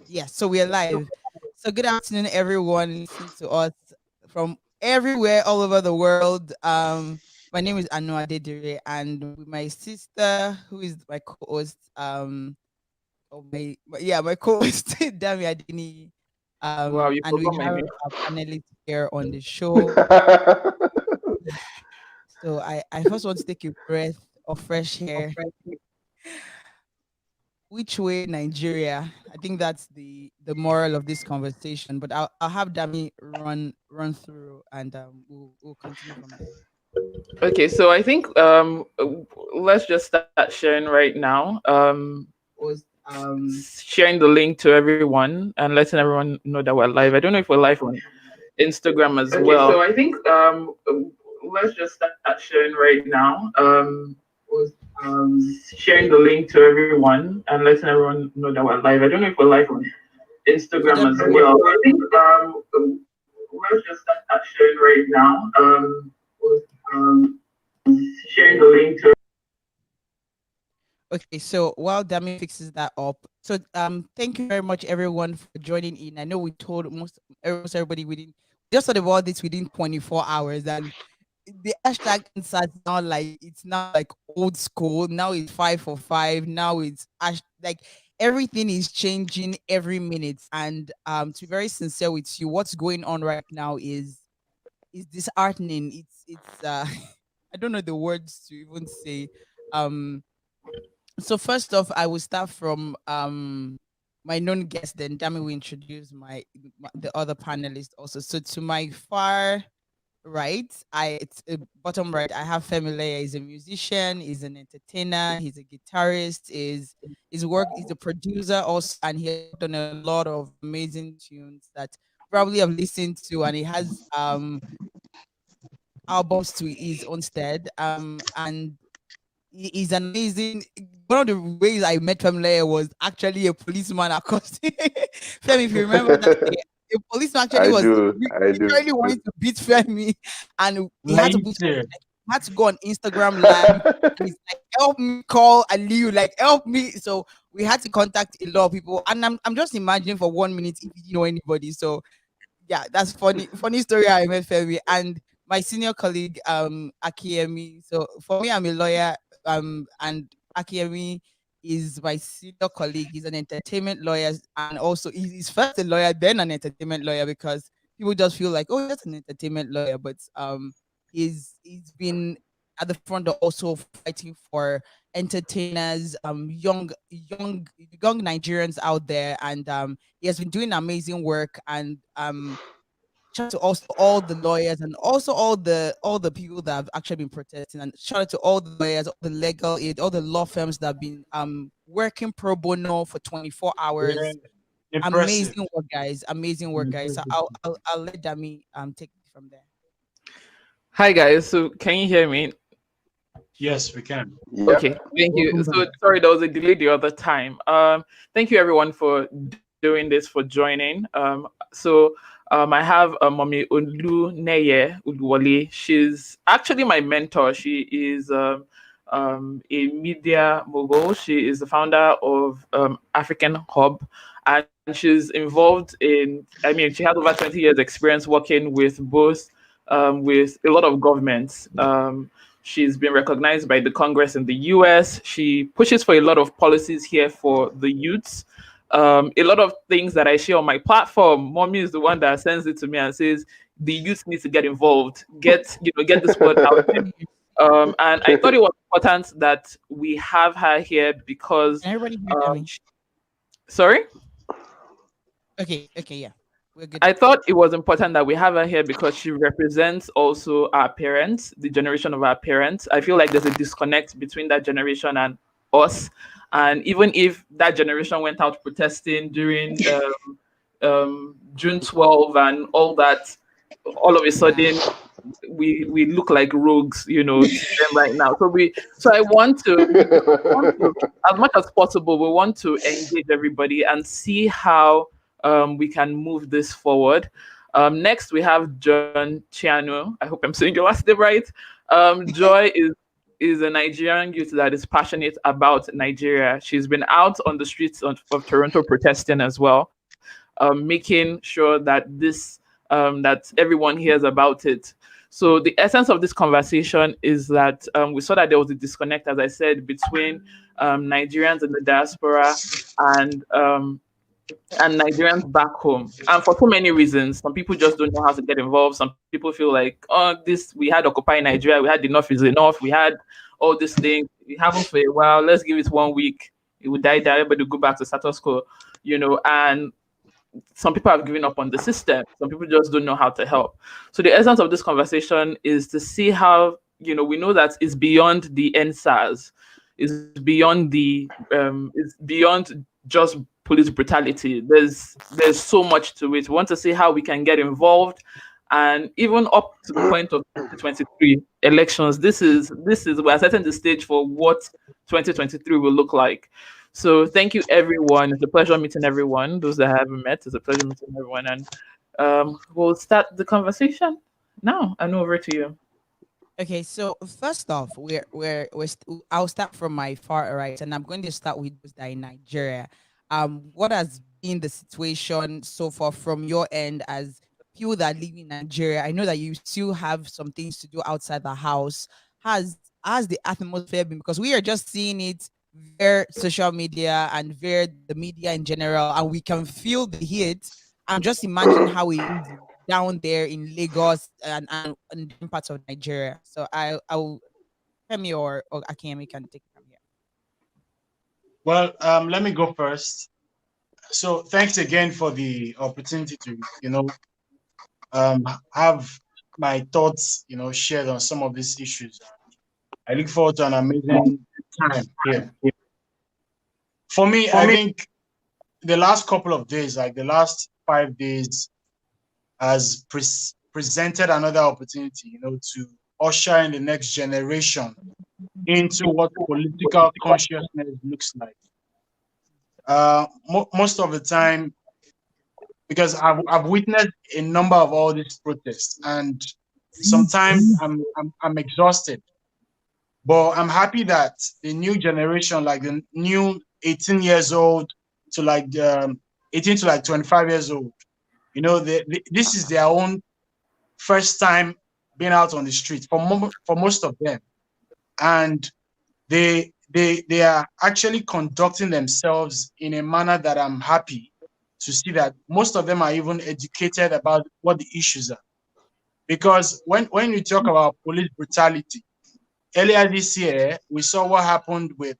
Yes, so we're live. So good afternoon, everyone listening to us from everywhere, all over the world. My name is Aanu Adedire, and with my sister, who is my co-host, my co-host Dami Adini, Wow, you and we forgot my have name. a panelist here on the show. So I first want to take a breath of fresh air. Which way Nigeria? I think that's the moral of this conversation. But I'll have Dami run through, and we'll continue from there. Okay, so I think let's just start sharing right now. Was Sharing the link to everyone and letting everyone know that we're live. I don't know if we're live on Instagram as Okay, well. so I think let's just start sharing right now. Was Sharing the link to everyone and letting everyone know that we're live. I don't know if we're live on Okay, Instagram as Dami, well. I think let's just start sharing right now. Was Sharing the link to. Okay, so while Dami fixes that up, so thank you very much everyone for joining in. I know we told almost everybody within just thought about this within 24 hours, and the hashtag insert now like it's now like old school. Now it's 5 for 5. Now it's like everything is changing every minute. And to be very sincere with you, what's going on right now is disheartening. It's I don't know the words to even say. Um so first off, I will start from my known guest. Then Dami will introduce the other panelists also. So to my far right, it's bottom right. I have Femi Leye. He's a musician. He's an entertainer. He's a guitarist. He's a producer also, and he has worked on a lot of amazing tunes that probably have listened to, and he has albums to his own stead. And he's an amazing. One of the ways I met Femi was actually a policeman accosting Femi. If you remember that day, a policeman actually I was do, I do. literally wanting to beat Femi, and he had to put Later. had to go on Instagram live, and he's like, "Help me call Aliu, like help me." So we had to contact a lot of people, and I'm just imagining for 1 minute if you didn't know anybody. So yeah, that's funny story how I met Femi and my senior colleague Akinyemi. So for me, I'm a lawyer, and Akinyemi is my senior colleague. He's an entertainment lawyer, and also he's first a lawyer, then an entertainment lawyer, because people just feel like, oh, that's an entertainment lawyer, but he's been at the front of also fighting for entertainers, young Nigerians out there, and he has been doing amazing work. And shout out to also all the lawyers and also all the people that have actually been protesting, and shout out to all the lawyers, all the legal aid, all the law firms that have been working pro bono for 24 Yeah, hours. impressive. Amazing work, guys. Amazing work, guys. So Impressive. I'll let Dami take it from there. hi guys. So can you hear me? Yes, we can. Okay, Yep. thank you. Welcome So back. sorry, there was a delay the other time. Thank you everyone for doing this, for joining. I have Mommy Oluneye Oluwole. She's actually my mentor. She is a media mogul. She is the founder of African Hub, and she's involved in. I mean, she has over 20 years experience working with both with a lot of governments. She's been recognized by the Congress in the US. She pushes for a lot of policies here for the youths. A lot of things that I share on my platform, Mommy is the one that sends it to me and says the youth need to get involved, get this word out there. And I thought it was important that we have her here because, Can everybody hear Dami? sorry. Okay, yeah, we're good. I thought it was important that we have her here because she represents also our parents, the generation of our parents. I feel like there's a disconnect between that generation and us. And even if that generation went out protesting during June 12 and all that, all of a Yeah. sudden we look like rogues, to them right now. So I want to, as much as possible, we want to engage everybody and see how we can move this forward. Next, we have John Chianu. I hope I'm saying your last name right. Joy is is a Nigerian youth that is passionate about Nigeria. She's been out on the streets of Toronto protesting as well, making sure that that everyone hears about it. So the essence of this conversation is that we saw that there was a disconnect, as I said, between Nigerians in the diaspora and Nigerians back home. And for so many reasons, some people just don't know how to get involved. Some people feel like, oh, we had Occupy Nigeria, we had enough is enough, we had all these things, we haven't for a while, let's give it 1 week, it will die, everybody will go back to status quo, and some people have given up on the system. Some people just don't know how to help. So the essence of this conversation is to see how, we know that it's beyond the ENDSARS, it's beyond it's beyond just police brutality. There's so much to it. We want to see how we can get involved, and even up to the point of 2023 elections. This is we're setting the stage for what 2023 will look like. So thank you, everyone. It's a pleasure meeting everyone. Those that I haven't met, it's a pleasure meeting everyone, and we'll start the conversation now. Aanu, over to you. Okay, so first off, I'll start from my far right, and I'm going to start with those that are in Nigeria. What has been the situation so far from your end as people that live in Nigeria? I know that you still have some things to do outside the house. Has the atmosphere been, because we are just seeing it via social media and via the media in general, and we can feel the heat. I'm just imagining how it is down there in Lagos and different parts of Nigeria. So I'll Femi or Akinyemi can take it from here. Well, let me go first. So thanks again for the opportunity to, have my thoughts, shared on some of these issues. I look forward to an amazing time here. For me, I think the last couple of days, like the last 5 days, has presented another opportunity, to usher in the next generation into what political consciousness looks like. Most of the time, because I've witnessed a number of all these protests, and sometimes I'm exhausted. But I'm happy that the new generation, like the new 18 years old to like 18 to like 25 years old, this is their own first time being out on the street for most of them, and they are actually conducting themselves in a manner that I'm happy to see that most of them are even educated about what the issues are. Because when you talk about police brutality, earlier this year we saw what happened with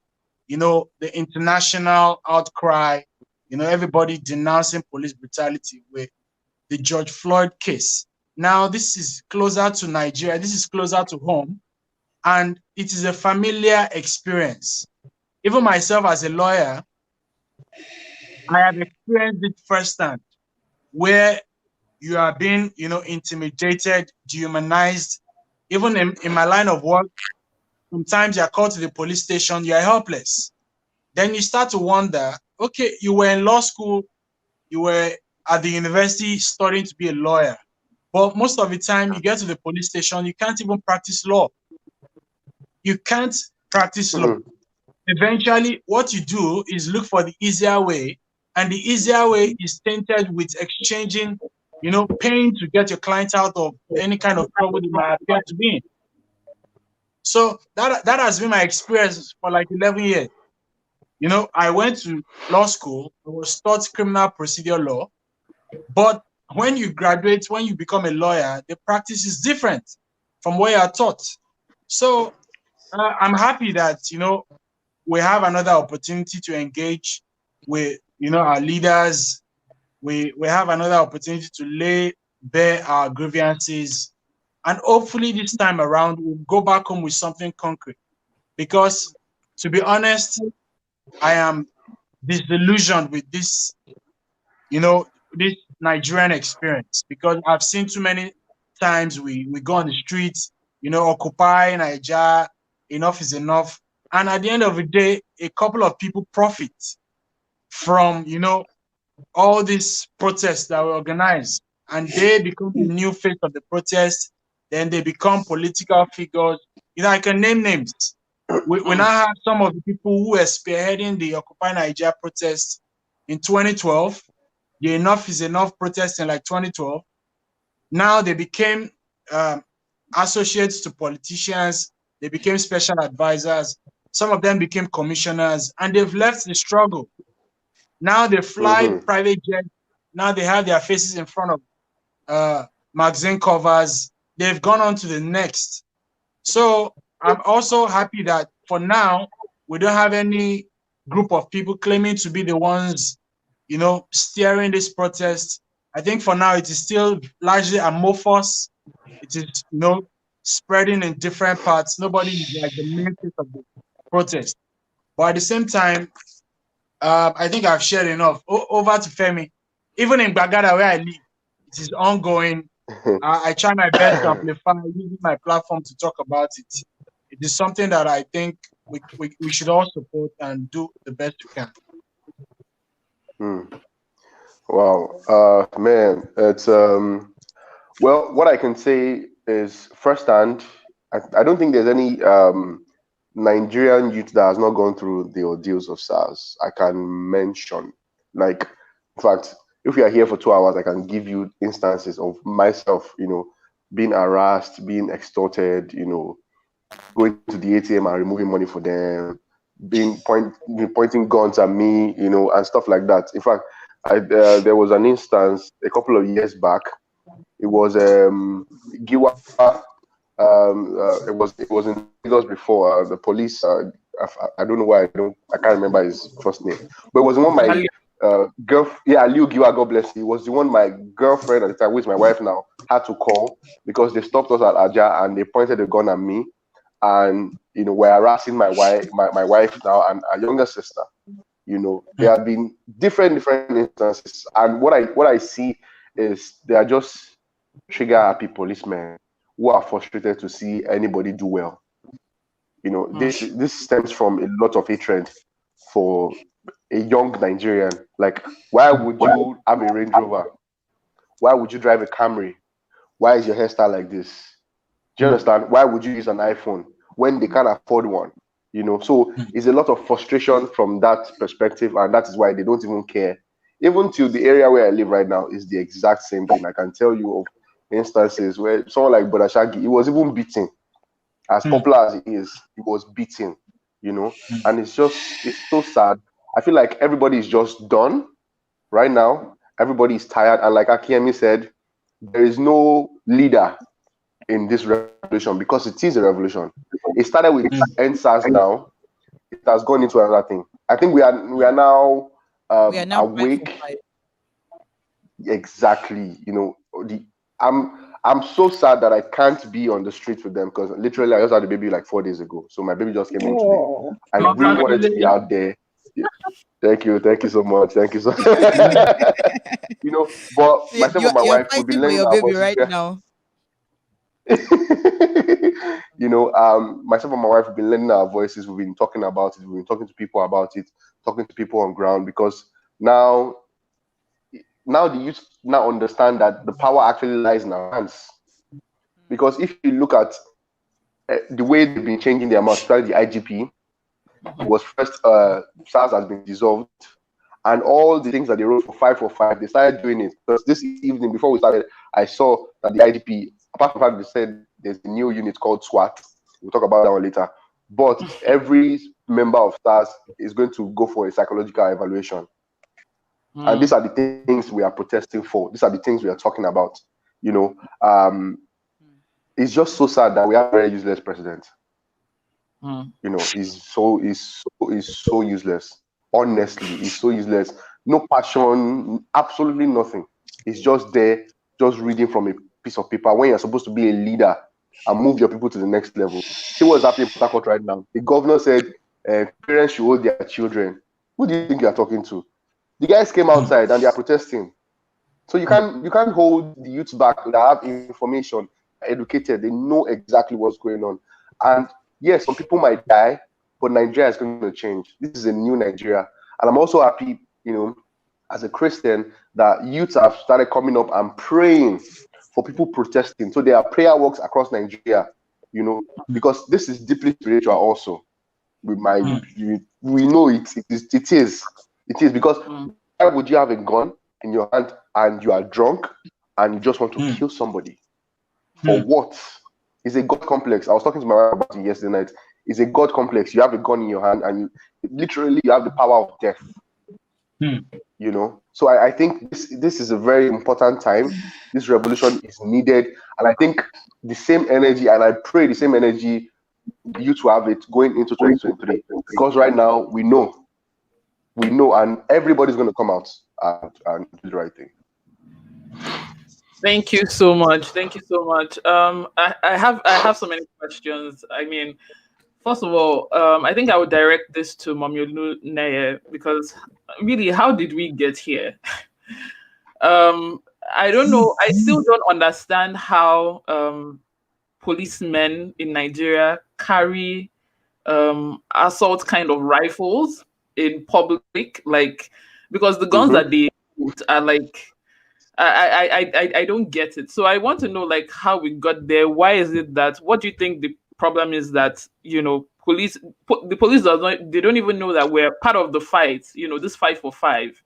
the international outcry, everybody denouncing police brutality with the George Floyd case. Now this is closer to Nigeria, this is closer to home, and it is a familiar experience. Even myself as a lawyer, I have experienced it firsthand, where you are being, intimidated, dehumanized. Even in my line of work, sometimes you're called to the police station, you're helpless. Then you start to wonder, okay, you were in law school, you were at the university studying to be a lawyer, but most of the time you get to the police station, you can't even practice law. You can't practice law. Eventually, what you do is look for the easier way, and the easier way is tainted with exchanging, paying to get your clients out of any kind of trouble they might appear to be in. So that has been my experience for like 11 years. I went to law school, I was taught criminal procedure law, but when you graduate, when you become a lawyer, the practice is different from what you are taught. So I'm happy that, we have another opportunity to engage with, our leaders. We have another opportunity to lay bare our grievances. And hopefully this time around, we'll go back home with something concrete. Because, to be honest, I am disillusioned with this, this Nigerian experience. Because I've seen too many times we go on the streets, occupy Nigeria, enough is enough. And at the end of the day, a couple of people profit from, all these protests that were organized. And they become the new face of the protest. Then they become political figures. I can name names. We now have some of the people who were spearheading the Occupy Nigeria protest in 2012. The Enough is Enough protest in like 2012. Now they became associates to politicians. They became special advisors. Some of them became commissioners, and they've left the struggle. Now they fly private jets. Now they have their faces in front of magazine covers. They've gone on to the next. So I'm also happy that for now, we don't have any group of people claiming to be the ones, steering this protest. I think for now, it is still largely amorphous. It is, spreading in different parts. Nobody is like the main face of the protest. But at the same time, I think I've shared enough. Over to Femi. Even in Bagada, where I live, it is ongoing. I try my best to amplify using my platform to talk about it. It is something that I think we should all support and do the best we can. Wow, man, it's well, what I can say is firsthand, I don't think there's any Nigerian youth that has not gone through the ordeals of SARS. I can mention, like, in fact, if we are here for 2 hours, I can give you instances of myself, being harassed, being extorted, going to the ATM and removing money for them, pointing guns at me, and stuff like that. In fact, there was an instance a couple of years back. It was Giwa. It was in Lagos before. The police. I don't know why. I can't remember his first name. But it was the one my Aliu Giwa, God bless you. It was the one my girlfriend at the time, which is my wife now, had to call because they stopped us at Aja and they pointed a gun at me, and were harassing my wife now and our younger sister. There have been different instances, and what I see is they are just trigger happy policemen who are frustrated to see anybody do well. This stems from a lot of hatred for a young Nigerian. Like, why would you have a Range Rover? Why would you drive a Camry? Why is your hairstyle like this? Do you understand? Why would you use an iPhone when they can't afford one? So it's a lot of frustration from that perspective, and that is why they don't even care. Even to the area where I live right now is the exact same thing. I can tell you of instances where someone like Brother Shaggy, he was even beaten. As popular as he is, he was beaten, and it's so sad. I feel like everybody is just done right now. Everybody is tired, and like Akinyemi said, there is no leader in this revolution because it is a revolution. It started with ENDSARS. Now it has gone into another thing. I think we are now awake. Exactly. I'm so sad that I can't be on the street with them because literally I just had a baby like 4 days ago. So my baby just came in today. I really wanted to be out there. Yeah. Thank you so much. Thank you so but myself and my wife, we've been learning our voices right now. Myself and my wife have been lending our voices. We've been talking about it. We've been talking to people about it, talking to people on ground, because now the youth now understand that the power actually lies in our hands. Because if you look at the way they've been changing their mouth, especially the IGP, it was first SARS has been dissolved, and all the things that they wrote for 545, they started doing it. Because this evening before we started, I saw that the IGP, apart from the fact they said there's a new unit called SWAT, we'll talk about that one later, but every member of SARS is going to go for a psychological evaluation. And these are the things we are protesting for. These are the things we are talking about. It's just so sad that we have a very useless president. He's so useless. Honestly, he's so useless. No passion, absolutely nothing. He's just there, just reading from a piece of paper when you're supposed to be a leader and move your people to the next level. See what's happening in Port Harcourt right now. The governor said parents should hold their children. Who do you think you are talking to? The guys came outside and they are protesting. So you can't hold the youths back that have information, educated, they know exactly what's going on. And yes, some people might die, but Nigeria is going to change. This is a new Nigeria. And I'm also happy, as a Christian, that youths have started coming up and praying for people protesting. So there are prayer walks across Nigeria, you know, because this is deeply spiritual also. We know it is because why would you have a gun in your hand and you are drunk and you just want to kill somebody? For what? It's a God complex. I was talking to my wife about it yesterday night. It's a God complex. You have a gun in your hand and you have the power of death. You know, so I think this is a very important time. This revolution is needed, and I think the same energy, and I pray the same energy you to have it going into 2023, because right now we know, and everybody's going to come out and do the right thing. Thank you so much. Thank you so much. I have so many questions. I mean, first of all, I think I would direct this to Mommy Oluneye, because really, how did we get here? I don't know. I still don't understand how policemen in Nigeria carry assault kind of rifles in public, like, because the guns that they use are like, I don't get it. So I want to know, like, how we got there. Why is it that? What do you think the problem is that, you know, the police they don't even know that we're part of the fight. You know, this 5 for 5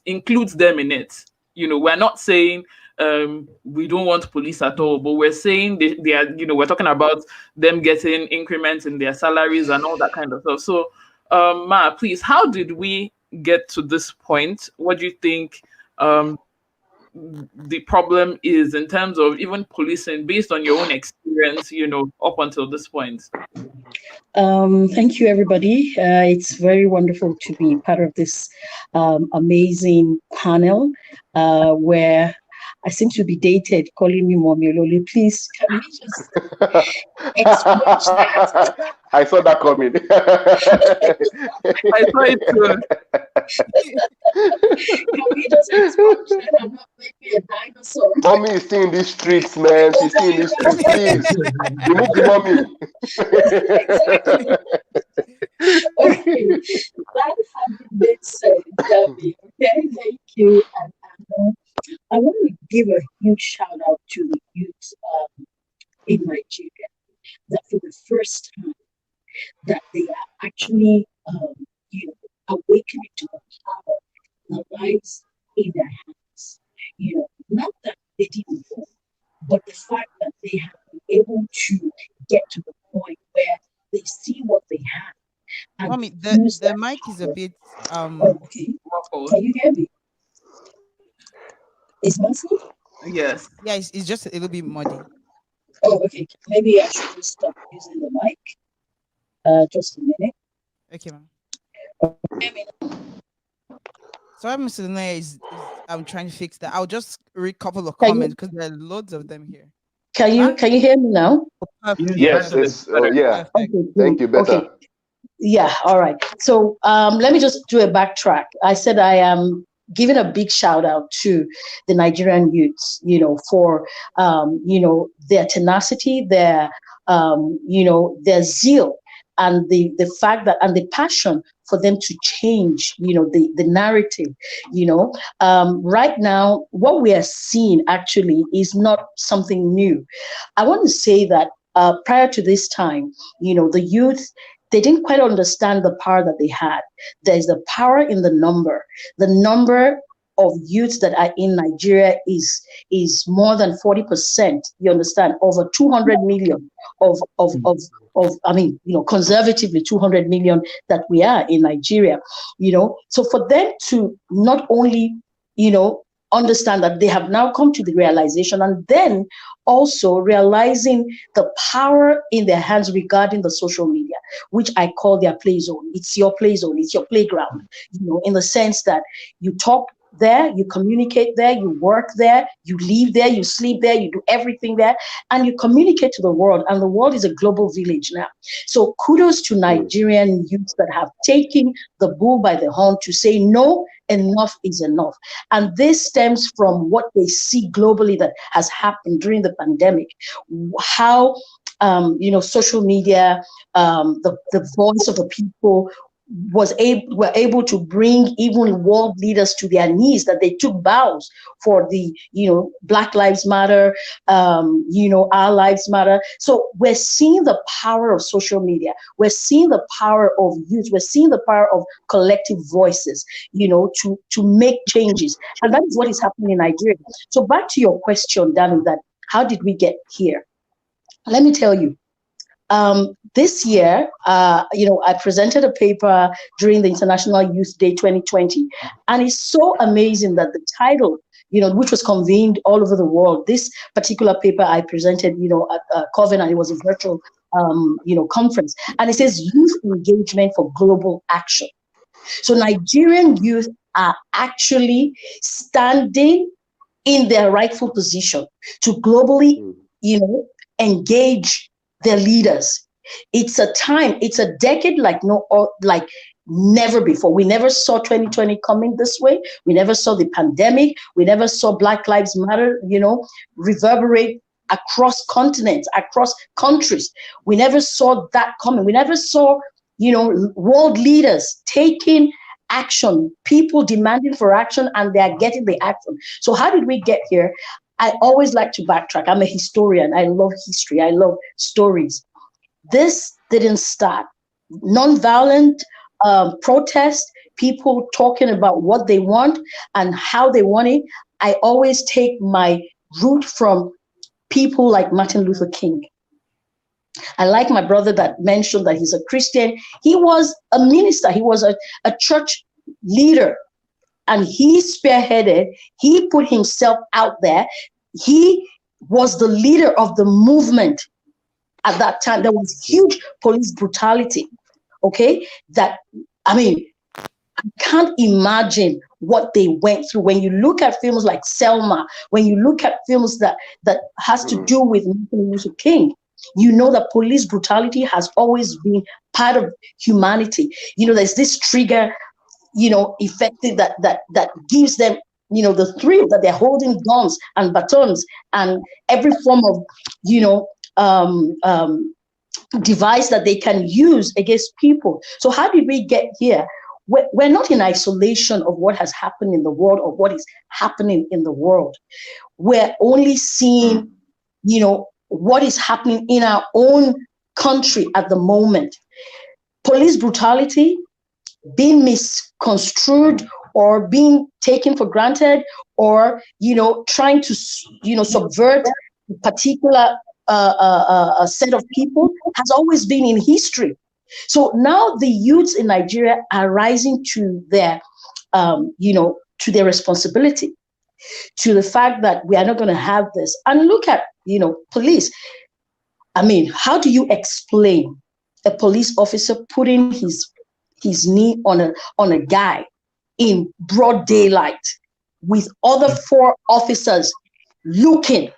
includes them in it. You know, we're not saying we don't want police at all, but we're saying they are, you know, we're talking about them getting increments in their salaries and all that kind of stuff. So, Ma, please, how did we get to this point? What do you think the problem is in terms of even policing, based on your own experience, you know, up until this point? Thank you, everybody. It's very wonderful to be part of this amazing panel where I seem to be dated, calling me Mommy Olole. Please, can we just expunge that? I saw that coming. I saw it too. Can we just expunge that and not make me a dinosaur? Mommy is still in these streets, man. She's still in these streets. Please, remove the mommy. Exactly. Okay, that having been said, Dami, okay, thank you. And I want to give a huge shout out to the youth in Nigeria, that for the first time that they are actually you know, awakening to the power, the lives in their hands. You know, not that they didn't know, but the fact that they have been able to get to the point where they see what they have. And Mommy, the mic is a bit okay. Can you hear me? Is muffled? Yes. Yeah, it's just a little bit muddy. Oh, okay. Maybe I should just stop using the mic. Just a minute. Okay, ma'am. Sorry, Mr. Leye I'm trying to fix that. I'll just read a couple of comments because there are loads of them here. Can you hear me now? Yes. Yeah. Okay, thank you. Better. Okay. Yeah. All right. So let me just do a backtrack. I said I am giving a big shout out to the Nigerian youths, you know, for you know, their tenacity, their you know, their zeal, and the fact that, and the passion for them to change, you know, the narrative. You know, right now what we are seeing actually is not something new. I want to say that prior to this time, you know, the youth, they didn't quite understand the power that they had. There's the power in the number. The number of youths that are in Nigeria is more than 40%. You understand? Over 200 million of I mean, you know, conservatively 200 million that we are in Nigeria. You know, so for them to not only, you know, understand that they have now come to the realization, and then also realizing the power in their hands regarding the social media, which I call their play zone. It's your play zone, it's your playground, you know, in the sense that you talk there, you communicate there, you work there, you live there, you sleep there, you do everything there, and you communicate to the world. And the world is a global village now. So kudos to Nigerian youths that have taken the bull by the horn to say, no, enough is enough. And this stems from what they see globally that has happened during the pandemic, how you know, social media, the voice of the people, were able to bring even world leaders to their knees, that they took vows for the, Black Lives Matter, Our Lives Matter. So we're seeing the power of social media. We're seeing the power of youth. We're seeing the power of collective voices, to make changes. And that is what is happening in Nigeria. So back to your question, Dami, that how did we get here? Let me tell you. This year, I presented a paper during the International Youth Day 2020, and it's so amazing that the title, which was convened all over the world, this particular paper I presented, at Covenant, it was a virtual, conference, and it says Youth Engagement for Global Action. So Nigerian youth are actually standing in their rightful position to globally, engage their leaders. It's a decade like never before. We never saw 2020 coming this way. We never saw the pandemic. We never saw Black Lives Matter, reverberate across continents, across countries. We never saw that coming. We never saw, world leaders taking action, people demanding for action, and they are getting the action. So how did we get here? I always like to backtrack. I'm a historian. I love history. I love stories. This didn't start. Nonviolent protest, people talking about what they want and how they want it. I always take my root from people like Martin Luther King. I like my brother that mentioned that he's a Christian. He was a minister. He was a church leader. And he spearheaded, he put himself out there. He was the leader of the movement at that time. There was huge police brutality, okay? I can't imagine what they went through. When you look at films like Selma, when you look at films that has to do with Martin Luther King, you know that police brutality has always been part of humanity. There's this trigger, effective that gives them, the thrill that they're holding guns and batons and every form of, device that they can use against people. So how did we get here? We're not in isolation of what has happened in the world or what is happening in the world. We're only seeing, what is happening in our own country at the moment. Police brutality being misconstrued or being taken for granted, or trying to subvert a particular set of people has always been in history. So now the youths in Nigeria are rising to their to their responsibility, to the fact that we are not going to have this. And look at police. How do you explain a police officer putting his knee on a guy in broad daylight with other 4 officers looking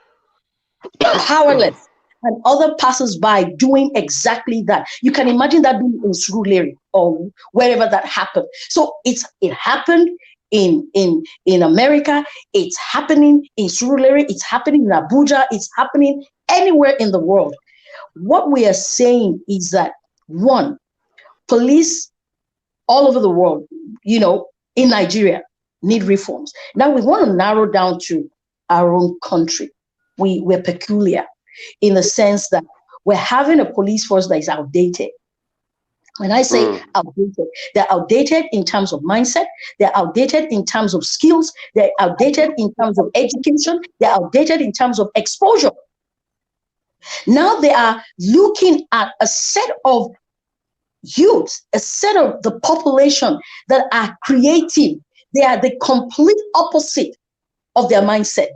powerless and other passers-by doing exactly that? You can imagine that being in Surulere or wherever that happened. So it happened in America, it's happening in Surulere, it's happening in Abuja, it's happening anywhere in the world. What we are saying is that, one, police all over the world, in Nigeria, need reforms. Now we want to narrow down to our own country. We're peculiar in the sense that we're having a police force that is outdated. When I say outdated, they're outdated in terms of mindset, they're outdated in terms of skills, they're outdated in terms of education, they're outdated in terms of exposure. Now they are looking at a set of youth, a set of the population that are creative. They are the complete opposite of their mindset.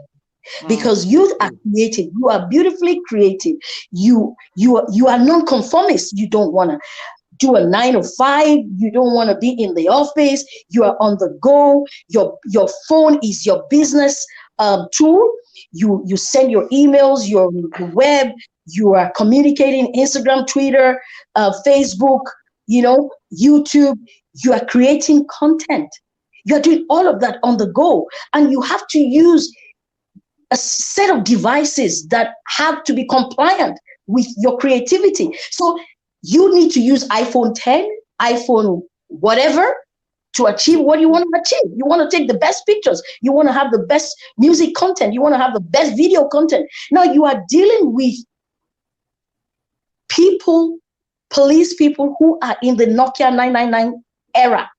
Because youth are creative, you are beautifully creative, you are non-conformist. You don't want to do a 9 to 5, you don't want to be in the office, you are on the go, your phone is your business tool, you send your emails, your web, you are communicating Instagram, Twitter, Facebook, YouTube, you are creating content, you're doing all of that on the go, and you have to use a set of devices that have to be compliant with your creativity. So you need to use iPhone 10, iPhone whatever to achieve what you want to achieve. You want to take the best pictures. You want to have the best music content. You want to have the best video content. Now you are dealing with people, police people who are in the Nokia 999 era.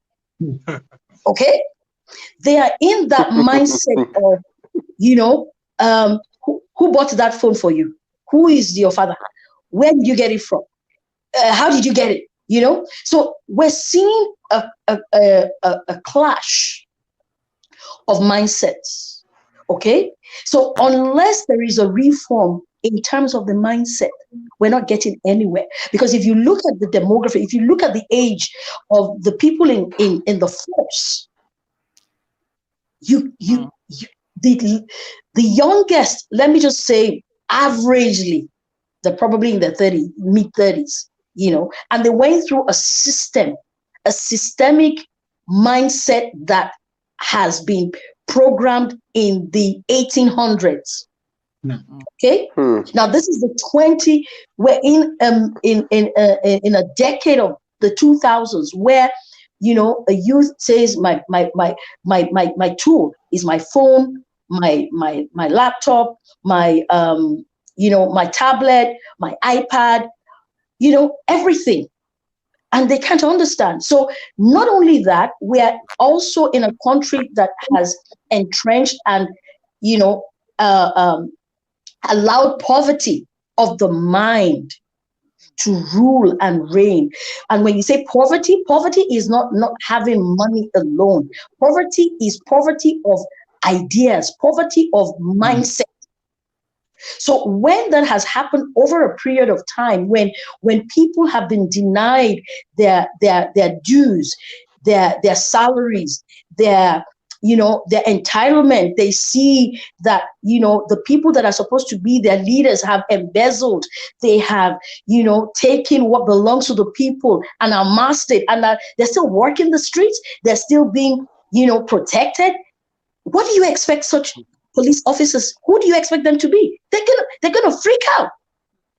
Okay? They are in that mindset of, who bought that phone for you? Who is your father? Where did you get it from? How did you get it? So we're seeing a clash of mindsets. Okay, so unless there is a reform in terms of the mindset, we're not getting anywhere. Because if you look at the demography, if you look at the age of the people in the force, the youngest, let me just say, averagely, they're probably in their mid-30s, and they went through a systemic mindset that has been programmed in the 1800s. Okay. Now this is we're in a decade of the 2000s where a youth says my tool is my phone, my laptop, my my tablet, my iPad, everything. And they can't understand. So not only that, we are also in a country that has entrenched and allowed poverty of the mind to rule and reign. And when you say poverty, poverty is not having money alone. Poverty is poverty of ideas, poverty of mindset. So when that has happened over a period of time, when people have been denied their dues, their salaries, their entitlement, they see that the people that are supposed to be their leaders have embezzled, they have taken what belongs to the people and amassed it, and they're still working the streets, they're still being protected. What do you expect such police officers, who do you expect them to be? They're gonna freak out.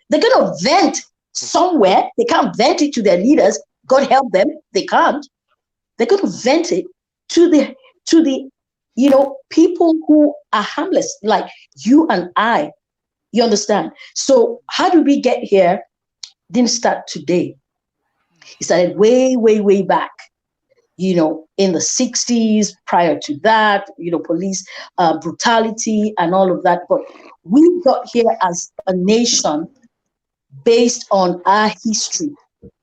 They're gonna vent somewhere. They can't vent it to their leaders. God help them, they can't. They're gonna vent it to the people who are harmless, like you and I. You understand? So how do we get here? Didn't start today. It started way, way, way back. In the 60s, prior to that, police brutality and all of that. But we got here as a nation based on our history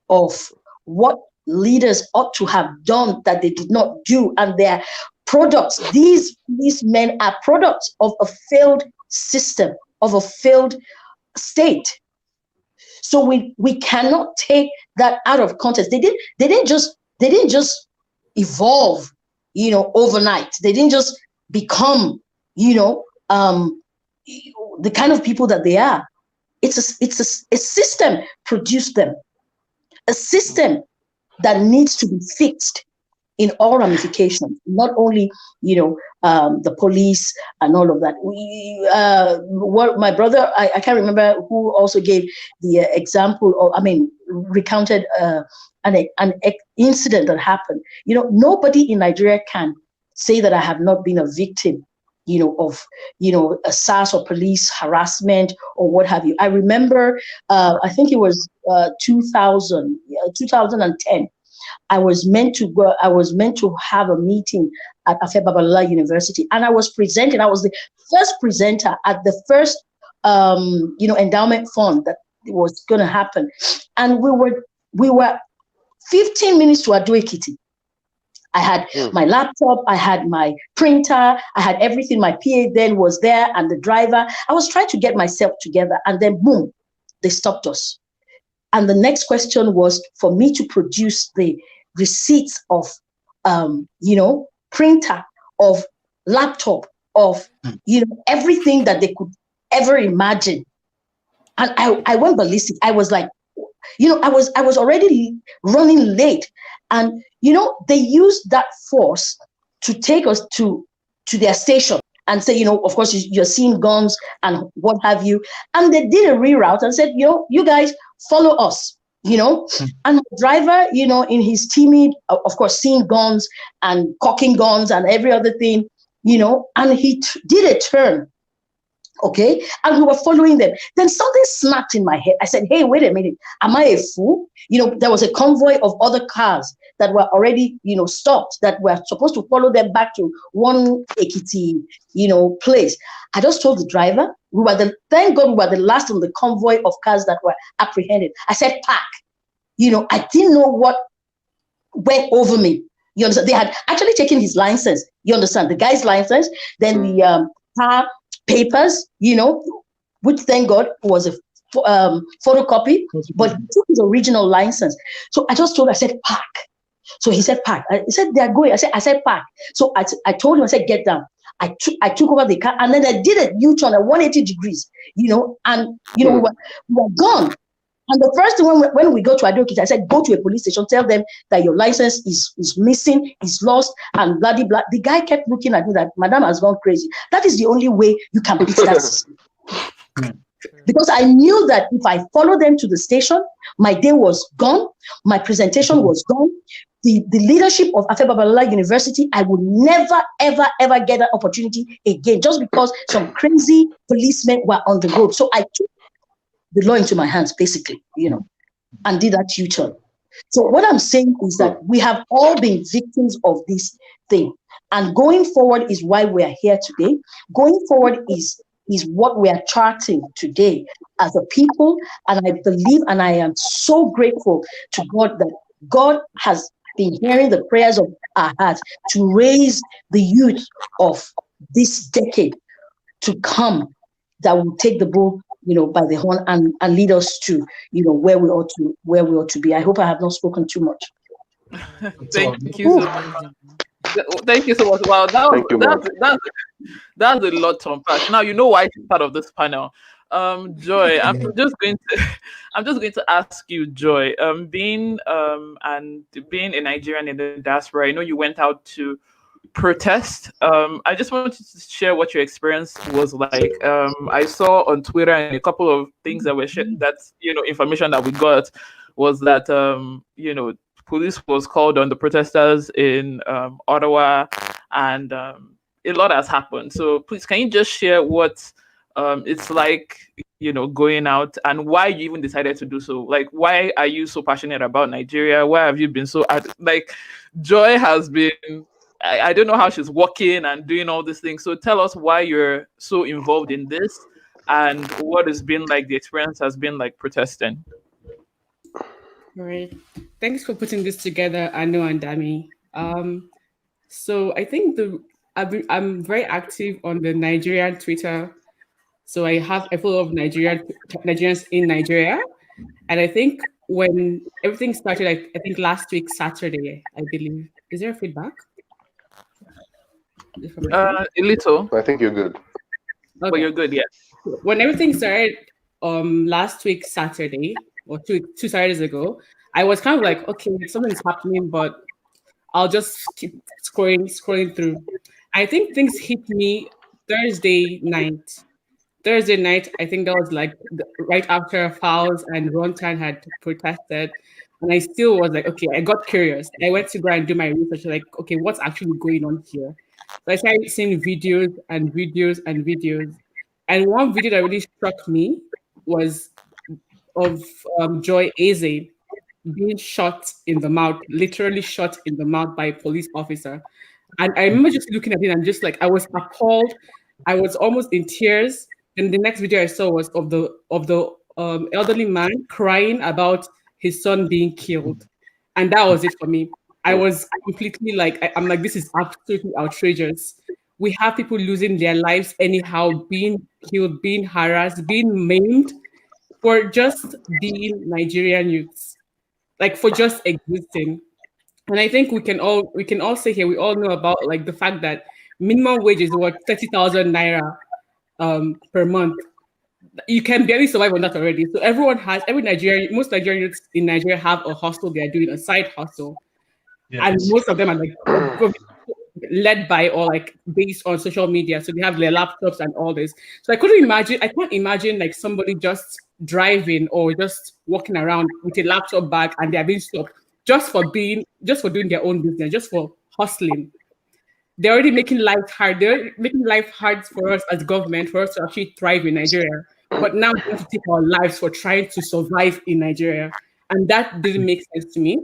of what leaders ought to have done that they did not do. And their products, these men are products of a failed system, of a failed state. So we cannot take that out of context. They didn't just evolve, overnight. They didn't just become, the kind of people that they are. It's a system produced them, a system that needs to be fixed in all ramifications, not only, the police and all of that. What my brother, I can't remember who also gave the example, or recounted an incident that happened. Nobody in Nigeria can say that I have not been a victim, of, a SARS or police harassment or what have you. I remember, I think it was 2010. I was meant to have a meeting at Afebabalola University, and I was presenting. I was the first presenter at the first, endowment fund that was going to happen, and we were 15 minutes to Ado Ekiti. I had my laptop, I had my printer, I had everything. My PA then was there, and the driver. I was trying to get myself together, and then boom, they stopped us. And the next question was for me to produce the receipts of, printer, of laptop, of, everything that they could ever imagine. And I went ballistic. I was like, I was already running late. And, they used that force to take us to their station and say, of course, you're seeing guns and what have you. And they did a reroute and said, you guys follow us. you know, and the driver, you know, in his timid, of course, seeing guns and cocking guns and every other thing, you know, and he did a turn. Okay, and we were following them. Then something snapped in my head. I said, hey, wait a minute. Am I a fool? You know, there was a convoy of other cars that were already, you know, stopped, that were supposed to follow them back to one Ekiti, you know, place. I just told the driver, thank God we were the last on the convoy of cars that were apprehended. I said, park. You know, I didn't know what went over me. You understand? They had actually taken his license. You understand? The guy's license, then the car papers, you know, which thank God was a photocopy, but he took his original license. So I just told him, I said, park. So he said, park. He said, they're going. I said, park. So I told him, I said, get down. I took over the car, and then I did a U-turn at 180 degrees, you know, and, you know, we were gone. And the first thing when we go to Adokit, I said, go to a police station, tell them that your license is missing, is lost, and blah, blah, blah. The guy kept looking at me that, madam has gone crazy. That is the only way you can beat that system. Because I knew that if I followed them to the station, my day was gone, my presentation was gone. The leadership of Afe Babalola University, I would never, ever, ever get that opportunity again, just because some crazy policemen were on the road. So I took the law into my hands, basically, you know, and did that U-turn. So what I'm saying is that we have all been victims of this thing. And going forward is why we are here today. Going forward is what we are charting today as a people. And I believe, and I am so grateful to God that God has been hearing the prayers of our hearts to raise the youth of this decade to come that will take the bull, you know, by the horn and lead us to, you know, where we ought to be. I hope I have not spoken too much. Thank you so much. Thank you so much. Wow, that's a lot to unpack. Now you know why she's part of this panel. Joy, I'm just going to ask you, Joy. Being a Nigerian in the diaspora, I know you went out to protest. I just wanted to share what your experience was like. I saw on Twitter and a couple of things that were shared, that, you know, information that we got was that you know, police was called on the protesters in Ottawa, and a lot has happened. So please, can you just share what it's like, you know, going out, and why you even decided to do so? Like, why are you so passionate about Nigeria? Why have you been so like, Joy has been, I don't know how she's working and doing all these things. So tell us why you're so involved in this, and what has been like, the experience has been like protesting. All right. Thanks for putting this together, Aanu and Dami. So I think I'm very active on the Nigerian Twitter. So I follow Nigerians in Nigeria. And I think when everything started, I think last week, Saturday, I believe. Is there feedback? A little. I think you're good. Okay. But you're good, yeah. When everything started last week, Saturday, or two Saturdays ago, I was kind of like, okay, something's happening, but I'll just keep scrolling through. I think things hit me Thursday night. I think that was like right after Fowles and Rontan had protested. And I still was like, okay, I got curious. I went to go and do my research, like, okay, what's actually going on here? So I started seeing videos. And one video that really struck me was of Joy Eze being shot in the mouth, literally shot in the mouth by a police officer. And I remember just looking at it and just like, I was appalled. I was almost in tears. And the next video I saw was of the elderly man crying about his son being killed. And that was it for me. I was completely like, I'm like, this is absolutely outrageous. We have people losing their lives anyhow, being killed, being harassed, being maimed for just being Nigerian youths, like for just existing. And I think we can all say here, we all know about like the fact that minimum wage is what 30,000 naira per month. You can barely survive on that already. So most Nigerian youths in Nigeria have a hustle they are doing, a side hustle. Yes. And most of them are like led by or like based on social media. So they have their laptops and all this. So I can't imagine like somebody just driving or just walking around with a laptop bag and they are being stopped just for doing their own business, just for hustling. They're already making life hard. They're making life hard for us as government, for us to actually thrive in Nigeria. But now we want to take our lives for trying to survive in Nigeria. And that didn't make sense to me.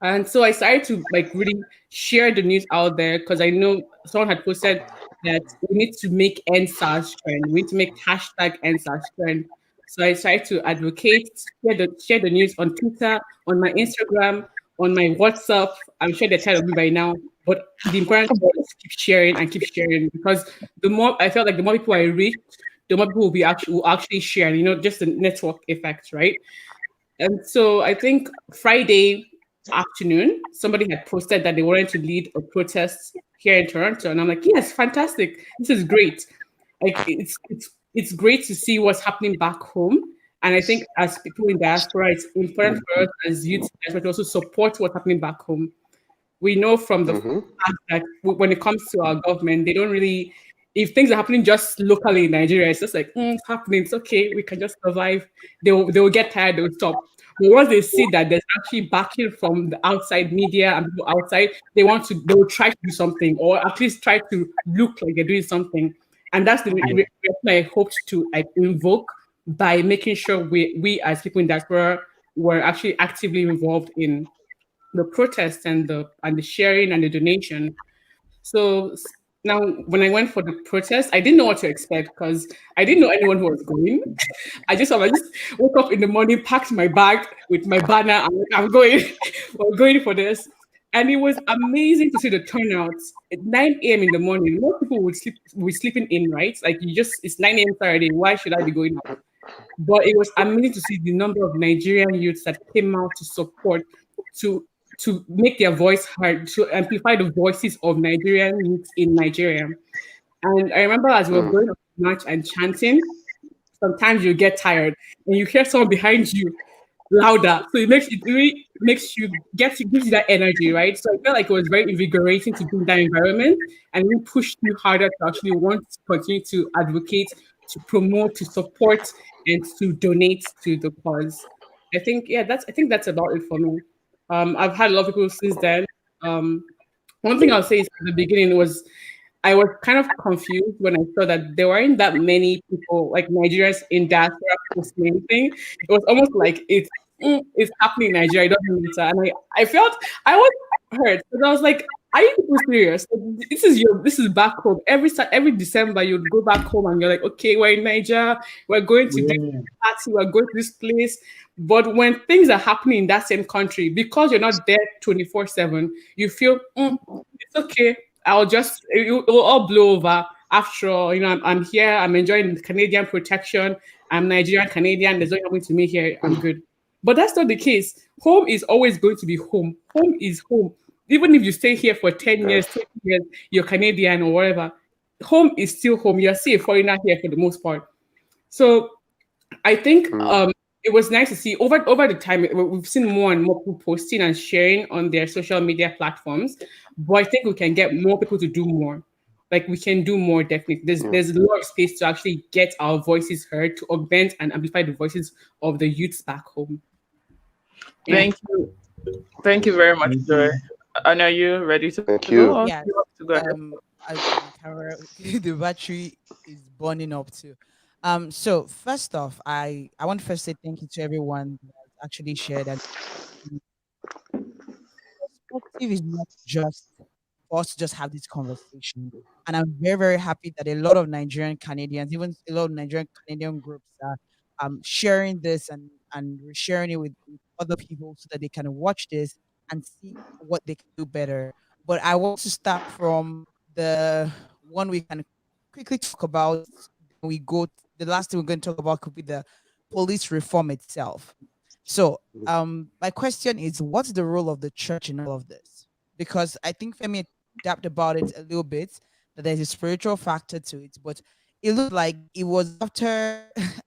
And so I started to like really share the news out there because I know someone had posted that we need to make ENDSARS trend. We need to make hashtag ENDSARS trend. So I started to advocate, share the news on Twitter, on my Instagram, on my WhatsApp. I'm sure they're tired of me by now, but the important thing is keep sharing because the more I felt like the more people I reach, the more people will actually share. You know, just the network effect, right? And so I think Friday afternoon, somebody had posted that they wanted to lead a protest here in Toronto, and I'm like, yes, fantastic, this is great. Like it's great to see what's happening back home, and I think as people in diaspora, it's important for us as youth to also support what's happening back home. We know from the fact that when it comes to our government, they don't really. If things are happening just locally in Nigeria, it's just like it's happening. It's okay. We can just survive. They will get tired. They will stop. But once they see that there's actually backing from the outside media and people outside, they will try to do something or at least try to look like they're doing something. And that's the reason I hoped to invoke by making sure we as people in diaspora were actually actively involved in the protest and the sharing and the donation. So now, when I went for the protest, I didn't know what to expect because I didn't know anyone who was going. I just woke up in the morning, packed my bag with my banner. I'm going. We're going for this. And it was amazing to see the turnouts at 9 a.m. in the morning. Most people would be sleeping in, right? Like it's 9 a.m. Saturday. Why should I be going out? But it was amazing to see the number of Nigerian youths that came out to support, to make their voice heard, to amplify the voices of Nigerian youth in Nigeria. And I remember as we were going up to march and chanting, sometimes you get tired and you hear someone behind you louder. So it really gives you that energy, right? So I felt like it was very invigorating to be in that environment and really pushed you harder to actually want to continue to advocate, to promote, to support, and to donate to the cause. I think that's about it for me. I've had a lot of people since then. One thing I'll say is at the beginning was I was kind of confused when I saw that there weren't that many people like Nigerians in diaspora posting anything. It was almost like it's happening in Nigeria, it doesn't matter. And I felt I was hurt because I was like, are you people serious? This is back home. Every December you'd go back home and you're like, okay, we're in Nigeria, we're going to this party, we're going to this place. But when things are happening in that same country, because you're not there 24/7, you feel it's okay. It will all blow over. After all, I'm here. I'm enjoying Canadian protection. I'm Nigerian Canadian. There's nothing happening to me here. I'm good. But that's not the case. Home is always going to be home. Home is home. Even if you stay here for 10 years, 20 years, you're Canadian or whatever, home is still home. You're still a foreigner here for the most part. So I think it was nice to see over the time, we've seen more and more people posting and sharing on their social media platforms. But I think we can get more people to do more. Like we can do more, definitely. There's a lot of space to actually get our voices heard, to augment and amplify the voices of the youths back home. Yeah. Thank you very much, Joy. And are you ready to go? Yeah. The battery is burning up too. So first off, I want to first say thank you to everyone that actually shared. And perspective is not just for us to just have this conversation. And I'm very, very happy that a lot of Nigerian Canadians, even a lot of Nigerian Canadian groups are sharing this and sharing it with other people so that they can watch this and see what they can do better. But I want to start from the one we can quickly talk about. The last thing we're going to talk about could be the police reform itself. So my question is, what's the role of the church in all of this? Because I think Femi tapped about it a little bit, that there's a spiritual factor to it, but it looked like it was after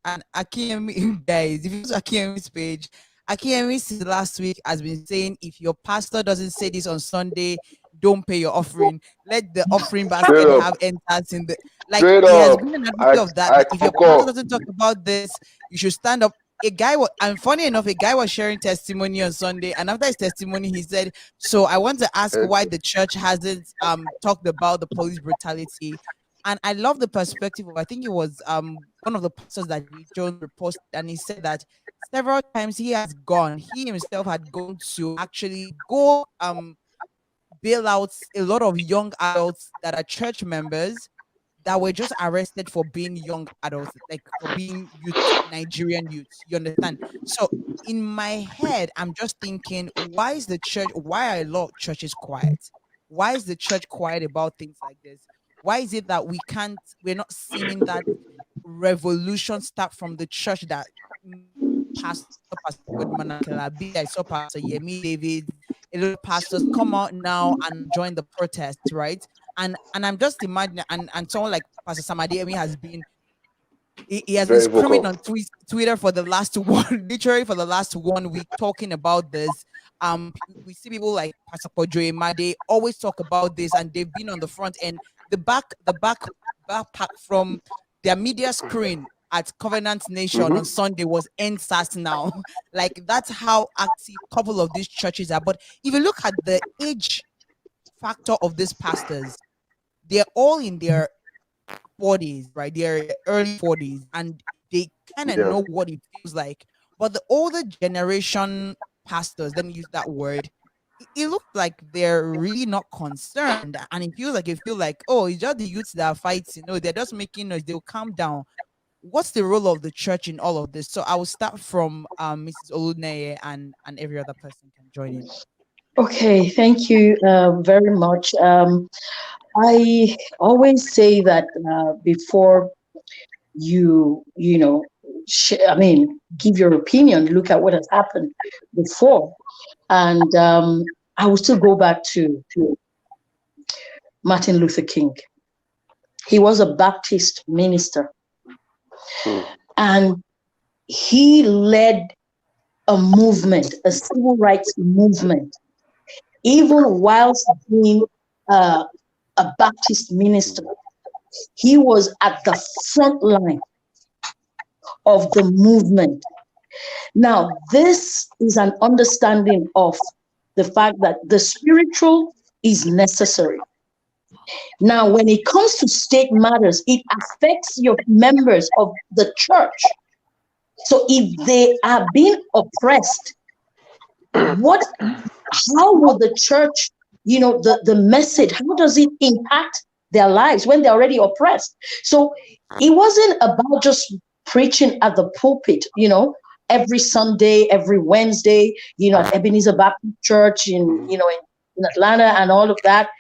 an Akinyemi, guys, if you go to Akinyemi's page, Akinyemi since last week has been saying, if your pastor doesn't say this on Sunday, don't pay your offering. Let the offering basket have ENDSARS in the. Like, he has been an advocate of that. If your pastor doesn't talk about this, You should stand up. A guy was, and funny enough, a guy was sharing testimony on Sunday, and after his testimony, he said, "So I want to ask why the church hasn't talked about the police brutality." And I love the perspective of, I think it was one of the pastors that John reposted, and he said that several times he himself had gone to actually go bail out a lot of young adults that are church members that were just arrested for being young adults, like for being youth, Nigerian youths. You understand? So in my head, I'm just thinking, why is the church, why are a lot of churches quiet? Why is the church quiet about things like this? Why is it that we're not seeing that revolution start from the church that Pastor Godman Akelabi, I saw Pastor Yemi David, a lot of pastors come out now and join the protest, right? And I'm just imagining, and someone like Pastor Samademi has been, he has been Very screaming vocal. on Twitter for the last literally for the last 1 week, talking about this. We see people like Pastor Kojo Emade always talk about this, and they've been on the front end. The backpack from their media screen at Covenant Nation on Sunday was ENDSARS now. Like, that's how active a couple of these churches are. But if you look at the age factor of these pastors, they're all in their 40s, right? They're early 40s, and they kind of know what it feels like. But the older generation pastors, let me use that word, it looks like they're really not concerned, and it feels like, oh, it's just the youths that are fighting. No, they're just making noise. They'll calm down. What's the role of the church in all of this? So I will start from Mrs. Oluneye, and every other person can join in. Okay, thank you very much. I always say that before you know, give your opinion, look at what has happened before. And I will still go back to Martin Luther King. He was a Baptist minister. And he led a movement, a civil rights movement, even whilst being a Baptist minister. He was at the front line of the movement. Now, this is an understanding of the fact that the spiritual is necessary. Now, when it comes to state matters, it affects your members of the church. So if they are being oppressed, how will the church, the message, how does it impact their lives when they're already oppressed? So it wasn't about just preaching at the pulpit, every Sunday, every Wednesday, at Ebenezer Baptist Church in Atlanta and all of that.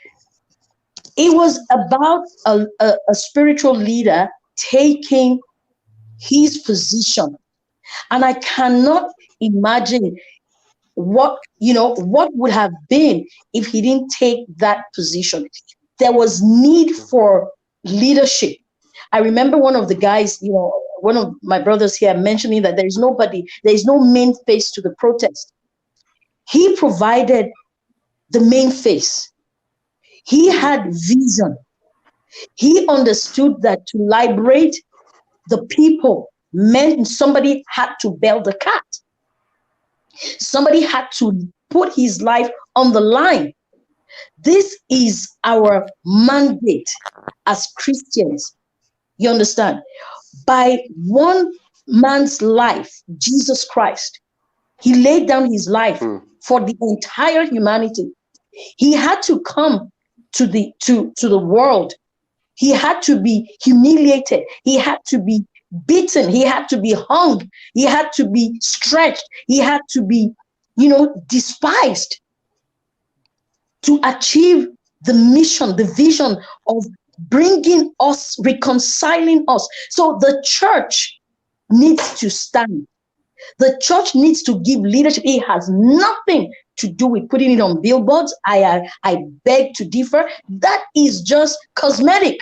It was about a spiritual leader taking his position. And I cannot imagine what would have been if he didn't take that position. There was need for leadership. I remember one of the guys, one of my brothers here mentioning that there is no main face to the protest. He provided the main face. He had vision. He understood that to liberate the people meant somebody had to bail the cat. Somebody had to put his life on the line. This is our mandate as Christians. You understand? By one man's life, Jesus Christ, he laid down his life for the entire humanity. He had to come to the world. He had to be humiliated. He had to be beaten. He had to be hung. He had to be stretched. He had to be, despised to achieve the mission, the vision of bringing us, reconciling us. So the church needs to stand. The church needs to give leadership. It has nothing to do with putting it on billboards. I beg to differ. That is just cosmetic.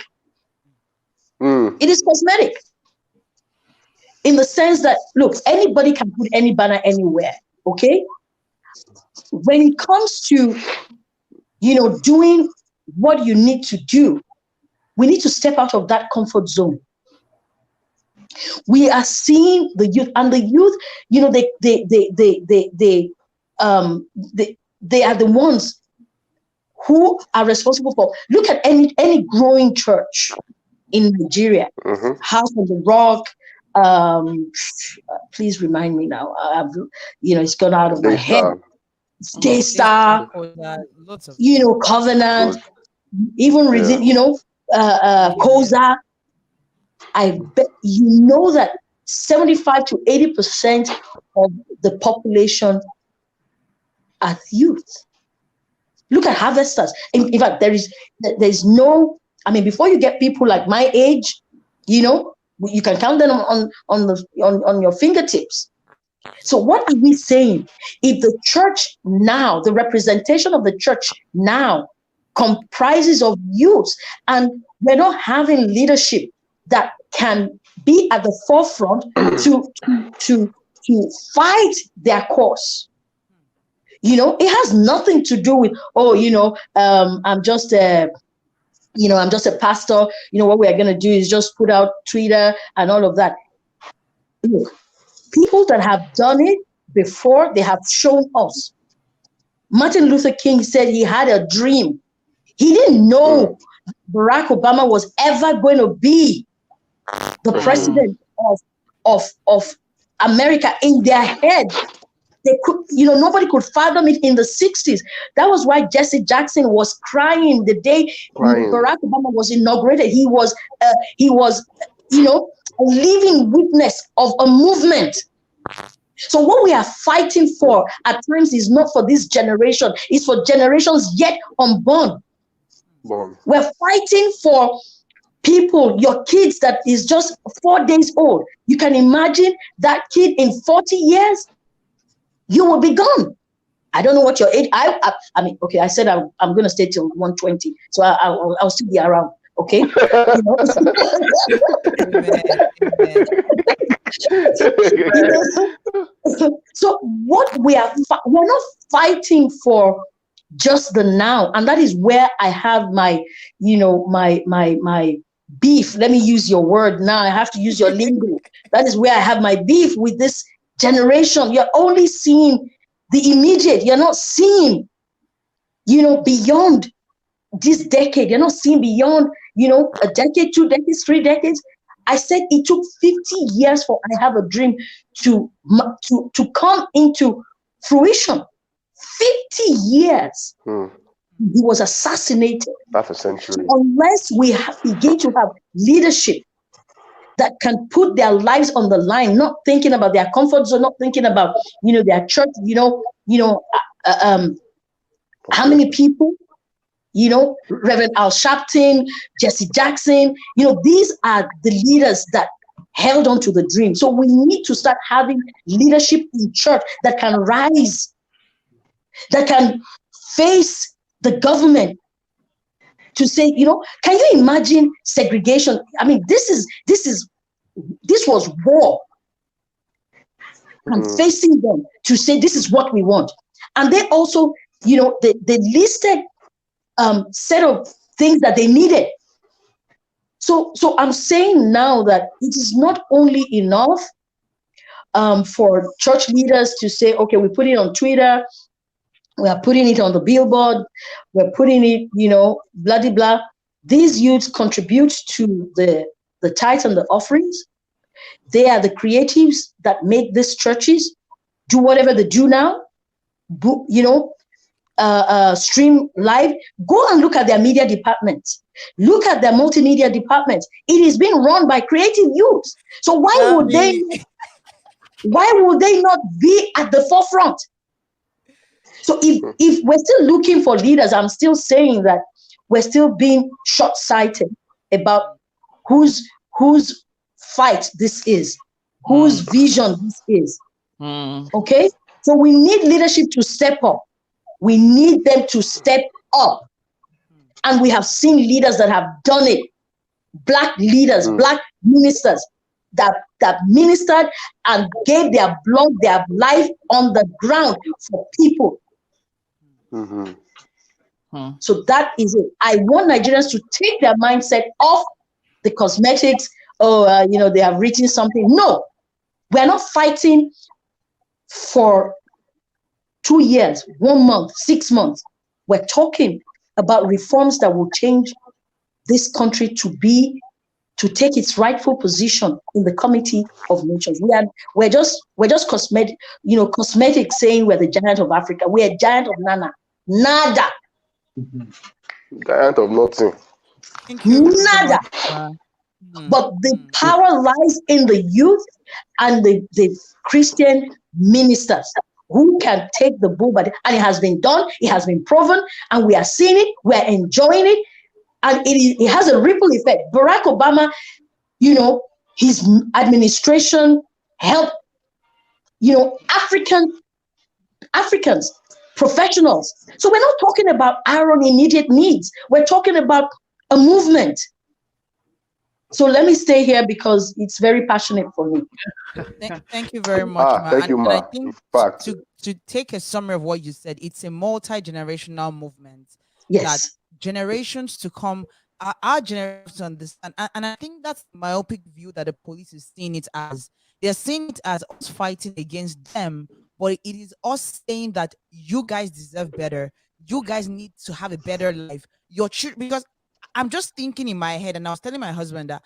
It is cosmetic. In the sense that, look, anybody can put any banner anywhere, okay? When it comes to, doing what you need to do, we need to step out of that comfort zone. We are seeing the youth, and the youth, you know, they are the ones who are responsible for. Look at any growing church in Nigeria, House on the Rock. Please remind me now. It's gone out of my head. Daystar, you know, Covenant, even Koza. I bet you know that 75 to 80% of the population are youth. Look at harvesters. In fact, there's no. I mean, before you get people like my age, you know, you can count them on your fingertips. So what are we saying? If the church now, the representation of the church now comprises of youth, and we're not having leadership that can be at the forefront to fight their cause. You know, it has nothing to do with, I'm just a pastor. You know, what we are going to do is just put out Twitter and all of that. Look, people that have done it before, they have shown us. Martin Luther King said he had a dream. He didn't know Barack Obama was ever going to be the president of America. In their head, they could, nobody could fathom it in the 60s. That was why Jesse Jackson was crying the day Barack Obama was inaugurated. He was a living witness of a movement. So what we are fighting for at times is not for this generation, it's for generations yet unborn. We're fighting for people, your kids that is just 4 days old. You can imagine that kid in 40 years, you will be gone. I don't know what your age. I mean, okay, I said I'm going to stay till 120, so I'll still be around. Okay. So what we're not fighting for just the now, and that is where I have my beef. Let me use your word now. I have to use your lingo. That is where I have my beef with this generation. You're only seeing the immediate. You're not seeing, beyond this decade. You're not seeing beyond, a decade, 2 decades, 3 decades. I said it took 50 years for I Have a Dream to come into fruition. 50 years. He was assassinated. That's a century. Unless we begin to have leadership that can put their lives on the line, not thinking about their comfort zone, not thinking about their church, how many people, Reverend Al Sharpton, Jesse Jackson, these are the leaders that held on to the dream. So we need to start having leadership in church that can rise, that can face the government to say, can you imagine segregation? I mean, this was war. I'm facing them to say this is what we want. And they also, they listed set of things that they needed. So I'm saying now that it is not only enough for church leaders to say, okay, we put it on Twitter, we are putting it on the billboard, we're putting it, blah, blah, blah. These youths contribute to the tithes and the offerings. They are the creatives that make these churches do whatever they do now, stream live. Go and look at their media departments. Look at their multimedia departments. It is being run by creative youths. So why would they not be at the forefront? So if we're still looking for leaders, I'm still saying that we're still being short-sighted about whose fight this is, whose vision this is. Okay? So we need leadership to step up. We need them to step up. And we have seen leaders that have done it. Black leaders, Black ministers that ministered and gave their blood, their life on the ground for people. So that is it. I want Nigerians to take their mindset off the cosmetics, oh, they have written something. No, we are not fighting for 2 years, 1 month, 6 months. We're talking about reforms that will change this country to take its rightful position in the Committee of Nations. We're just cosmetic, cosmetic saying we're the giant of Africa. We're a giant of nada. Giant of nothing. Thank you so Nada. much. But the power lies in the youth and the Christian ministers who can take the bull, and it has been done, it has been proven, and we are seeing it, we are enjoying it, and it has a ripple effect. Barack Obama, his administration helped, Africans, professionals. So we're not talking about our own immediate needs. We're talking about a movement. So let me stay here because it's very passionate for me. Thank you very much, Ma. Thank you, Ma. And I think to take a summary of what you said, it's a multi-generational movement. Yes. That generations to come, our generations understand. And I think that's the myopic view that the police is seeing it as. They're seeing it as us fighting against them, but it is us saying that you guys deserve better. You guys need to have a better life. Your children, because I'm just thinking in my head, and I was telling my husband that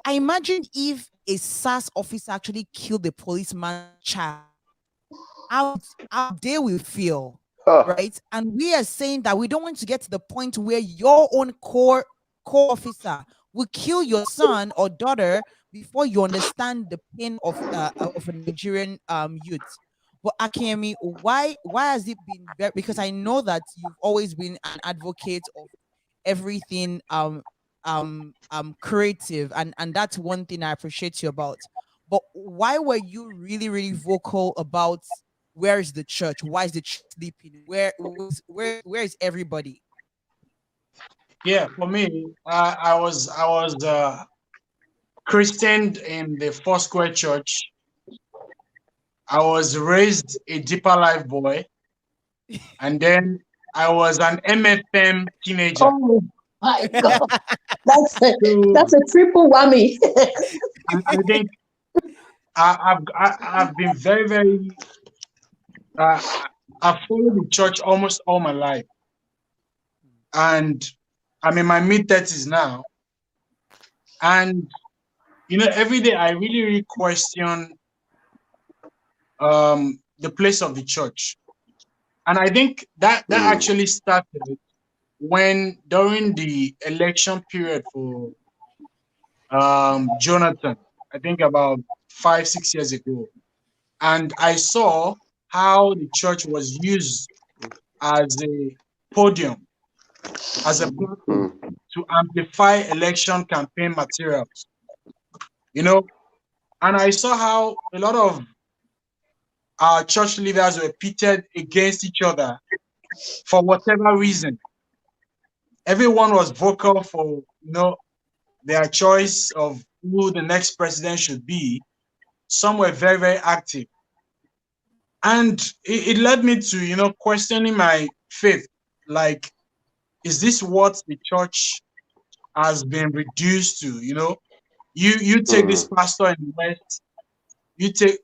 I imagine if a SAS officer actually killed a policeman's child, how they will feel, right? And we are saying that we don't want to get to the point where your own core officer will kill your son or daughter before you understand the pain of a Nigerian youth. But Akinyemi, why has it been very? Because I know that you've always been an advocate of everything creative, and that's one thing I appreciate you about. But why were you really, really vocal about where is the church? Why is the church sleeping? Where is everybody? Yeah, for me, I was christened in the Foursquare Church. I was raised a Deeper Life boy, and then I was an MFM teenager. Oh my God, that's a triple whammy. I think I've been very, very. I've followed the church almost all my life, and I'm in my mid-30s now. And every day I really, really question the place of the church, and I think that actually started when during the election period for Jonathan, I think about 5-6 years ago, and I saw how the church was used as a podium, as a platform to amplify election campaign materials, and I saw how a lot of our church leaders were pitted against each other for whatever reason. Everyone was vocal for, their choice of who the next president should be. Some were very, very active. And it led me to, questioning my faith. Like, is this what the church has been reduced to? You take this pastor in the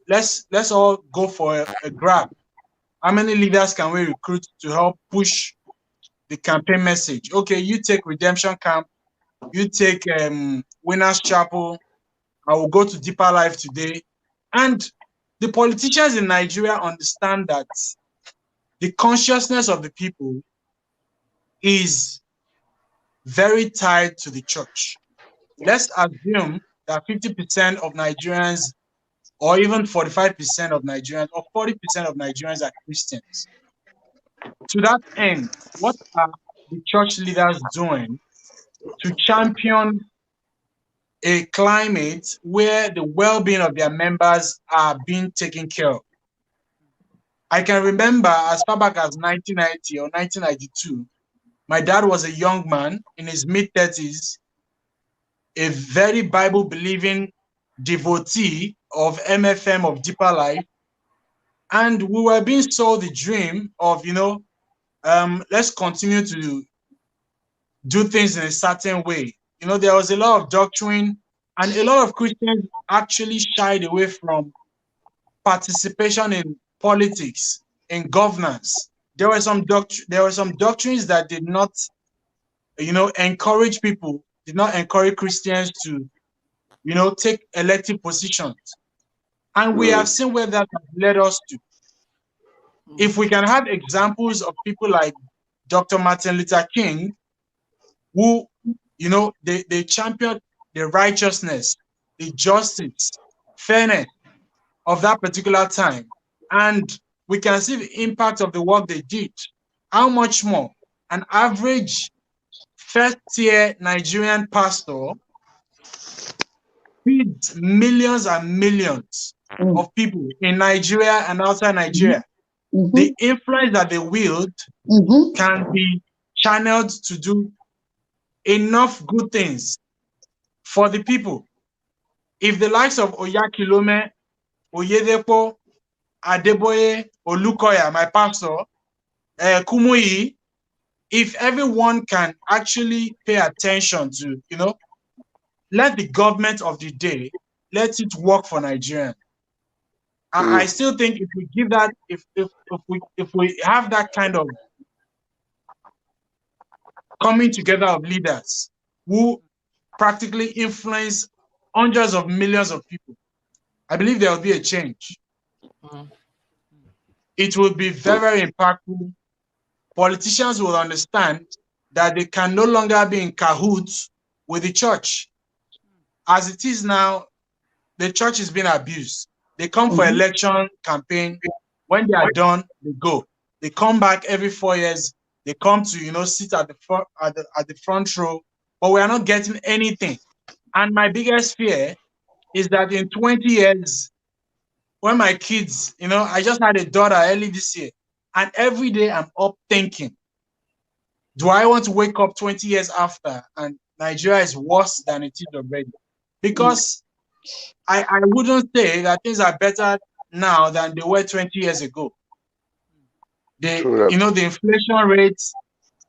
West, let's all go for a grab. How many leaders can we recruit to help push the campaign message? Okay, you take Redemption Camp, you take Winners Chapel, I will go to Deeper Life today. And the politicians in Nigeria understand that the consciousness of the people is very tied to the church. Let's assume that 50% of Nigerians, or even 45% of Nigerians, or 40% of Nigerians are Christians. To that end, what are the church leaders doing to champion a climate where the well-being of their members are being taken care of? I can remember as far back as 1990 or 1992, my dad was a young man in his mid-30s, a very Bible-believing devotee of MFM, of Deeper Life, and we were being sold the dream of, let's continue to do things in a certain way. There was a lot of doctrine And a lot of Christians actually shied away from participation in politics, in governance. There were some doctrines that did not, encourage people, did not encourage Christians to, take elective positions. And we have seen where that has led us to. If we can have examples of people like Dr. Martin Luther King, who, they championed the righteousness, the justice, fairness of that particular time. And we can see the impact of the work they did. How much more an average first-tier Nigerian pastor feeds millions and millions of people in Nigeria and outside Nigeria. The influence that they wield can be channeled to do enough good things for the people. If the likes of Oyakilome, Oyedepo, Adeboye, Olukoya, my pastor, Kumuyi, if everyone can actually pay attention to, let the government of the day, let it work for Nigeria. I still think if we give that, if we have that kind of coming together of leaders who practically influence hundreds of millions of people, I believe there will be a change. It will be very, very impactful. Politicians will understand that they can no longer be in cahoots with the church. As it is now, the church is being abused. They come for election campaign. When they are done, they go. They come back every 4 years. They come to, sit at the front row, but we are not getting anything. And my biggest fear is that in 20 years, when my kids, I just had a daughter early this year, and every day I'm up thinking, do I want to wake up 20 years after and Nigeria is worse than it is already? Because I wouldn't say that things are better now than they were 20 years ago. The inflation rates,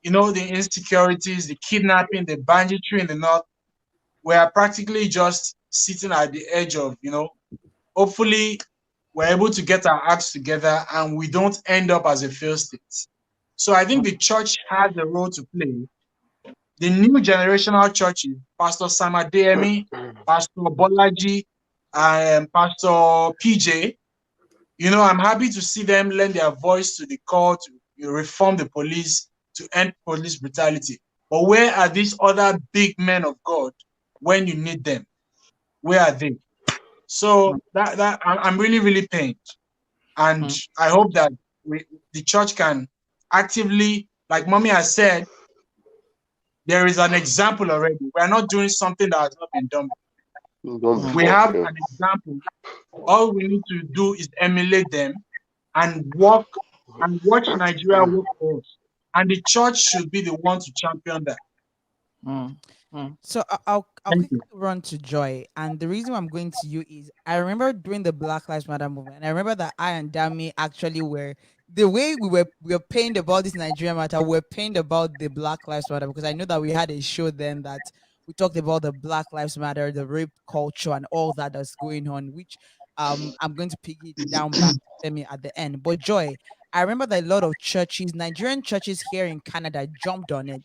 the insecurities, the kidnapping, the banditry in the north, we are practically just sitting at the edge of, hopefully we're able to get our acts together and we don't end up as a failed state. So I think the church has a role to play. The new generational churches, Pastor Sam Adeyemi, Pastor Bolaji, and Pastor PJ, I'm happy to see them lend their voice to the call to reform the police, to end police brutality. But where are these other big men of God when you need them? Where are they? So that I'm really, really pained. And I hope that the church can actively, like Mommy has said, there is an example already. We're not doing something that has not been done. We have an example. All we need to do is emulate them and work and watch Nigeria work for us. And the church should be the one to champion that. So I'll quickly run to Joy, and the reason I'm going to you is I remember during the Black Lives Matter movement, and I remember that I and Dami actually were the way we were pained about this Nigerian matter. We're pained about the Black Lives Matter because I know that we had a show then that we talked about the Black Lives Matter, the rape culture, and all that's going on. Which I'm going to pick it down back to Femi at the end. But Joy, I remember that a lot of churches, Nigerian churches here in Canada, jumped on it.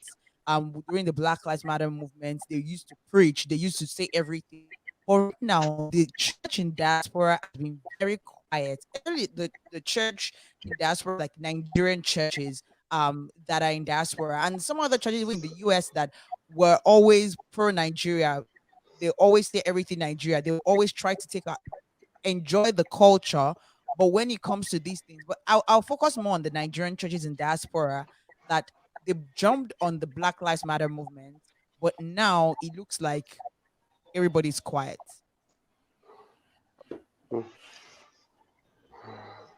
During the Black Lives Matter movement, they used to preach, they used to say everything. But right now, the church in diaspora has been very quiet. Actually, the church in diaspora, like Nigerian churches, that are in diaspora, and some other churches in the US that were always pro Nigeria. They always say everything Nigeria. They always try to enjoy the culture. But when it comes to these things, but I'll focus more on the Nigerian churches in diaspora that they jumped on the Black Lives Matter movement, but now it looks like everybody's quiet.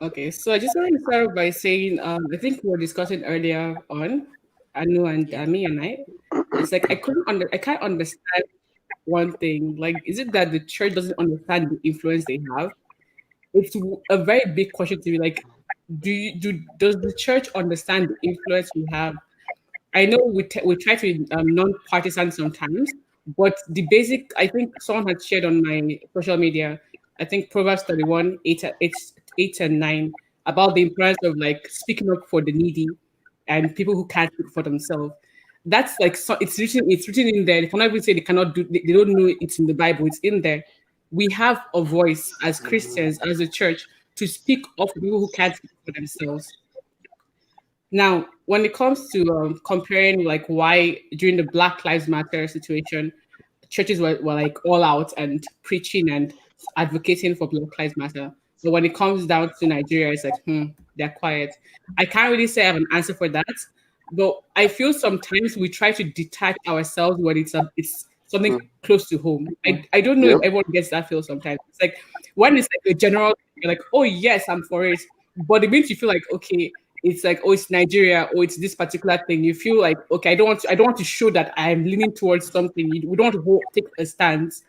Okay, so I just want to start by saying, I think we were discussing earlier on, Aanu and Dami and I. It's like I can't understand one thing. Like, is it that the church doesn't understand the influence they have? It's a very big question to be like, does the church understand the influence we have? I know we try to be non-partisan sometimes, But the basic, I think someone had shared on my social media, I think Proverbs 31, 8 and 9, about the importance of like speaking up for the needy and people who can't speak for themselves. That's like, so it's written in there. If I'm not even say they cannot do, they don't know it's in the Bible, it's in there. We have a voice as Christians, as a church, to speak up for people who can't speak for themselves. Now, when it comes to comparing like why during the Black Lives Matter situation, churches were like all out and preaching and advocating for Black Lives Matter. But when it comes down to Nigeria, it's like, they're quiet. I can't really say I have an answer for that. But I feel sometimes we try to detach ourselves when it's something close to home. I don't know if everyone gets that feel sometimes. It's like when it's like a general, you're like, oh yes, I'm for it. But it means you feel like, okay, it's like, oh, it's Nigeria, or it's this particular thing. You feel like, okay, I don't want to show that I'm leaning towards something. We don't want to take a stance.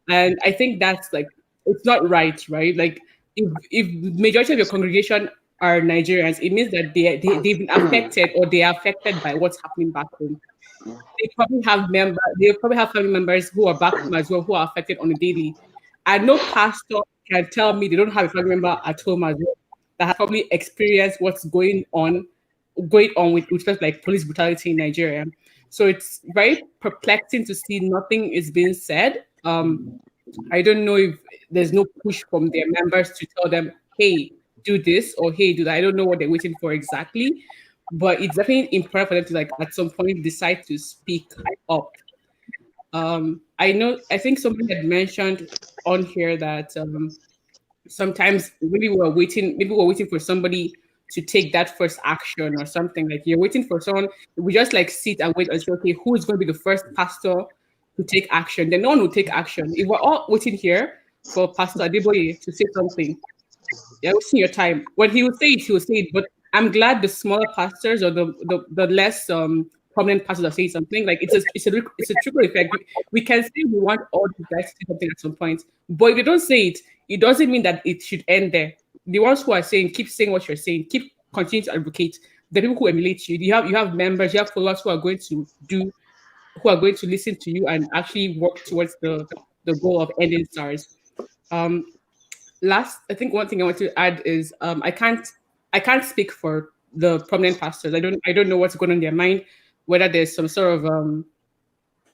And I think that's like, it's not right? Like if majority of your congregation are Nigerians, it means that they've been affected or they are affected by what's happening back home. They probably have family members who are back home as well, who are affected on a daily. And no pastor can tell me they don't have a family member at home as well that has probably experienced what's going on with respect like police brutality in Nigeria. So it's very perplexing to see nothing is being said. I don't know if there's no push from their members to tell them, hey, do this, or hey, do that. I don't know what they're waiting for exactly, but it's definitely important for them to like at some point decide to speak up. I think somebody had mentioned on here that sometimes maybe we're waiting for somebody to take that first action or something. Like you're waiting for someone, we just like sit and wait and say, okay, who is going to be the first pastor to take action? Then no one will take action. If we're all waiting here for Pastor Adeboye to say something, you're wasting your time. When he will say it, he will say it. But I'm glad the smaller pastors or the less prominent pastors are saying something. Like it's a trickle effect. We can say we want all these guys to say something at some point, but if they don't say it, it doesn't mean that it should end there. The ones who are saying, keep saying what you're saying, keep continue to advocate. The people who emulate you, you have members, you have followers who are going to listen to you and actually work towards the goal of ending SARS. Last, I think one thing I want to add is I can't speak for the prominent pastors. I don't know what's going on in their mind, whether there's some sort of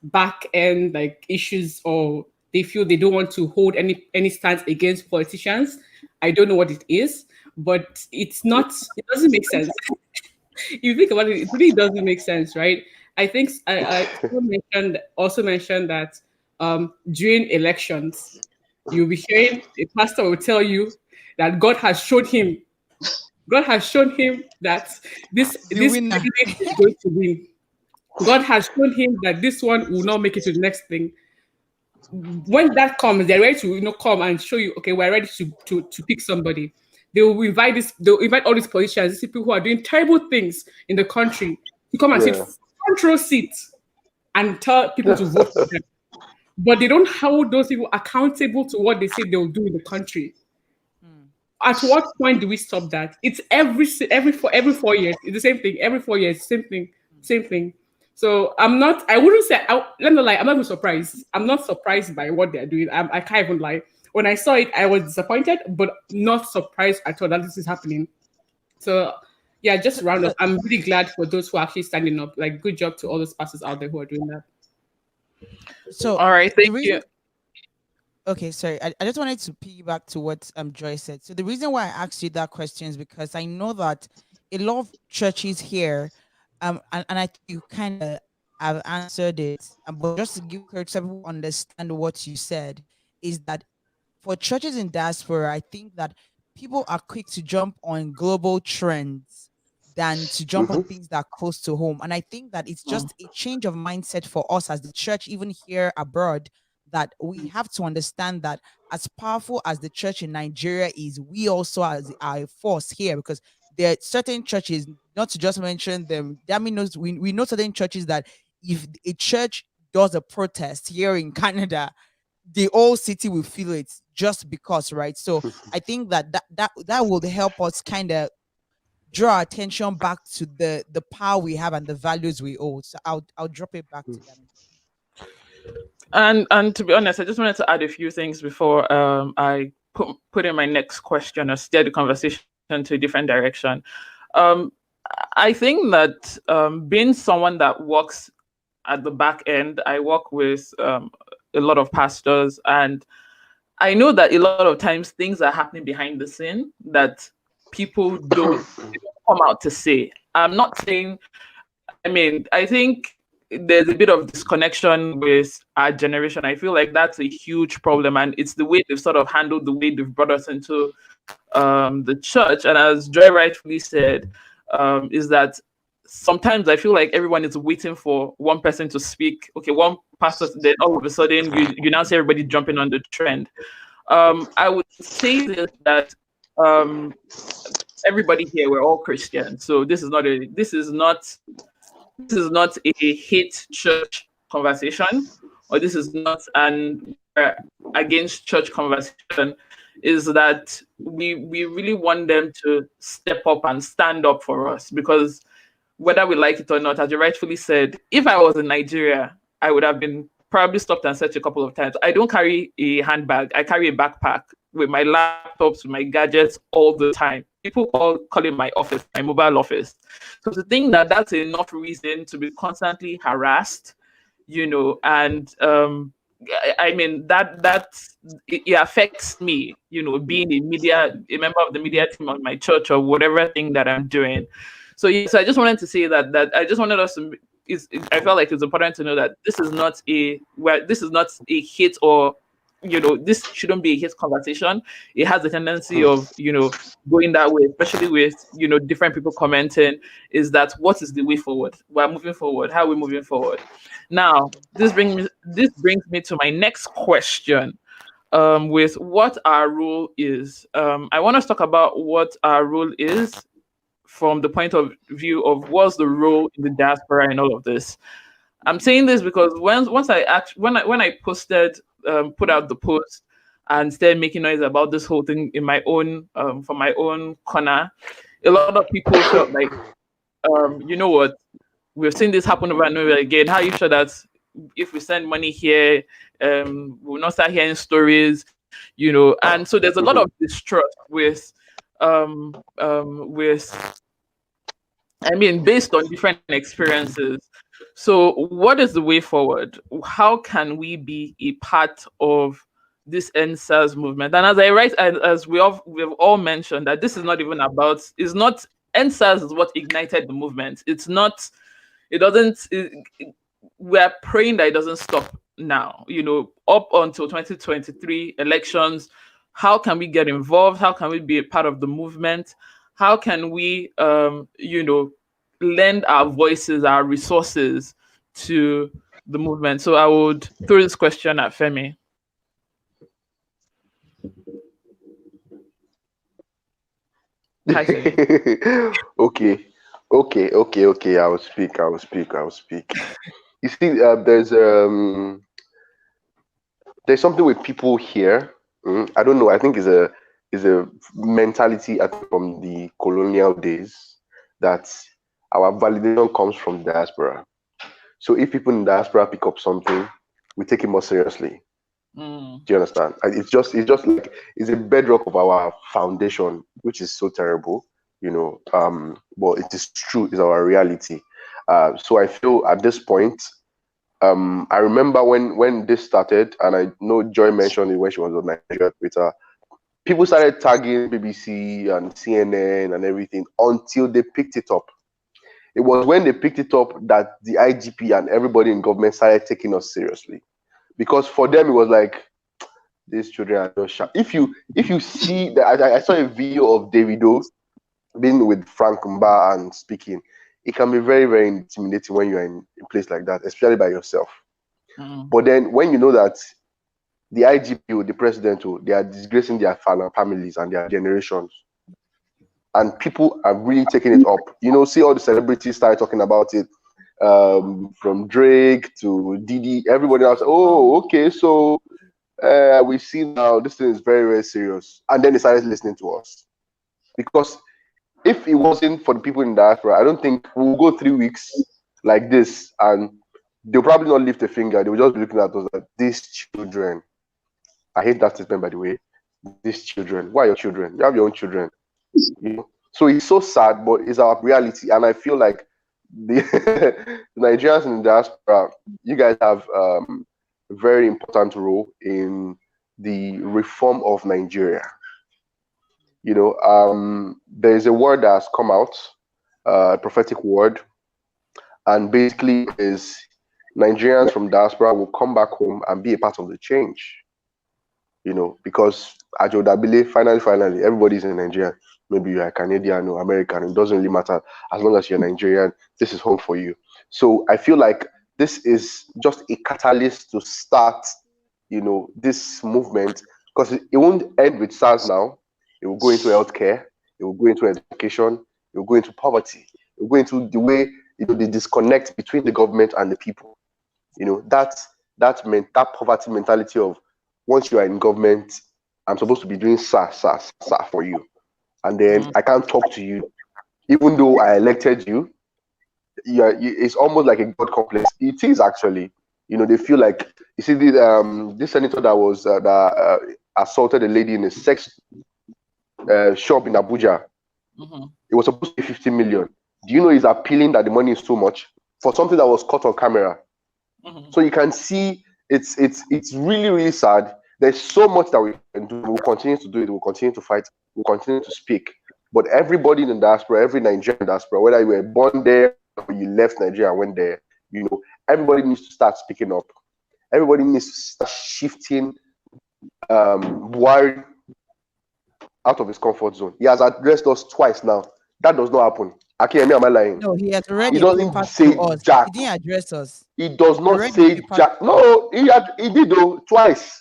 back end like issues, or they feel they don't want to hold any stance against politicians. I don't know what it is, but it doesn't make sense. If you think about it, it really doesn't make sense, right? I think I also mentioned that during elections, you'll be hearing a pastor will tell you that God has shown him that this candidate is going to win. God has shown him that this one will not make it to the next thing. When that comes, they're ready to come and show you, okay, we're ready to pick somebody. They'll invite all these politicians, these people who are doing terrible things in the country, to come and sit front row seat and tell people to vote for them. But they don't hold those people accountable to what they say they'll do in the country. At what point do we stop that? It's every 4 years. It's the same thing. Every 4 years, same thing. So let me not lie, I'm not even surprised. I'm not surprised by what they're doing. I can't even lie. When I saw it, I was disappointed, but not surprised at all that this is happening. So yeah, just round up. I'm really glad for those who are actually standing up. Like, good job to all those pastors out there who are doing that. So all right, thank you. Okay, sorry. I just wanted to piggyback to what Joy said. So the reason why I asked you that question is because I know that a lot of churches here, and I think you kind of have answered it, but just to give credit so people understand what you said, is that for churches in diaspora, I think that people are quick to jump on global trends than to jump on things that are close to home. And I think that it's just a change of mindset for us as the church, even here abroad, that we have to understand that as powerful as the church in Nigeria is, we also are a force here, because there are certain churches, not to just mention them, Dami knows, we know certain churches that if a church does a protest here in Canada, the whole city will feel it just because, right? So I think that will help us kind of draw our attention back to the power we have and the values we hold. So I'll drop it back to them. And to be honest, I just wanted to add a few things before I put in my next question or steer the conversation to a different direction. Um, I think that being someone that works at the back end, I work with a lot of pastors, and I know that a lot of times things are happening behind the scene that people don't come out to say. I'm not saying, I mean, I think there's a bit of disconnection with our generation. I feel like that's a huge problem, and it's the way they've sort of handled the way they've brought us into the church. And as Joy rightfully said, is that sometimes I feel like everyone is waiting for one person to speak. Okay, one pastor, then all of a sudden you now see everybody jumping on the trend. I would say this, that everybody here, we're all Christians, so this is not a hate church conversation, or this is not an against church conversation. Is that we really want them to step up and stand up for us, because whether we like it or not, as you rightfully said, if I was in Nigeria, I would have been probably stopped and searched a couple of times. I don't carry a handbag. I carry a backpack with my laptops, with my gadgets all the time. People call it my office, my mobile office. So to think that that's enough reason to be constantly harassed, and I mean that it affects me, being a member of the media team of my church or whatever thing that I'm doing. So yes, I just wanted to say that I just wanted us to. I felt like it's important to know that this is not a hate, or this shouldn't be a hate conversation. It has a tendency of going that way, especially with different people commenting. Is that what is the way forward? We're moving forward. How are we moving forward? Now, this brings me to my next question. With what our role is. I want us to talk about what our role is from the point of view of what's the role in the diaspora in all of this. I'm saying this because when I posted, put out the post and started making noise about this whole thing in my own, from my own corner, a lot of people felt like, you know what, we've seen this happen over and over again. How are you sure that if we send money here, we'll not start hearing stories, And so there's a lot of distrust based on different experiences. So what is the way forward? How can we be a part of this ENDSARS movement? And as we've all mentioned, that this is not even about, ENDSARS is what ignited the movement. We're praying that it doesn't stop now, up until 2023 elections. How can we get involved? How can we be a part of the movement? How can we, lend our voices, our resources to the movement? So I would throw this question at Femi. Hi, Femi. Okay. I will speak. You see, there's something with people here. I don't know. I think is a mentality from the colonial days that our validation comes from diaspora. So if people in diaspora pick up something, we take it more seriously. Do you understand? It's just like it's a bedrock of our foundation, which is so terrible, but it is true. It's our reality. So I feel at this point, I remember when this started, and I know Joy mentioned it when she was on Nigeria Twitter. People started tagging BBC and CNN and everything until they picked it up. It was when they picked it up that the IGP and everybody in government started taking us seriously, because for them it was like, these children are just sharp. If you see that, I saw a video of Davido being with Frank Mba and speaking. It can be very, very intimidating when you're in a place like that, especially by yourself. But then when you know that the IGP or the president, they are disgracing their families and their generations, and people are really taking it up. See all the celebrities start talking about it, from Drake to Didi, everybody else. Oh, okay, so we see now this thing is very, very serious. And then they started listening to us. Because if it wasn't for the people in diaspora, I don't think we'll go 3 weeks like this and they'll probably not lift a finger. They will just be looking at us like, these children. I hate that statement, by the way. These children. Why are your children? You have your own children. You know? So it's so sad, but it's our reality. And I feel like the Nigerians in the diaspora, you guys have a very important role in the reform of Nigeria. You know, there is a word that has come out, a prophetic word, and basically is Nigerians from diaspora will come back home and be a part of the change. You know, because Ajo Dabile, finally, everybody's in Nigeria. Maybe you're a Canadian or American, it doesn't really matter. As long as you're Nigerian, this is home for you. So I feel like this is just a catalyst to start, you know, this movement, because it won't end with SARS now. It will go into healthcare, it will go into education, it will go into poverty, it will go into the way, you know, the disconnect between the government and the people. You know, that poverty mentality of, once you are in government, I'm supposed to be doing SAR for you. And then I can't talk to you. Even though I elected you, it's almost like a God complex. It is actually. You know, they feel like, you see, this senator that was assaulted a lady in a sex shop in Abuja. It was supposed to be 50 million. Do you know he's appealing that the money is too much for something that was caught on camera? So you can see it's really, really sad. There's so much that we can do. We'll continue to do it. We'll continue to fight. We'll continue to speak. But everybody in the diaspora, every Nigerian diaspora, whether you were born there or you left Nigeria and went there, you know, everybody needs to start speaking up. Everybody needs to start shifting Buhari out of his comfort zone. He has addressed us twice now. That does not happen. Akinyemi, am I lying? No, he has already He doesn't say us. Jack. He didn't address us. He does not Already say Jack. No, he did though, twice.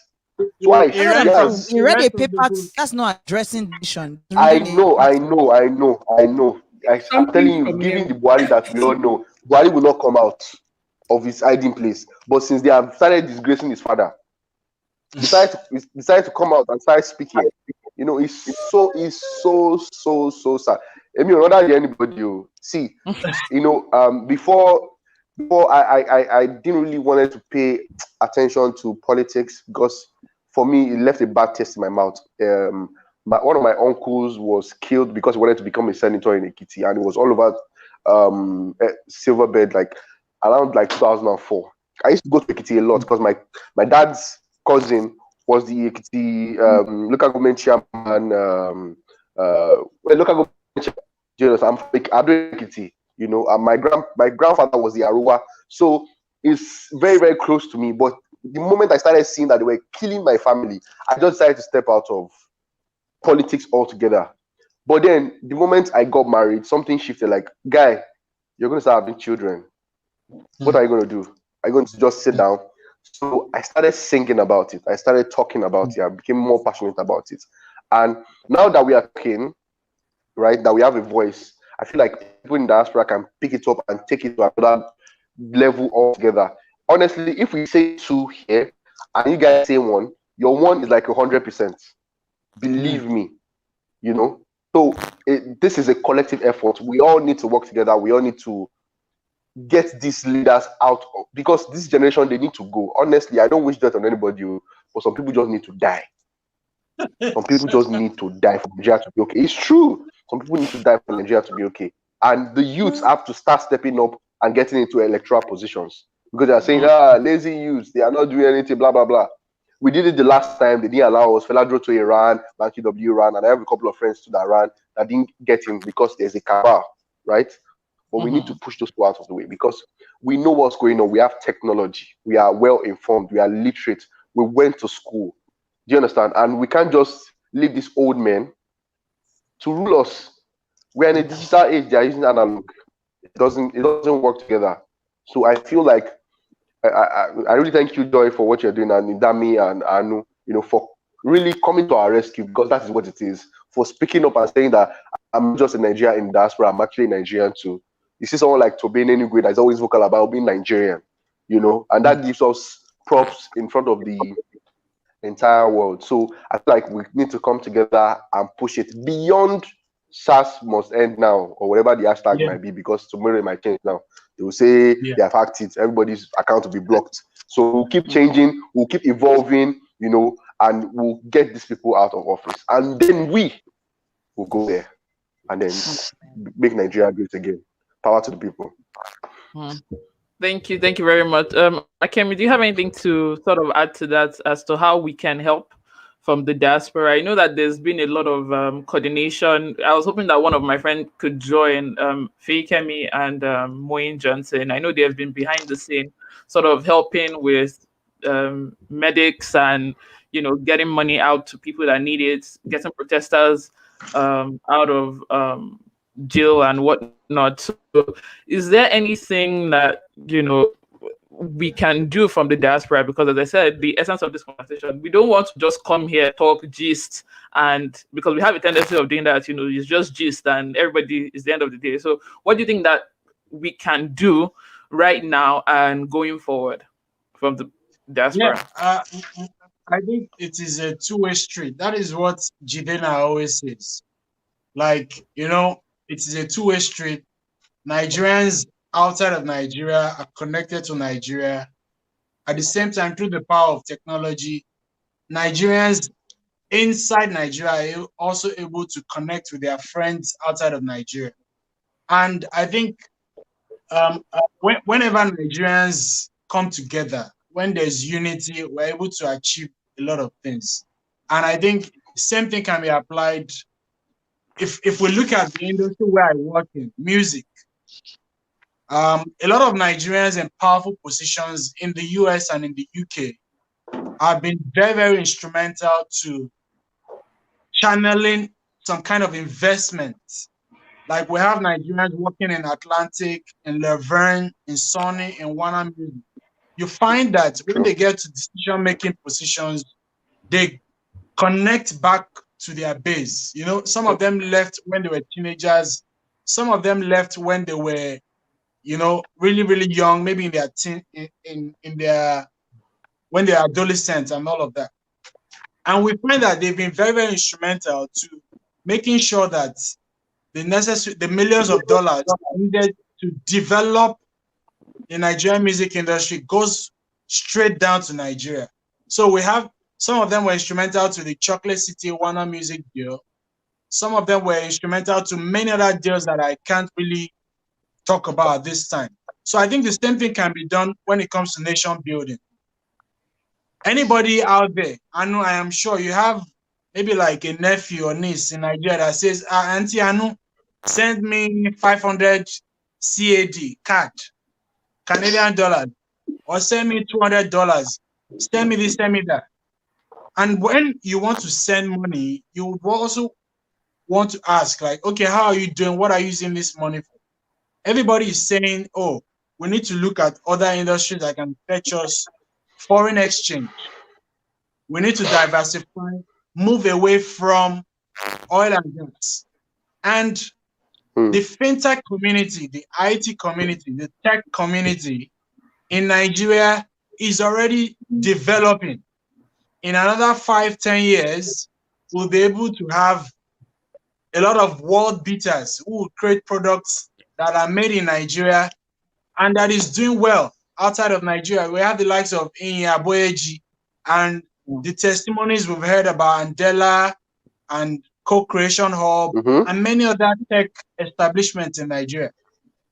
Twice. He That's what read I'm from- saying. He he read read a from the paper. book. That's not addressing the nation. I Reading a know. paper. I'm Something telling you, from given here. the Buhari that we all know, Buhari will not come out of his hiding place. But since they have started disgracing his father, he decided to come out and start speaking. You know, it's so sad. I mean, rather than anybody, you see, you know, before I didn't really wanted to pay attention to politics, because for me it left a bad taste in my mouth. One of my uncles was killed because he wanted to become a senator in Ekiti, and it was all about Silverbed, like around like 2004. I used to go to Ekiti a lot because my dad's cousin was the Ekiti local government chairman. Local government chairman. I'm from Ekiti, you know, and my grandfather was the Aruwa, so it's very, very close to me. But the moment I started seeing that they were killing my family, I just decided to step out of politics altogether. But then the moment I got married, something shifted. Like, guy, you're going to start having children. What are you going to do? Are you going to just sit down? So I started thinking about it. I started talking about it. I became more passionate about it. And now that we are talking, right, that we have a voice, I feel like people in diaspora can pick it up and take it to another level altogether. Honestly, if we say 2 here and you guys say 1, your 1 is like 100%. Believe me, you know. So this is a collective effort. We all need to work together. We all need to get these leaders out of, because this generation, they need to go. Honestly, I don't wish that on anybody, but some people just need to die. Some people just need to die for Nigeria to be okay. It's true. Some people need to die for Nigeria to be okay. And the youths have to start stepping up and getting into electoral positions, because they are saying, lazy youths, they are not doing anything, blah, blah, blah. We did it the last time. They didn't allow us. Fela drove to Iran, Banky W ran, and I have a couple of friends to that ran that didn't get him because there's a cabal, right? But we need to push those people out of the way, because we know what's going on. We have technology. We are well informed. We are literate. We went to school. Do you understand? And we can't just leave these old men to rule us. We're in a digital age. They are using analog. It doesn't work together. So I feel like I really thank you, Joy, for what you're doing, and Dami and Aanu, you know, for really coming to our rescue, because that is what it is. For speaking up and saying that I'm not just a Nigerian in diaspora, I'm actually Nigerian too. You see someone like Tobin Enugwe that's always vocal about being Nigerian, you know, and that gives us props in front of the entire world. So I feel like we need to come together and push it beyond SARS must end now, or whatever the hashtag might be, because tomorrow it might change now. They will say Yeah. they have hacked it. Everybody's account will be blocked. So we'll keep changing. We'll keep evolving. And we'll get these people out of office, and then we will go there and then make Nigeria great again. Power to the people. Thank you very much. Akinyemi, do you have anything to sort of add to that as to how we can help from the diaspora? I know that there's been a lot of coordination. I was hoping that one of my friends could join, Femi and Moyin Johnson. I know they have been behind the scene, sort of helping with medics and getting money out to people that need it, getting protesters out of jail and whatnot. So is there anything that we can do from the diaspora? Because as I said, the essence of this conversation, we don't want to just come here, talk, gist, and because we have a tendency of doing that, it's just gist and everybody is the end of the day. So what do you think that we can do right now and going forward from the diaspora? Yeah, I think it is a two-way street. That is what Jidena always says. Like, it is a two-way street. Nigerians outside of Nigeria are connected to Nigeria. At the same time, through the power of technology, Nigerians inside Nigeria are also able to connect with their friends outside of Nigeria. And I think whenever Nigerians come together, when there's unity, we're able to achieve a lot of things. And I think the same thing can be applied if we look at the industry where I work in, music. A lot of Nigerians in powerful positions in the US and in the UK have been very, very instrumental to channeling some kind of investment. Like we have Nigerians working in Atlantic, in Laverne, in Sony, in Warner Music. You find that when they get to decision-making positions, they connect back to their base. Some of them left when they were teenagers. Some of them left when they were, really, really young, maybe in their when they're adolescents and all of that. And we find that they've been very, very instrumental to making sure that the millions of dollars needed to develop the Nigerian music industry goes straight down to Nigeria. So we have some of them were instrumental to the Chocolate City Warner Music deal. Some of them were instrumental to many other deals that I can't really talk about at this time. So I think the same thing can be done when it comes to nation building. Anybody out there, I am sure you have maybe like a nephew or niece in Nigeria that says, Auntie Aanu, send me 500 CAD card, Canadian dollars, or send me $200, send me this, send me that. And when you want to send money, you would also want to ask, like, okay, how are you doing? What are you using this money for? Everybody is saying, oh, we need to look at other industries that can fetch us foreign exchange. We need to diversify, move away from oil and gas. And the fintech community, the IT community, the tech community in Nigeria is already developing. In another 5-10 years, we'll be able to have a lot of world beaters who will create products that are made in Nigeria and that is doing well outside of Nigeria. We have the likes of Inya Boyeji and the testimonies we've heard about Andela and Co-Creation Hub and many other tech establishments in Nigeria.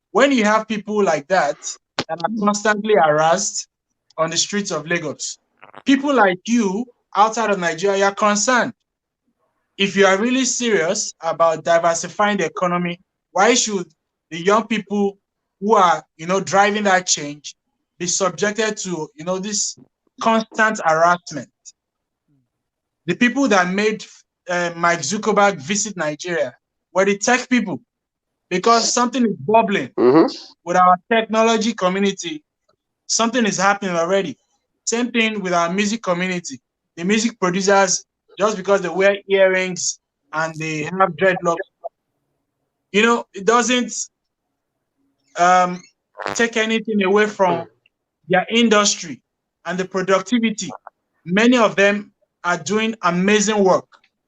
When you have people like that that are constantly harassed on the streets of Lagos, people like you outside of Nigeria are concerned. If you are really serious about diversifying the economy, why should the young people who are, driving that change be subjected to, this constant harassment? The people that made Mike Zuckerberg visit Nigeria were the tech people, because something is bubbling with our technology community. Something is happening already. Same thing with our music community. The music producers, just because they wear earrings and they have dreadlocks, it doesn't take anything away from their industry and the productivity. Many of them are doing amazing work,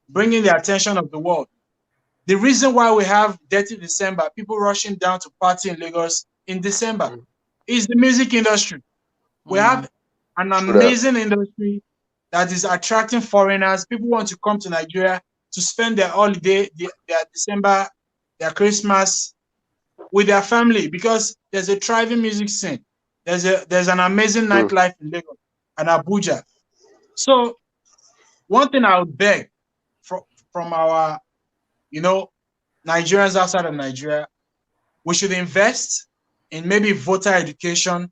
bringing the attention of the world. The reason why we have Dirty December, people rushing down to party in Lagos, in December is the music industry. We have an amazing industry that is attracting foreigners. People want to come to Nigeria to spend their holiday, their December, their Christmas with their family, because there's a thriving music scene. There's an amazing nightlife in Lagos and Abuja. So one thing I would beg from our, Nigerians outside of Nigeria, we should invest in maybe voter education.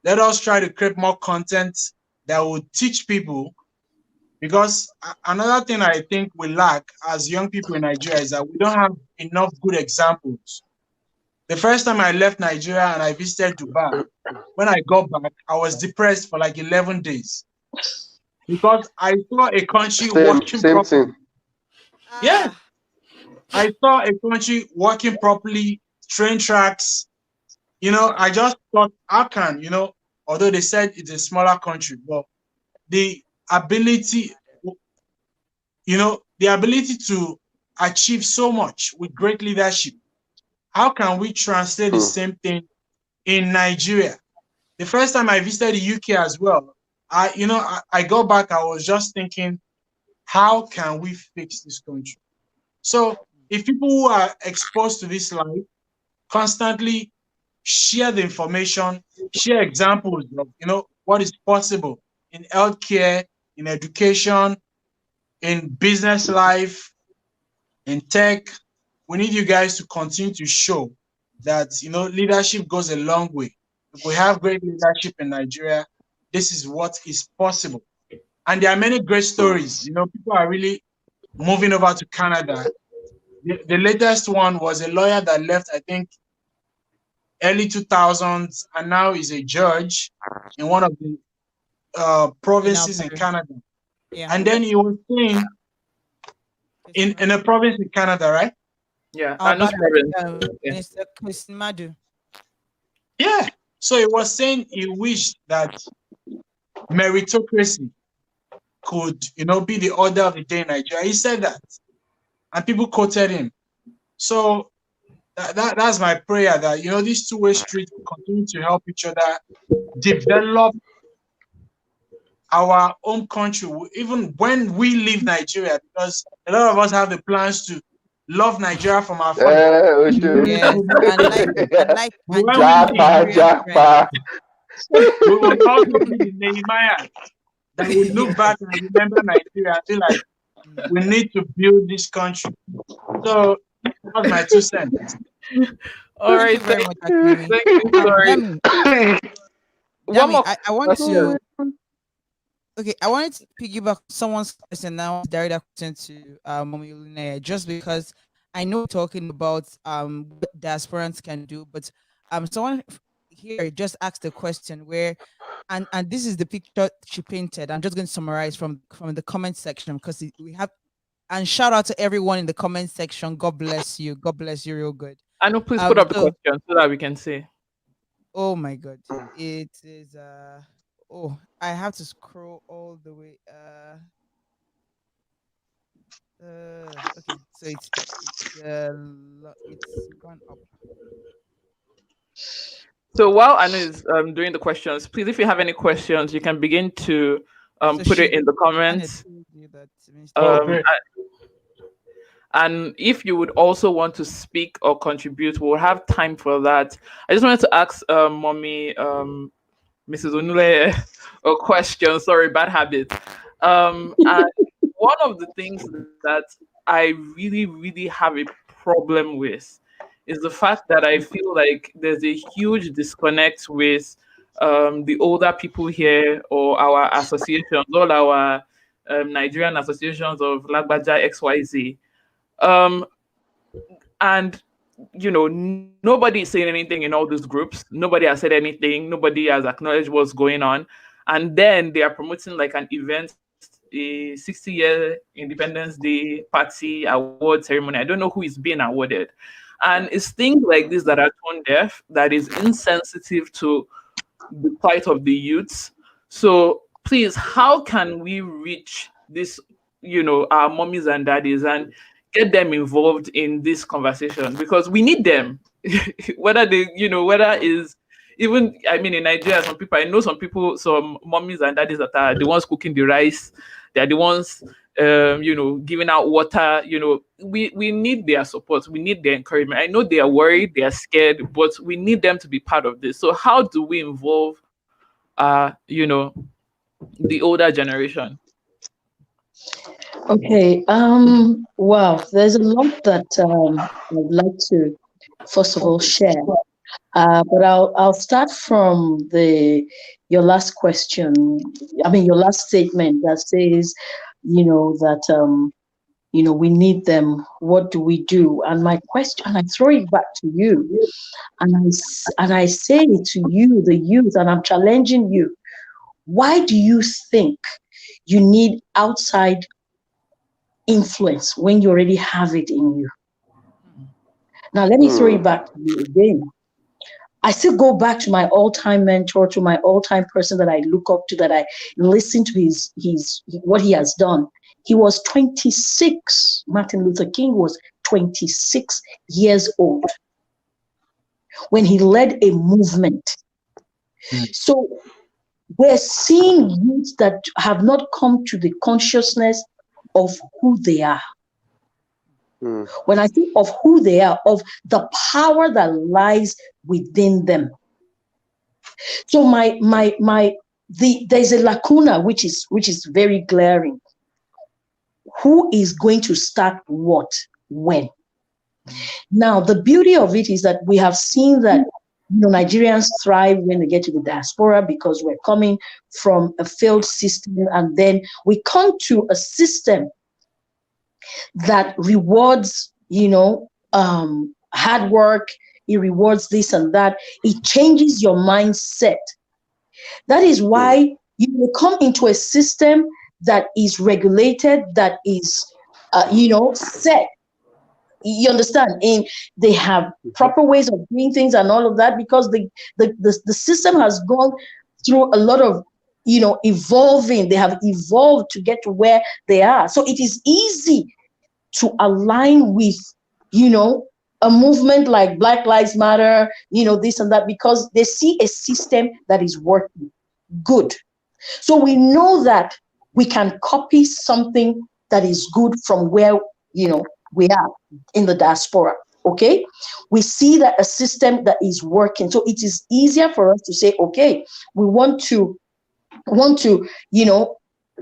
Let us try to create more content that will teach people, because another thing I think we lack as young people in Nigeria is that we don't have enough good examples. The first time I left Nigeria and I visited Dubai, when I got back, I was depressed for like 11 days because I saw a country working properly. Yeah, I saw a country working properly, train tracks. I just thought, how can, although they said it's a smaller country, but the ability, to achieve so much with great leadership, how can we translate the same thing in Nigeria? The first time I visited the UK as well, I got back, I was just thinking, how can we fix this country? So if people who are exposed to this life constantly share the information, share examples of, what is possible in healthcare, in education, in business life, in tech, we need you guys to continue to show that, leadership goes a long way. If we have great leadership in Nigeria, this is what is possible. And there are many great stories. People are really moving over to Canada. The latest one was a lawyer that left, I think, early 2000s, and now is a judge in one of the provinces in Canada. Yeah. And then he was saying, in a province in Canada, right? Yeah, Mr. Madu. Yeah. So he was saying he wished that meritocracy could, be the order of the day in Nigeria. He said that, and people quoted him. So that's my prayer, that these two-way streets will continue to help each other develop our own country, even when we leave Nigeria, because a lot of us have the plans to love Nigeria from our family. Yes, we will also be the Nehemiah that will look back and remember Nigeria and be like, we need to build this country. So that's my 2 cents. All right, thank you. One more. I want to. Okay, I wanted to piggyback someone's question now, direct that question to Mommy Oluneye, just because I know we're talking about what diasporans can do, but someone here just asked a question where, and this is the picture she painted. I'm just going to summarize from the comment section, because we have, and shout out to everyone in the comment section. God bless you. God bless you real good. I know, please put up the question so that we can see. Oh my God, it is oh, I have to scroll all the way. Okay, so it's gone up. So while Anu is doing the questions, please, if you have any questions, you can begin to put it in the comments. And if you would also want to speak or contribute, we'll have time for that. I just wanted to ask Mommy, Mrs. Onule, a question. Sorry, bad habit. And one of the things that I really, really have a problem with is the fact that I feel like there's a huge disconnect with the older people here, or our associations, all our Nigerian associations of Lagbaja XYZ. And nobody is saying anything in all these groups. Nobody has said anything. Nobody has acknowledged what's going on. And then they are promoting like an event, a 60-year Independence Day party award ceremony. I don't know who is being awarded. And it's things like this that are tone deaf, that is insensitive to the plight of the youths. So please, how can we reach this, our mommies and daddies, and get them involved in this conversation? Because we need them. whether they, whether is even, I mean, in Nigeria, I know some people, some mommies and daddies that are the ones cooking the rice, they're the ones, giving out water. We need their support, we need their encouragement. I know they are worried, they are scared, but we need them to be part of this. So how do we involve, the older generation? Okay. Wow. There's a lot that I'd like to, first of all, share. But I'll start from your last question. I mean, your last statement that says, that we need them. What do we do? And my question, and I throw it back to you, and I say to you, the youth, and I'm challenging you. Why do you think you need outside influence when you already have it in you? Now, let me throw it back to you again. I still go back to my all-time mentor, to my all-time person that I look up to, that I listen to his what he has done. He was 26. Martin Luther King was 26 years old when he led a movement. So we're seeing youth that have not come to the consciousness of who they are. When I think of who they are, of the power that lies within them. So there's a lacuna which is very glaring. Who is going to start what, when? Now, the beauty of it is that we have seen that Nigerians thrive when they get to the diaspora, because we're coming from a failed system, and then we come to a system that rewards, hard work. It rewards this and that. It changes your mindset. That is why you will come into a system that is regulated, that is, set. You understand? And they have proper ways of doing things and all of that, because the system has gone through a lot of, evolving. They have evolved to get to where they are. So it is easy to align with, a movement like Black Lives Matter, this and that, because they see a system that is working good. So we know that we can copy something that is good from where, we are in the diaspora. Okay. We see that a system that is working. So it is easier for us to say, okay, we want to,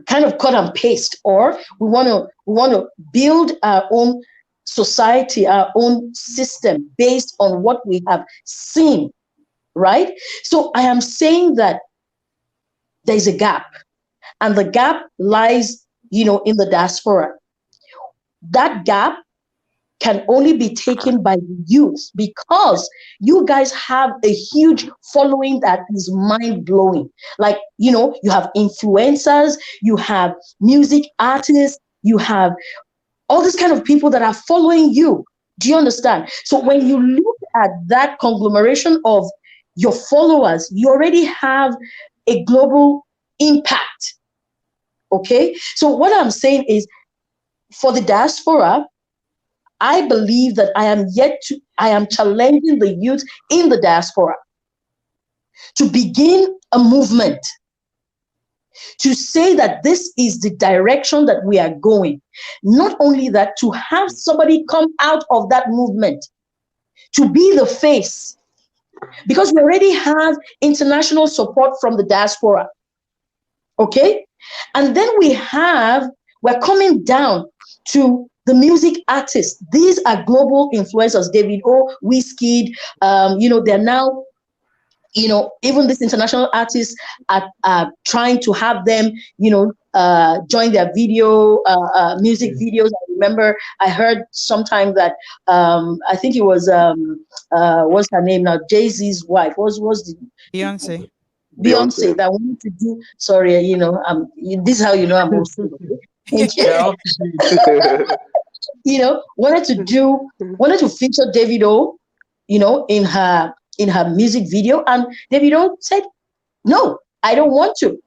kind of cut and paste, or we want to build our own society, our own system based on what we have seen, right? So I am saying that there's a gap, and the gap lies, in the diaspora. That gap can only be taken by the youth, because you guys have a huge following that is mind-blowing. Like, you have influencers, you have music artists, you have all these kind of people that are following you. Do you understand? So when you look at that conglomeration of your followers, you already have a global impact. Okay? So what I'm saying is, for the diaspora, I believe that I am challenging the youth in the diaspora to begin a movement, to say that this is the direction that we are going. Not only that, to have somebody come out of that movement to be the face, because we already have international support from the diaspora. Okay? And then we're coming down to the music artists. These are global influencers. Davido, Wizkid, they're now, even these international artists are trying to have them, join their music videos. I remember I heard sometime that I think it was what's her name now? Jay-Z's wife. What's the Beyonce. Beyonce that wanted to do. Sorry, this is how you know I'm also. Wanted to feature Davido, in her music video, and Davido said, "No, I don't want to,"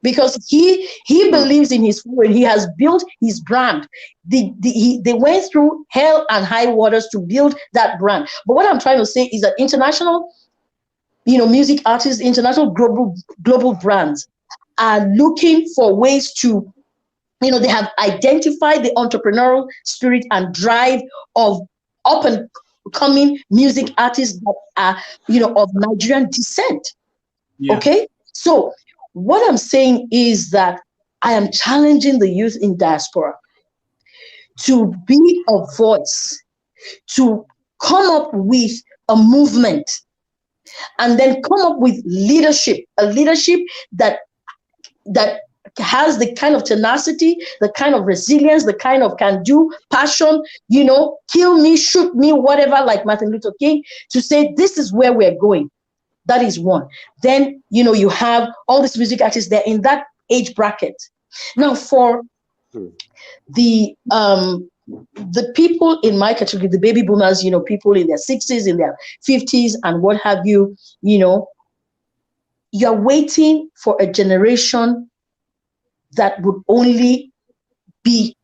because he believes in his following. He has built his brand. They went through hell and high waters to build that brand. But what I'm trying to say is that international, music artists, international global brands are looking for ways to, they have identified the entrepreneurial spirit and drive of up and coming music artists that are, of Nigerian descent. Yeah. Okay, so what I'm saying is that I am challenging the youth in diaspora to be a voice, to come up with a movement, and then come up with leadership, a leadership that has the kind of tenacity, the kind of resilience, the kind of can-do, passion, kill me, shoot me, whatever, like Martin Luther King, to say this is where we're going. That is one. Then, you have all these music artists, they're in that age bracket. Now, for the people in my category, the baby boomers, people in their 60s, in their 50s, and what have you, you're waiting for a generation that would only be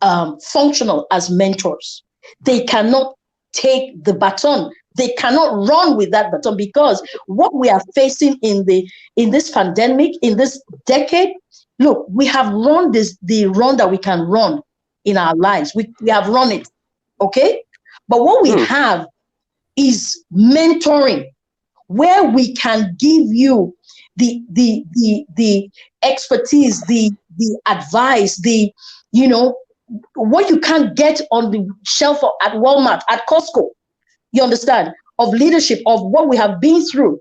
functional as mentors. They cannot take the baton. They cannot run with that baton, because what we are facing in this pandemic, in this decade, look, we have run the run that we can run in our lives. We have run it, okay? But what we have is mentoring, where we can give you the expertise, the advice, what you can't get on the shelf at Walmart, at Costco. You understand? Of leadership, of what we have been through.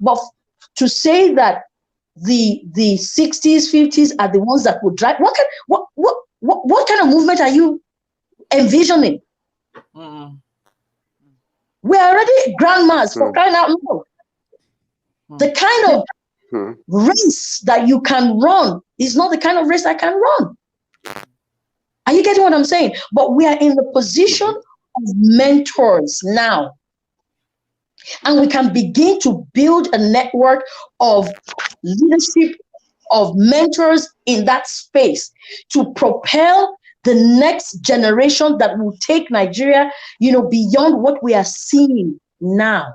But to say that the 60s, 50s are the ones that would drive, what kind of movement are you envisioning? We're already grandmas, for crying out loud. The kind of race that you can run is not the kind of race I can run. Are you getting what I'm saying? But we are in the position of mentors now. And we can begin to build a network of leadership, of mentors in that space to propel the next generation that will take Nigeria, beyond what we are seeing now.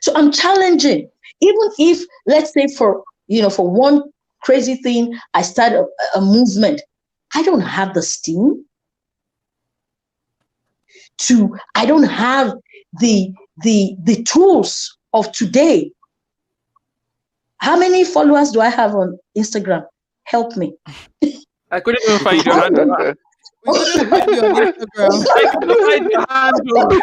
So I'm challenging, even if, let's say for one crazy thing, I start a movement, I don't have the steam I don't have the tools of today. How many followers do I have on Instagram? Help me. I couldn't even find your handle. We couldn't find you on Instagram. I couldn't find your handle.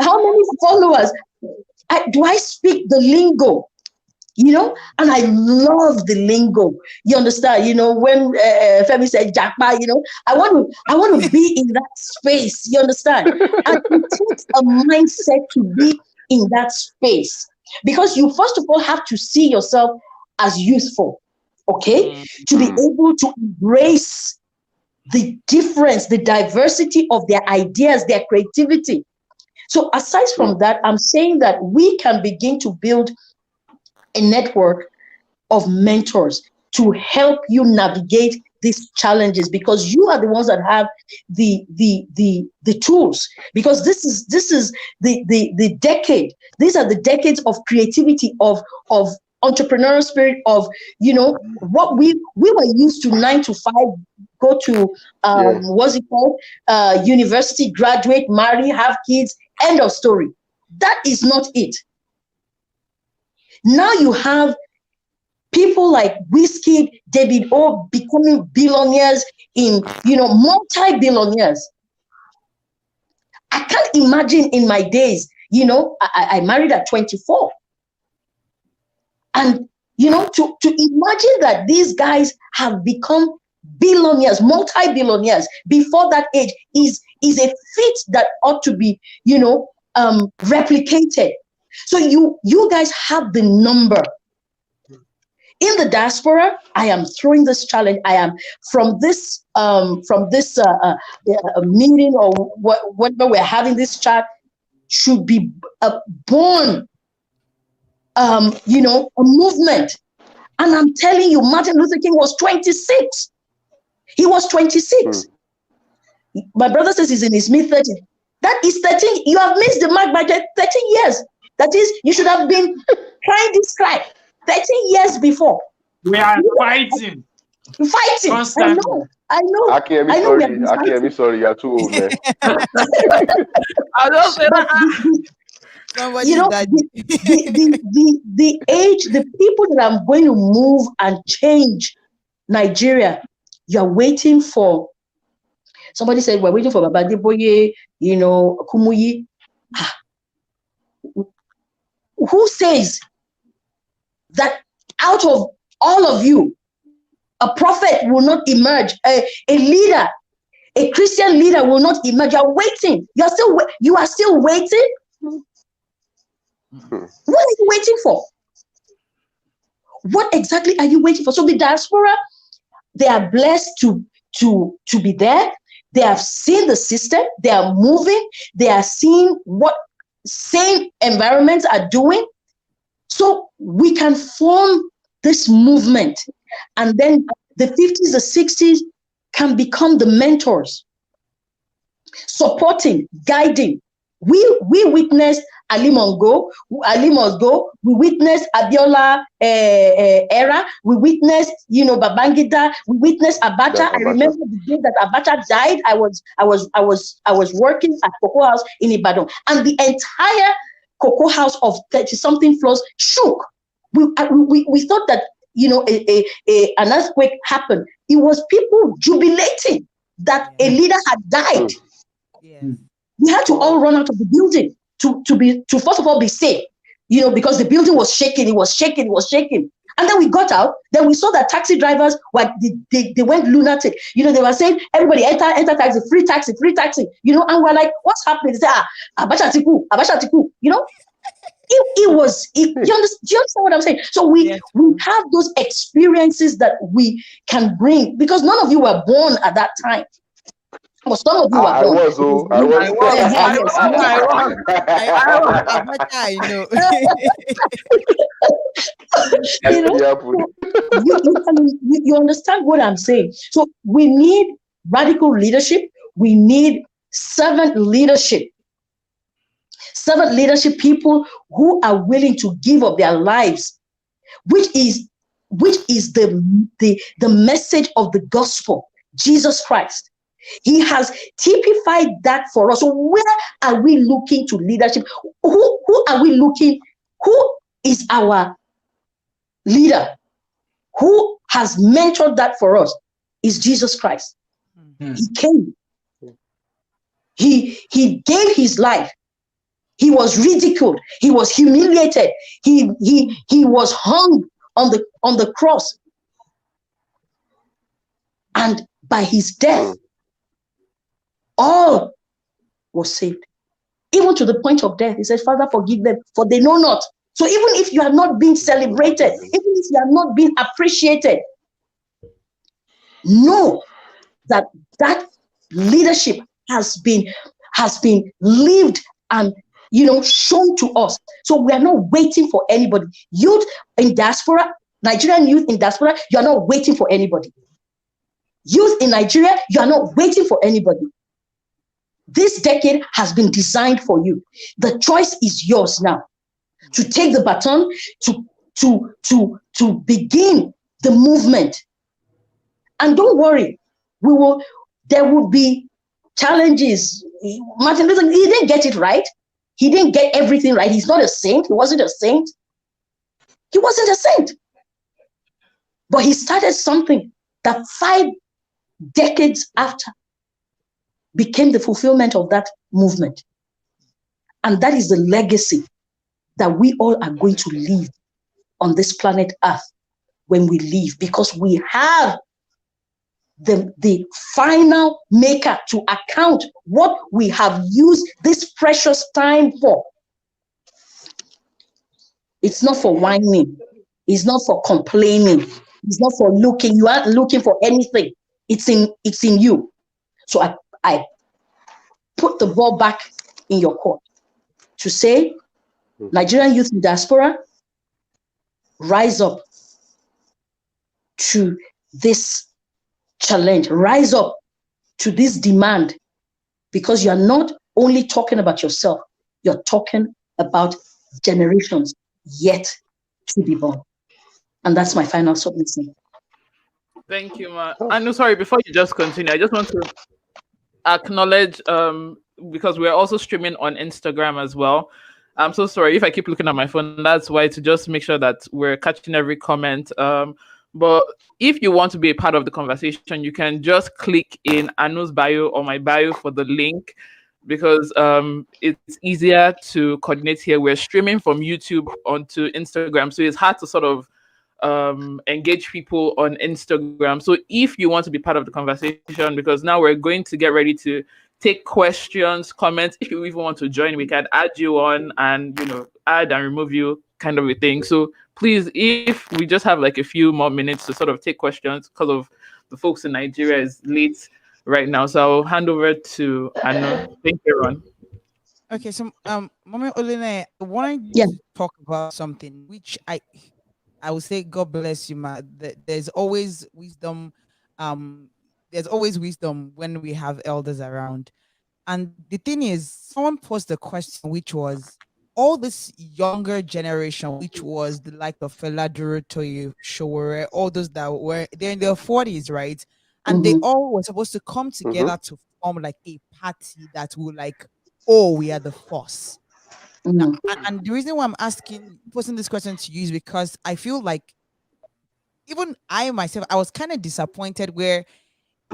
How many followers? Do I speak the lingo? And I love the lingo. You understand? When Femi said "Jakpa," I want to be in that space. You understand? And it takes a mindset to be in that space, because you first of all have to see yourself as useful, okay? To be able to embrace the difference, the diversity of their ideas, their creativity. So aside from that, I'm saying that we can begin to build a network of mentors to help you navigate these challenges, because you are the ones that have the tools, because this is the decade. These are the decades of creativity, of entrepreneurial spirit, of what we were used to 9 to 5, go to what's it called, university, graduate, marry, have kids, end of story. That is not it. Now you have people like Whiskey, David O becoming billionaires, multi-billionaires. I can't imagine in my days, I married at 24. And, to imagine that these guys have become billionaires, multi-billionaires before that age is a feat that ought to be, replicated. So you guys have the number. In the diaspora, I am throwing this challenge. I am from this meeting or whatever we're having, this chat should be born you know, a movement. And I'm telling you, Martin Luther King was 26. He was 26. My brother says he's in his mid-30s. That is 13. You have missed the mark by 13 years. That is, you should have been crying this cry 13 years before. We are fighting. Constantly. I know. Akinyemi, sorry, you're too old, man. I don't say that. You know, the age, the people that are going to move and change Nigeria, you're waiting for. Somebody said, we're waiting for Baba Deboye, you know, Kumuyi. Who says that out of all of you, a prophet will not emerge, a leader, a Christian leader will not emerge? You're waiting. You are still waiting. What are you waiting for? What exactly are you waiting for? So the diaspora, they are blessed to be there. They have seen the system. They are moving. They are seeing what same environments are doing. So we can form this movement. And then the 50s, the 60s can become the mentors, supporting, guiding. We witnessed Ali must go. We witnessed Abiola era. We witnessed, you know, Babangida. We witnessed Abacha. I remember the day that Abacha died. I was working at Cocoa House in Ibadan, and the entire Cocoa House of 30-something floors shook. We thought that, you know, an earthquake happened. It was people jubilating that a leader had died. Yes. We had to all run out of the building to first of all be safe, you know, because the building was shaking. It was shaking. And then we got out. Then we saw that taxi drivers they went lunatic. You know, they were saying, everybody enter taxi, free taxi. You know, and we're like, what's happening? They say, Abacha Tiku. You know, do you understand what I'm saying? So we have those experiences that we can bring, because none of you were born at that time. Well, some of you were born. I know. You understand what I'm saying? So we need radical leadership. We need servant leadership. Servant leadership, people who are willing to give up their lives, which is the message of the gospel, Jesus Christ. He has typified that for us. So where are we looking to leadership? Who are we looking? Who is our leader? Who has mentored that for us? Is Jesus Christ. He came. He gave his life. He was ridiculed. He was humiliated. He was hung on the cross. And by his death, all was saved. Even to the point of death, he said, Father, forgive them, for they know not. So even if you are not being celebrated, even if you are not being appreciated, know that leadership has been lived and, you know, shown to us. So we are not waiting for anybody. Youth in diaspora, Nigerian youth in diaspora, you are not waiting for anybody. Youth in Nigeria, you are not waiting for anybody. This decade has been designed for you. The choice is yours now to take the baton, to begin the movement. And don't worry, there will be challenges. Martin Luther, he didn't get it right. He didn't get everything right. He's not a saint. He wasn't a saint. But he started something that 5 decades after became the fulfillment of that movement. And that is the legacy that we all are going to leave on this planet Earth when we leave, because we have the final maker to account what we have used this precious time for. It's not for whining. It's not for complaining. It's not for looking. You aren't looking for anything. It's in you. So I put the ball back in your court to say, Nigerian youth in diaspora, rise up to this challenge, rise up to this demand, because you are not only talking about yourself, you're talking about generations yet to be born. And that's my final submission. Thank you, Ma. And no, sorry, before you just continue, I just want to acknowledge, because we're also streaming on Instagram as well. I'm so sorry if I keep looking at my phone. That's why, to just make sure that we're catching every comment. But if you want to be a part of the conversation, you can just click in Aanu's bio or my bio for the link, because it's easier to coordinate here. We're streaming from YouTube onto Instagram, so it's hard to sort of engage people on Instagram. So if you want to be part of the conversation, because now we're going to get ready to take questions, comments. If you even want to join, we can add you on and, you know, add and remove you, kind of a thing. So please, if we just have like a few more minutes to sort of take questions, because of the folks in Nigeria is late right now. So I'll hand over to Aanu. Thank you, everyone. Okay, so Mama Oluneye, I wanted Yeah. to talk about something which I would say, God bless you, ma. There's always wisdom. There's always wisdom when we have elders around. And the thing is, someone posed the question, which was all this younger generation, which was the like of Fela Durotoye, Showore, all those that were they're in their 40s, right? And they all were supposed to come together to form like a party that will like, oh, we are the force. Now, and the reason why I'm posing this question to you is because I feel like even I myself, I was kind of disappointed where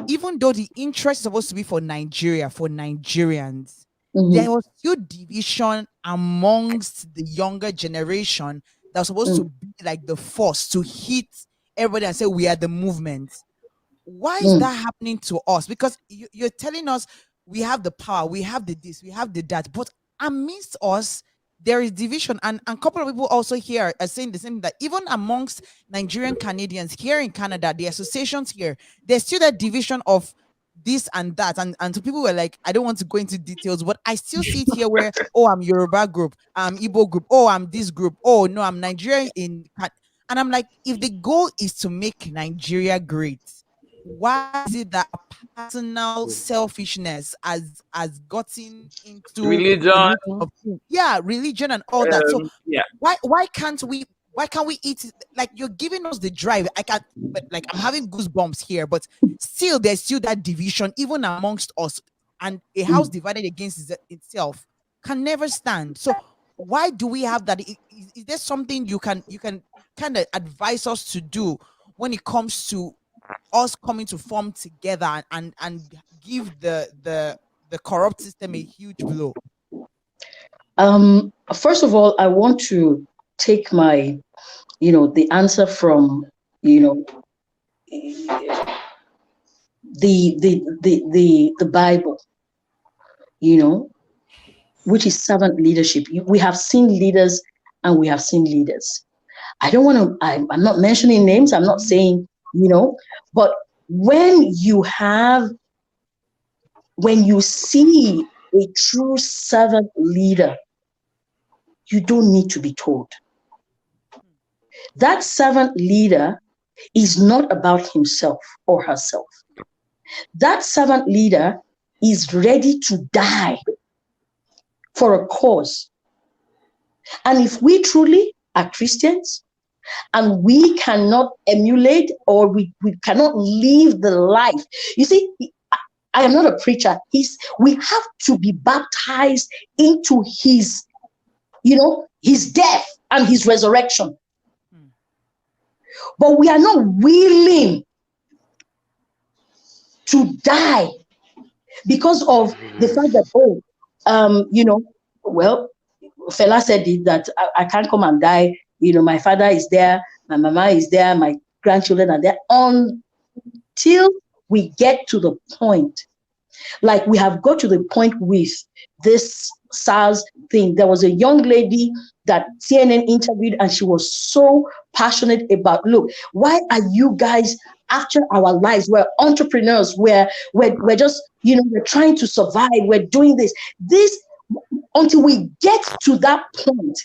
even though the interest is supposed to be for Nigeria, for Nigerians, there was still division amongst the younger generation that was supposed to be like the force to hit everybody and say we are the movement. Why is that happening to us? Because you're telling us we have the power, we have the this, we have the that, but amidst us, there is division. And a couple of people also here are saying the same, that even amongst Nigerian Canadians here in Canada, the associations here, there's still that division of this and that. And so people were like, I don't want to go into details, but I still see it here where, oh, I'm Yoruba group, I'm Igbo group, oh, I'm this group, oh, no, I'm Nigerian and I'm like, if the goal is to make Nigeria great, why is it that personal selfishness has gotten into religion? Religion and all that? So yeah, why can't we eat it? Like, you're giving us the drive. I can't, but like I'm having goosebumps here, but still there's still that division even amongst us, and a house divided against itself can never stand. So why do we have that? Is there something you can kind of advise us to do when it comes to us coming to form together and give the corrupt system a huge blow? First of all, I want to take my, the answer from, the Bible, which is servant leadership. We have seen leaders and we have seen leaders. I don't want to, I'm not mentioning names. I'm not saying, but when you see a true servant leader, you don't need to be told. That servant leader is not about himself or herself. That servant leader is ready to die for a cause. And if we truly are Christians and we cannot emulate or we cannot live the life, you see, I am not a preacher. We have to be baptized into his death and his resurrection. But we are not willing to die because of the fact that, Fela said it, that I can't come and die. My father is there, my mama is there, my grandchildren are there, until we get to the point. Like we have got to the point with this SARS thing. There was a young lady that CNN interviewed, and she was so passionate about, look, why are you guys after our lives? We're entrepreneurs. We're just, we're trying to survive. We're doing this until we get to that point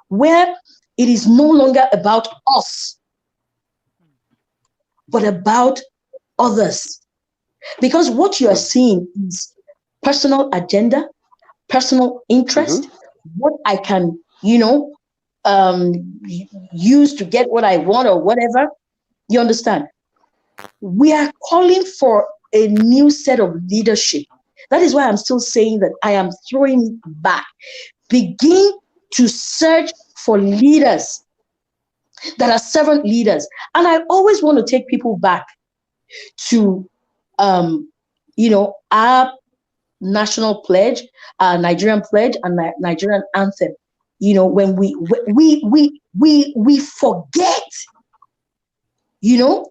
where it is no longer about us, but about others. Because what you are seeing is personal agenda, personal interest, what I can, use to get what I want or whatever. You understand? We are calling for a new set of leadership. That is why I'm still saying that I am throwing back. Begin to search for leaders that are servant leaders. And I always want to take people back to, our national pledge, Nigerian pledge, and Nigerian anthem. When we forget, in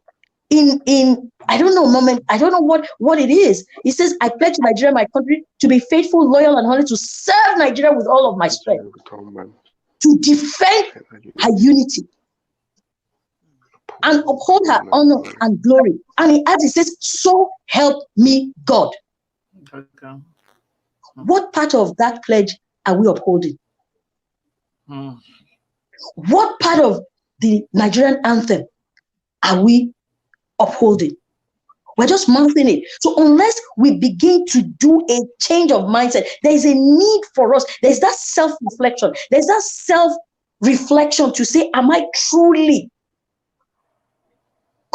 I don't know moment, I don't know what it is. It says, I pledge to Nigeria, my country, to be faithful, loyal, and honest, to serve Nigeria with all of my strength, to defend her unity, and uphold her honor and glory. And he adds, it says, so help me God. Okay. What part of that pledge are we upholding? What part of the Nigerian anthem are we upholding? We're just mouthing it. So unless we begin to do a change of mindset, there is a need for us. There's that self-reflection. There's that self-reflection to say, am I truly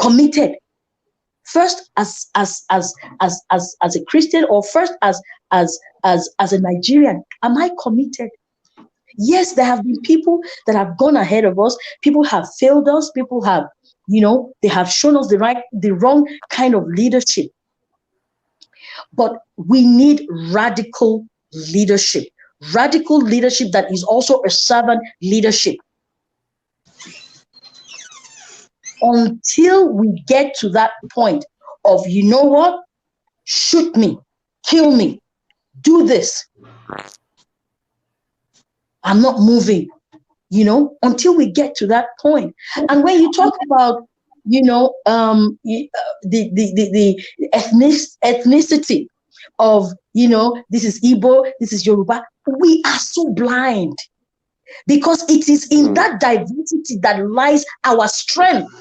committed? First as a Christian, or first as a Nigerian, am I committed? Yes, there have been people that have gone ahead of us. People have failed us. People have, they have shown us the wrong kind of leadership. But we need radical leadership that is also a servant leadership. Until we get to that point of, you know what, shoot me, kill me, do this, I'm not moving, until we get to that point. And when you talk about, the ethnicity of, this is Igbo, this is Yoruba, we are so blind, because it is in that diversity that lies our strength.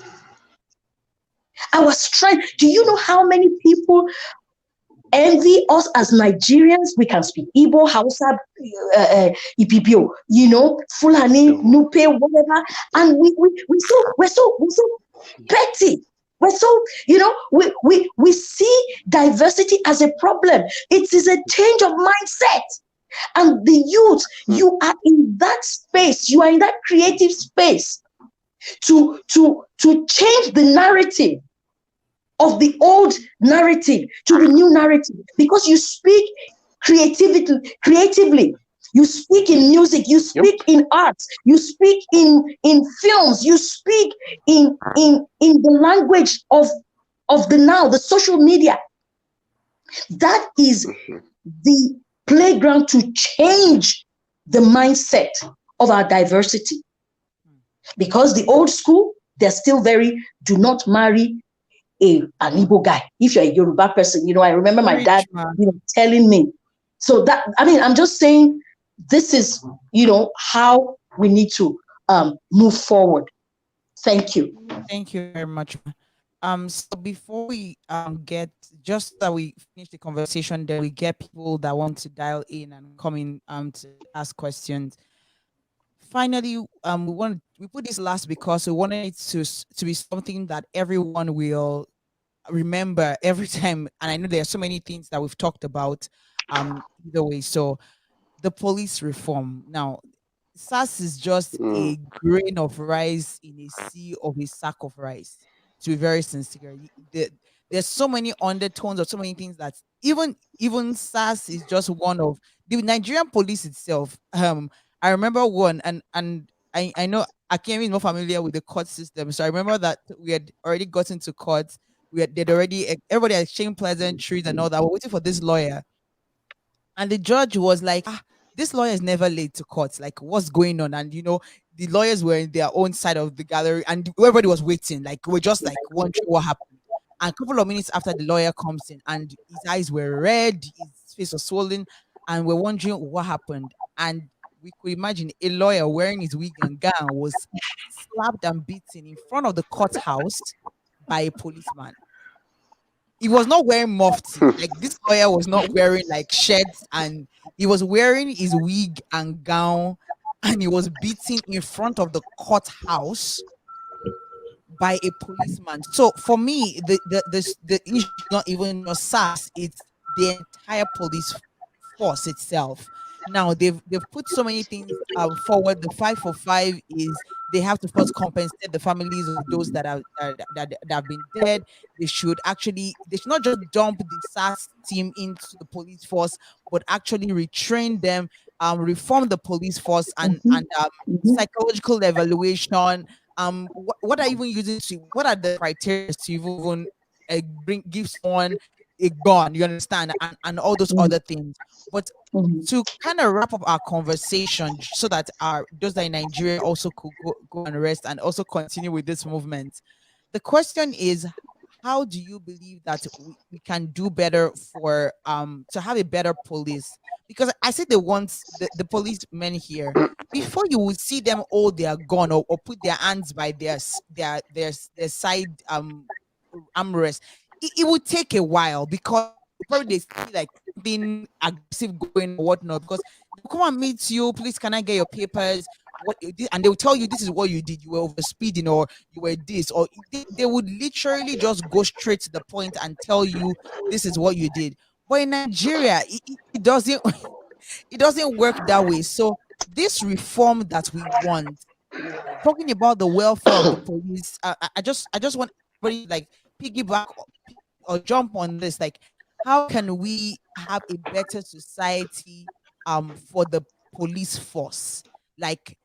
Our strength. Do you know how many people envy us as Nigerians? We can speak Igbo, Hausa, Ibibio, Fulani, Nupe, whatever, and we're so petty. We're so, we see diversity as a problem. It is a change of mindset. And the youth, you are in that space. You are in that creative space to change the narrative of the old narrative to the new narrative, because you speak creatively, you speak in music, you speak in arts, you speak in films, you speak in the language of the now, the social media. That is the playground to change the mindset of our diversity, because the old school, they're still do not marry an Igbo guy. If you're a Yoruba person, I remember my dad, telling me. So that, I'm just saying, this is, how we need to move forward. Thank you. Thank you very much. So before we get, just that we finish the conversation, then we get people that want to dial in and come in to ask questions. Finally, we put this last because we wanted it to be something that everyone will remember every time. And I know there are so many things that we've talked about either way. So the police reform. Now, SARS is just a grain of rice in a sea of a sack of rice, to be very sincere. There's so many undertones of so many things that even SARS is just one of the Nigerian police itself. I remember one, and I know Akinyemi is more familiar with the court system, so I remember that we had already gotten to court. Everybody had exchanged pleasantries and all that. We're waiting for this lawyer, and the judge was like, this lawyer is never late to court. Like, what's going on? And the lawyers were in their own side of the gallery, and everybody was waiting. Like, we're just like wondering what happened. And a couple of minutes after, the lawyer comes in, and his eyes were red, his face was swollen, and we're wondering what happened. And we could imagine a lawyer wearing his wig and gown was slapped and beaten in front of the courthouse by a policeman. He was not wearing mufti. Like this lawyer was not wearing like shirts, and he was wearing his wig and gown, and he was beaten in front of the courthouse by a policeman. So for me, the issue is not even just SARS, it's the entire police force itself. Now they've put so many things forward. The 5 for 5 is they have to first compensate the families of those that have been dead. They should not just dump the SARS team into the police force, but actually retrain them, reform the police force, and psychological evaluation. What are you even using to? What are the criteria to even give someone a gun? You understand, and all those other things. But to kind of wrap up our conversation, so that those that are in Nigeria also could go and rest and also continue with this movement. The question is, how do you believe that we can do better for to have a better police? Because I see the policemen here, before you would see them hold their gun or put their hands by their side armrest, it would take a while, because probably they see like being aggressive going or whatnot, because they'll come and meet you, please can I get your papers, what you did, and they'll tell you this is what you did, you were over speeding, or you were this, or they would literally just go straight to the point and tell you this is what you did. But in Nigeria, it doesn't it doesn't work that way. So this reform that we want, talking about the welfare of the police, I just want everybody like piggyback or jump on this. Like, how can we have a better society for the police force? Like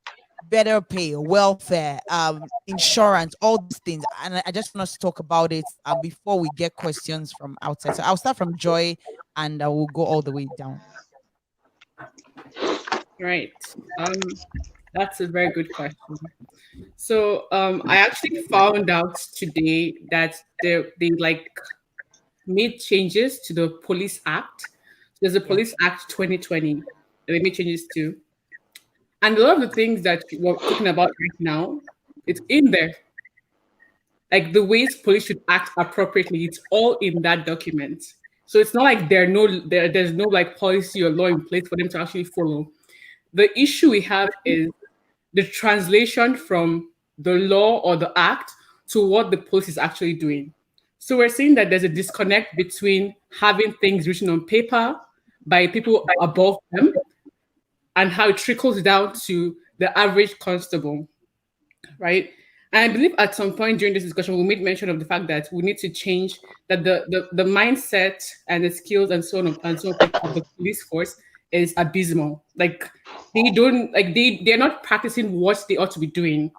better pay, welfare, insurance, all these things. And I just want us to talk about it before we get questions from outside. So I'll start from Joy, and I will go all the way down. Right. That's a very good question. So I actually found out today that they like made changes to the Police Act. There's a Police Act 2020 that they made changes to. And a lot of the things that we're talking about right now, it's in there. Like the ways police should act appropriately, it's all in that document. So it's not like there's no like policy or law in place for them to actually follow. The issue we have is the translation from the law or the act to what the police is actually doing. So we're seeing that there's a disconnect between having things written on paper by people above them and how it trickles down to the average constable, right? And I believe at some point during this discussion, we made mention of the fact that we need to change that the mindset and the skills and so on and so forth of the police force is abysmal. Like they're not practicing what they ought to be doing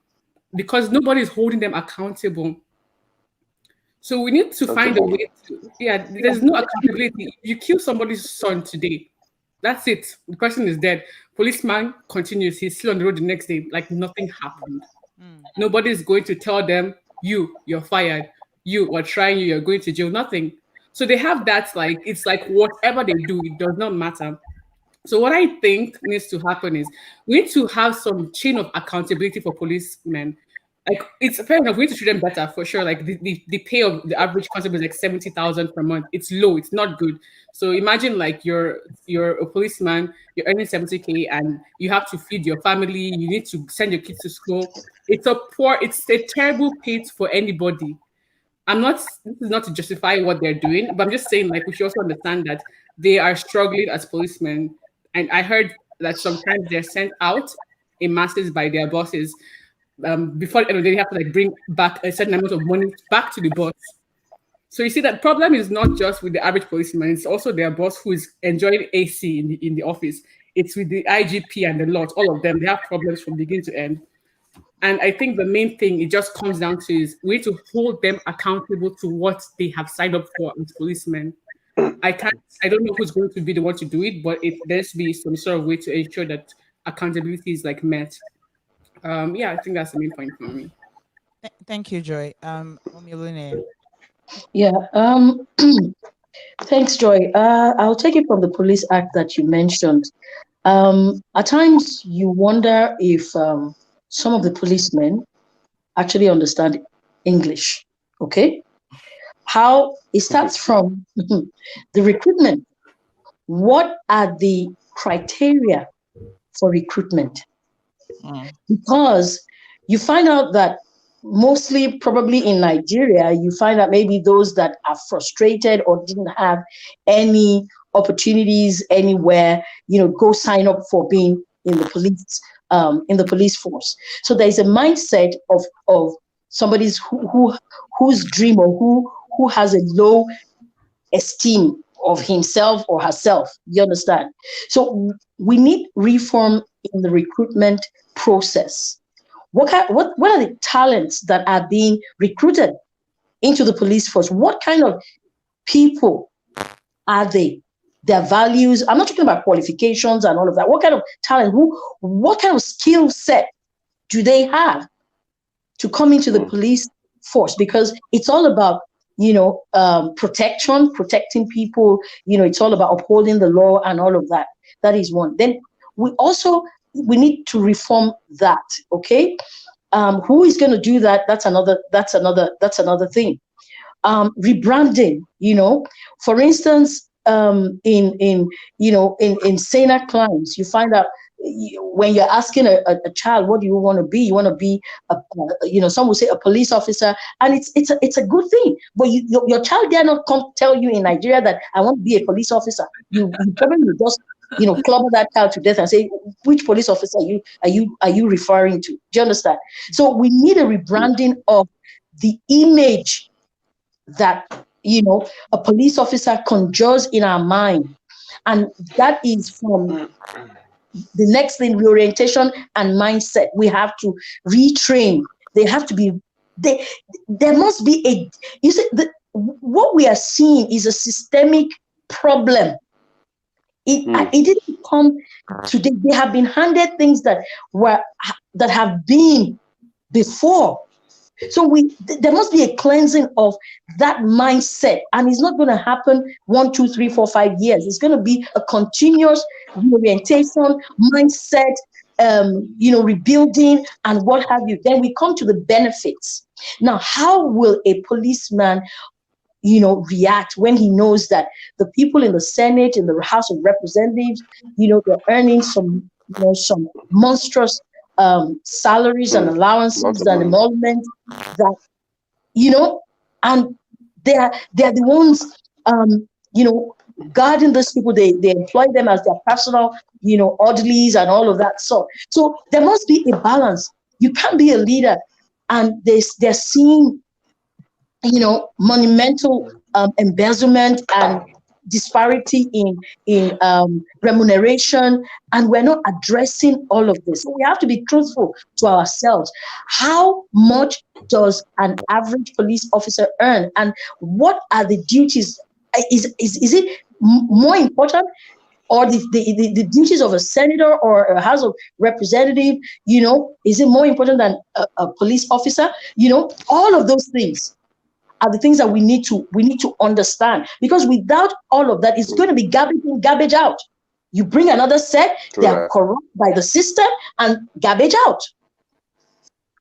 because nobody is holding them accountable. So we need to find a way to, there's no accountability. If you kill somebody's son today, that's it. The person is dead. Policeman continues. He's still on the road the next day, like nothing happened. Nobody's going to tell them, you're fired. We're trying you, you're going to jail. Nothing. So they have that, like, it's like whatever they do, it does not matter. So what I think needs to happen is we need to have some chain of accountability for policemen. Like, it's fair enough, we need to treat them better for sure. Like the pay of the average constable is like 70,000 per month. It's low, it's not good. So imagine like you're a policeman, you're earning 70K and you have to feed your family, you need to send your kids to school. It's a terrible pay for anybody. This is not to justify what they're doing, but I'm just saying, like, we should also understand that they are struggling as policemen. And I heard that sometimes they're sent out in masses by their bosses. Before the end of the day, they have to like bring back a certain amount of money back to the boss. So you see that problem is not just with the average policeman, it's also their boss who is enjoying AC in the office. It's with the IGP and the lot, all of them, they have problems from beginning to end. And I think the main thing it just comes down to is we need to hold them accountable to what they have signed up for as policemen. I don't know who's going to be the one to do it, but there's be some sort of way to ensure that accountability is like met. I think that's the main point for me. Thank you, Joy. Oluneye. Yeah. Thanks, Joy. I'll take it from the Police Act that you mentioned. At times, you wonder if some of the policemen actually understand English. Okay, how it starts from the recruitment. What are the criteria for recruitment? Because you find out that mostly probably in Nigeria, you find out maybe those that are frustrated or didn't have any opportunities anywhere, go sign up for being in the police force. So there's a mindset of somebody's whose dream or who has a low esteem of himself or herself. You understand? So we need reform in the recruitment process. What are the talents that are being recruited into the police force? What kind of people are they? Their values. I'm not talking about qualifications and all of that. What kind of talent? What kind of skill set do they have to come into the police force? Because it's all about protecting people. It's all about upholding the law and all of that. That is one. Then we need to reform that. Okay, who is going to do that? That's another thing. Rebranding. For instance, in saner climes, you find out when you're asking a child, what do you want to be? You want to be some will say a police officer, and it's a good thing. But your child dare not come tell you in Nigeria that I want to be a police officer. You probably just clobber that child to death and say, which police officer are you referring to? Do you understand? So we need a rebranding of the image that a police officer conjures in our mind, and that is from the next thing, reorientation and mindset. We have to retrain. They have to be. There must be a. You see, what we are seeing is a systemic problem. It didn't come today. They have been handed things that have been before. So there must be a cleansing of that mindset, and it's not going to happen 1, 2, 3, 4, 5 years. It's going to be a continuous reorientation, mindset, rebuilding, and what have you. Then we come to the benefits. Now, how will a policeman, react when he knows that the people in the Senate, in the House of Representatives, they're earning some monstrous salaries and allowances and emoluments that and they're the ones guarding these people. They employ them as their personal orderlies and all of that sort. So there must be a balance. You can't be a leader and they're seeing monumental embezzlement and disparity in remuneration, and we're not addressing all of this. So we have to be truthful to ourselves. How much does an average police officer earn, and what are the duties? Is it more important, or the duties of a senator or a House of Representative? Is it more important than a police officer? All of those things are the things that we need to understand, because without all of that, it's going to be garbage in, garbage out. You bring another set, they are corrupt by the system, and garbage out.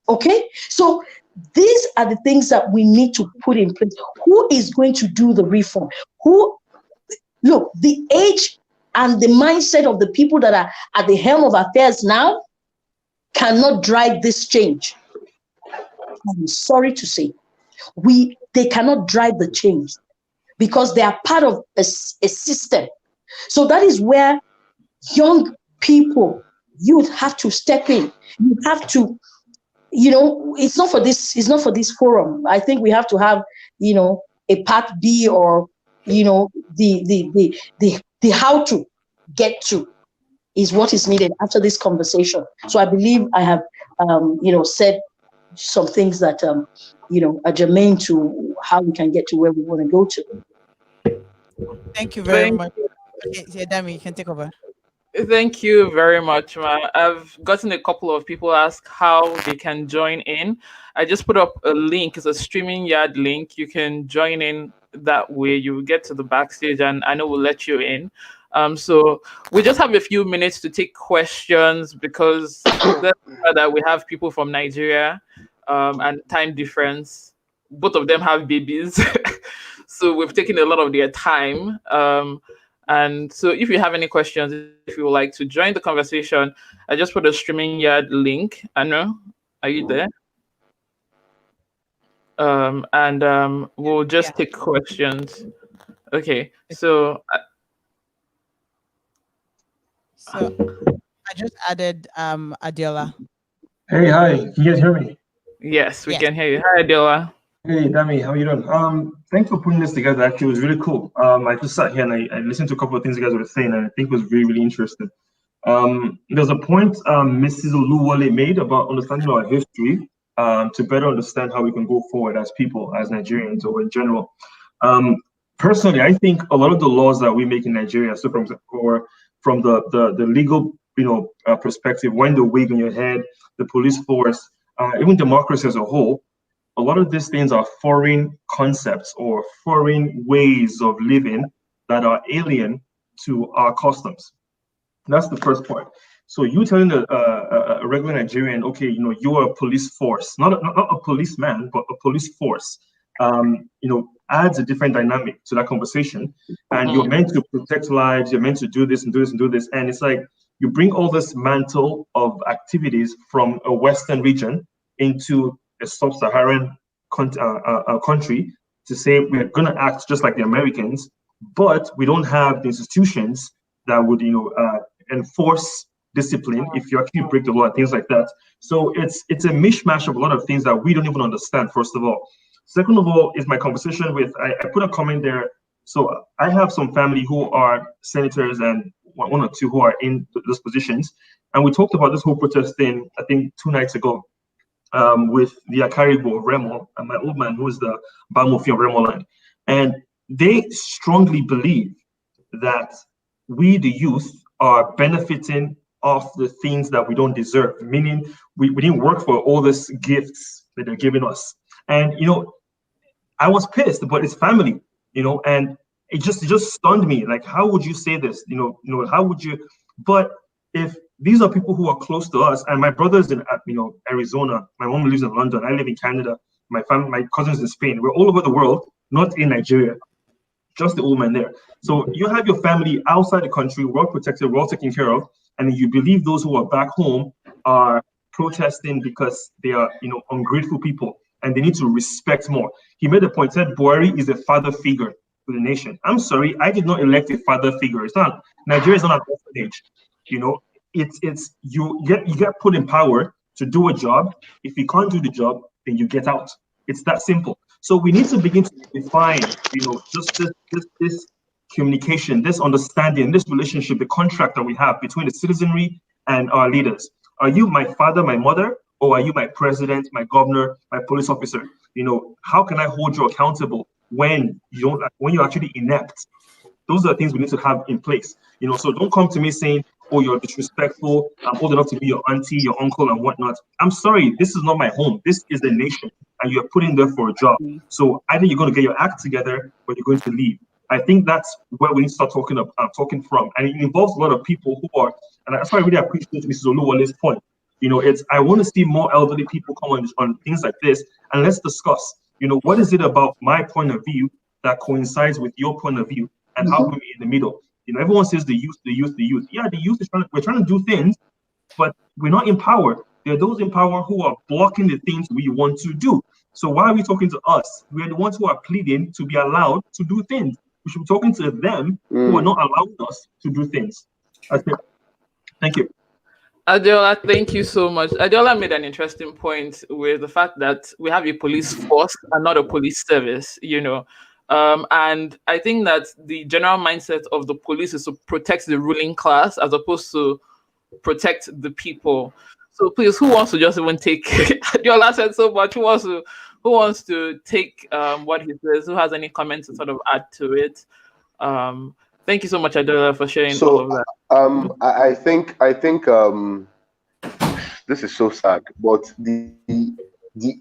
Okay, so these are the things that we need to put in place. Who is going to do the reform? Look, the age and the mindset of the people that are at the helm of affairs now cannot drive this change. I'm sorry to say. They cannot drive the change because they are part of a system. So that is where young people, youth have to step in. You have to, it's not for this forum. I think we have to have, a part B, or, the how to get to is what is needed after this conversation. So I believe I have, said some things that, are germane to how we can get to where we want to go to. Thank you very much. Okay, Dami, you can take over. Thank you very much, ma. I've gotten a couple of people ask how they can join in. I just put up a link. It's a StreamYard link. You can join in that way. You will get to the backstage, and I know we'll let you in. So we just have a few minutes to take questions because that we have people from Nigeria and time difference. Both of them have babies. So we've taken a lot of their time. And so if you have any questions, if you would like to join the conversation, I just put a StreamYard link. Anu, are you there? We'll just take questions. Okay, so I just added Adela. Hey, hi. Can you guys hear me? Yes, we can hear you. Hi, Adela. Hey, Dami, how you doing? Thanks for putting this together. Actually, it was really cool. I just sat here and I listened to a couple of things you guys were saying, and I think it was really, really interesting. There's a point Mrs. Oluwole made about understanding our history to better understand how we can go forward as people, as Nigerians, or in general. Personally, I think a lot of the laws that we make in Nigeria, so from the legal, perspective, wearing the wig on your head, the police force, even democracy as a whole, a lot of these things are foreign concepts or foreign ways of living that are alien to our customs. That's the first part. So you telling a regular Nigerian, okay, you are a police force, not a policeman, but a police force, adds a different dynamic to that conversation. And you're meant to protect lives, you're meant to do this and do this and do this. And it's like you bring all this mantle of activities from a Western region into a sub-Saharan country to say we're going to act just like the Americans, but we don't have the institutions that would, enforce discipline if you actually break the law and things like that. So it's a mishmash of a lot of things that we don't even understand, first of all. Second of all, is my conversation with, I put a comment there. So I have some family who are senators and one or two who are in those positions. And we talked about this whole protest thing, I think 2 nights ago, with the Akaribo of Remo and my old man, who is the Bamofi of Remo land. And they strongly believe that we, the youth, are benefiting off the things that we don't deserve, meaning we didn't work for all these gifts that they're giving us. And, I was pissed, but it's family, and it just stunned me. Like, how would you say this? How would you? But if these are people who are close to us, and my brother's in, Arizona, my mom lives in London, I live in Canada, my cousins in Spain, we're all over the world, not in Nigeria, just the old man there. So you have your family outside the country, well protected, well taken care of, and you believe those who are back home are protesting because they are, ungrateful people, and they need to respect more. He made a point, said Buhari is a father figure to the nation. I'm sorry, I did not elect a father figure. It's not, Nigeria is not an orphanage, it's you get put in power to do a job. If you can't do the job, then you get out. It's that simple. So we need to begin to define, just this communication, this understanding, this relationship, the contract that we have between the citizenry and our leaders. Are you my father, my mother, or are you my president, my governor, my police officer? How can I hold you accountable when you're actually inept? Those are the things we need to have in place. So don't come to me saying, oh, you're disrespectful, I'm old enough to be your auntie, your uncle, and whatnot. I'm sorry, this is not my home. This is the nation, and you're put in there for a job. So either you're going to get your act together or you're going to leave. I think that's where we need to start talking from. And it involves a lot of people who are, and that's why I really appreciate Mrs. Oluwole's point. I want to see more elderly people come on things like this, and let's discuss, what is it about my point of view that coincides with your point of view, and how can we be in the middle? Everyone says the youth. Yeah, the youth we're trying to do things, but we're not in power. There are those in power who are blocking the things we want to do. So why are we talking to us? We're the ones who are pleading to be allowed to do things. We should be talking to them who are not allowing us to do things. That's it. Thank you. Adela, thank you so much. Adela made an interesting point with the fact that we have a police force and not a police service, and I think that the general mindset of the police is to protect the ruling class as opposed to protect the people. So please, who wants to just even take Adela said so much? Who wants to take what he says? Who has any comments to sort of add to it? Thank you so much, Adela, for sharing all of that. I think this is so sad, but the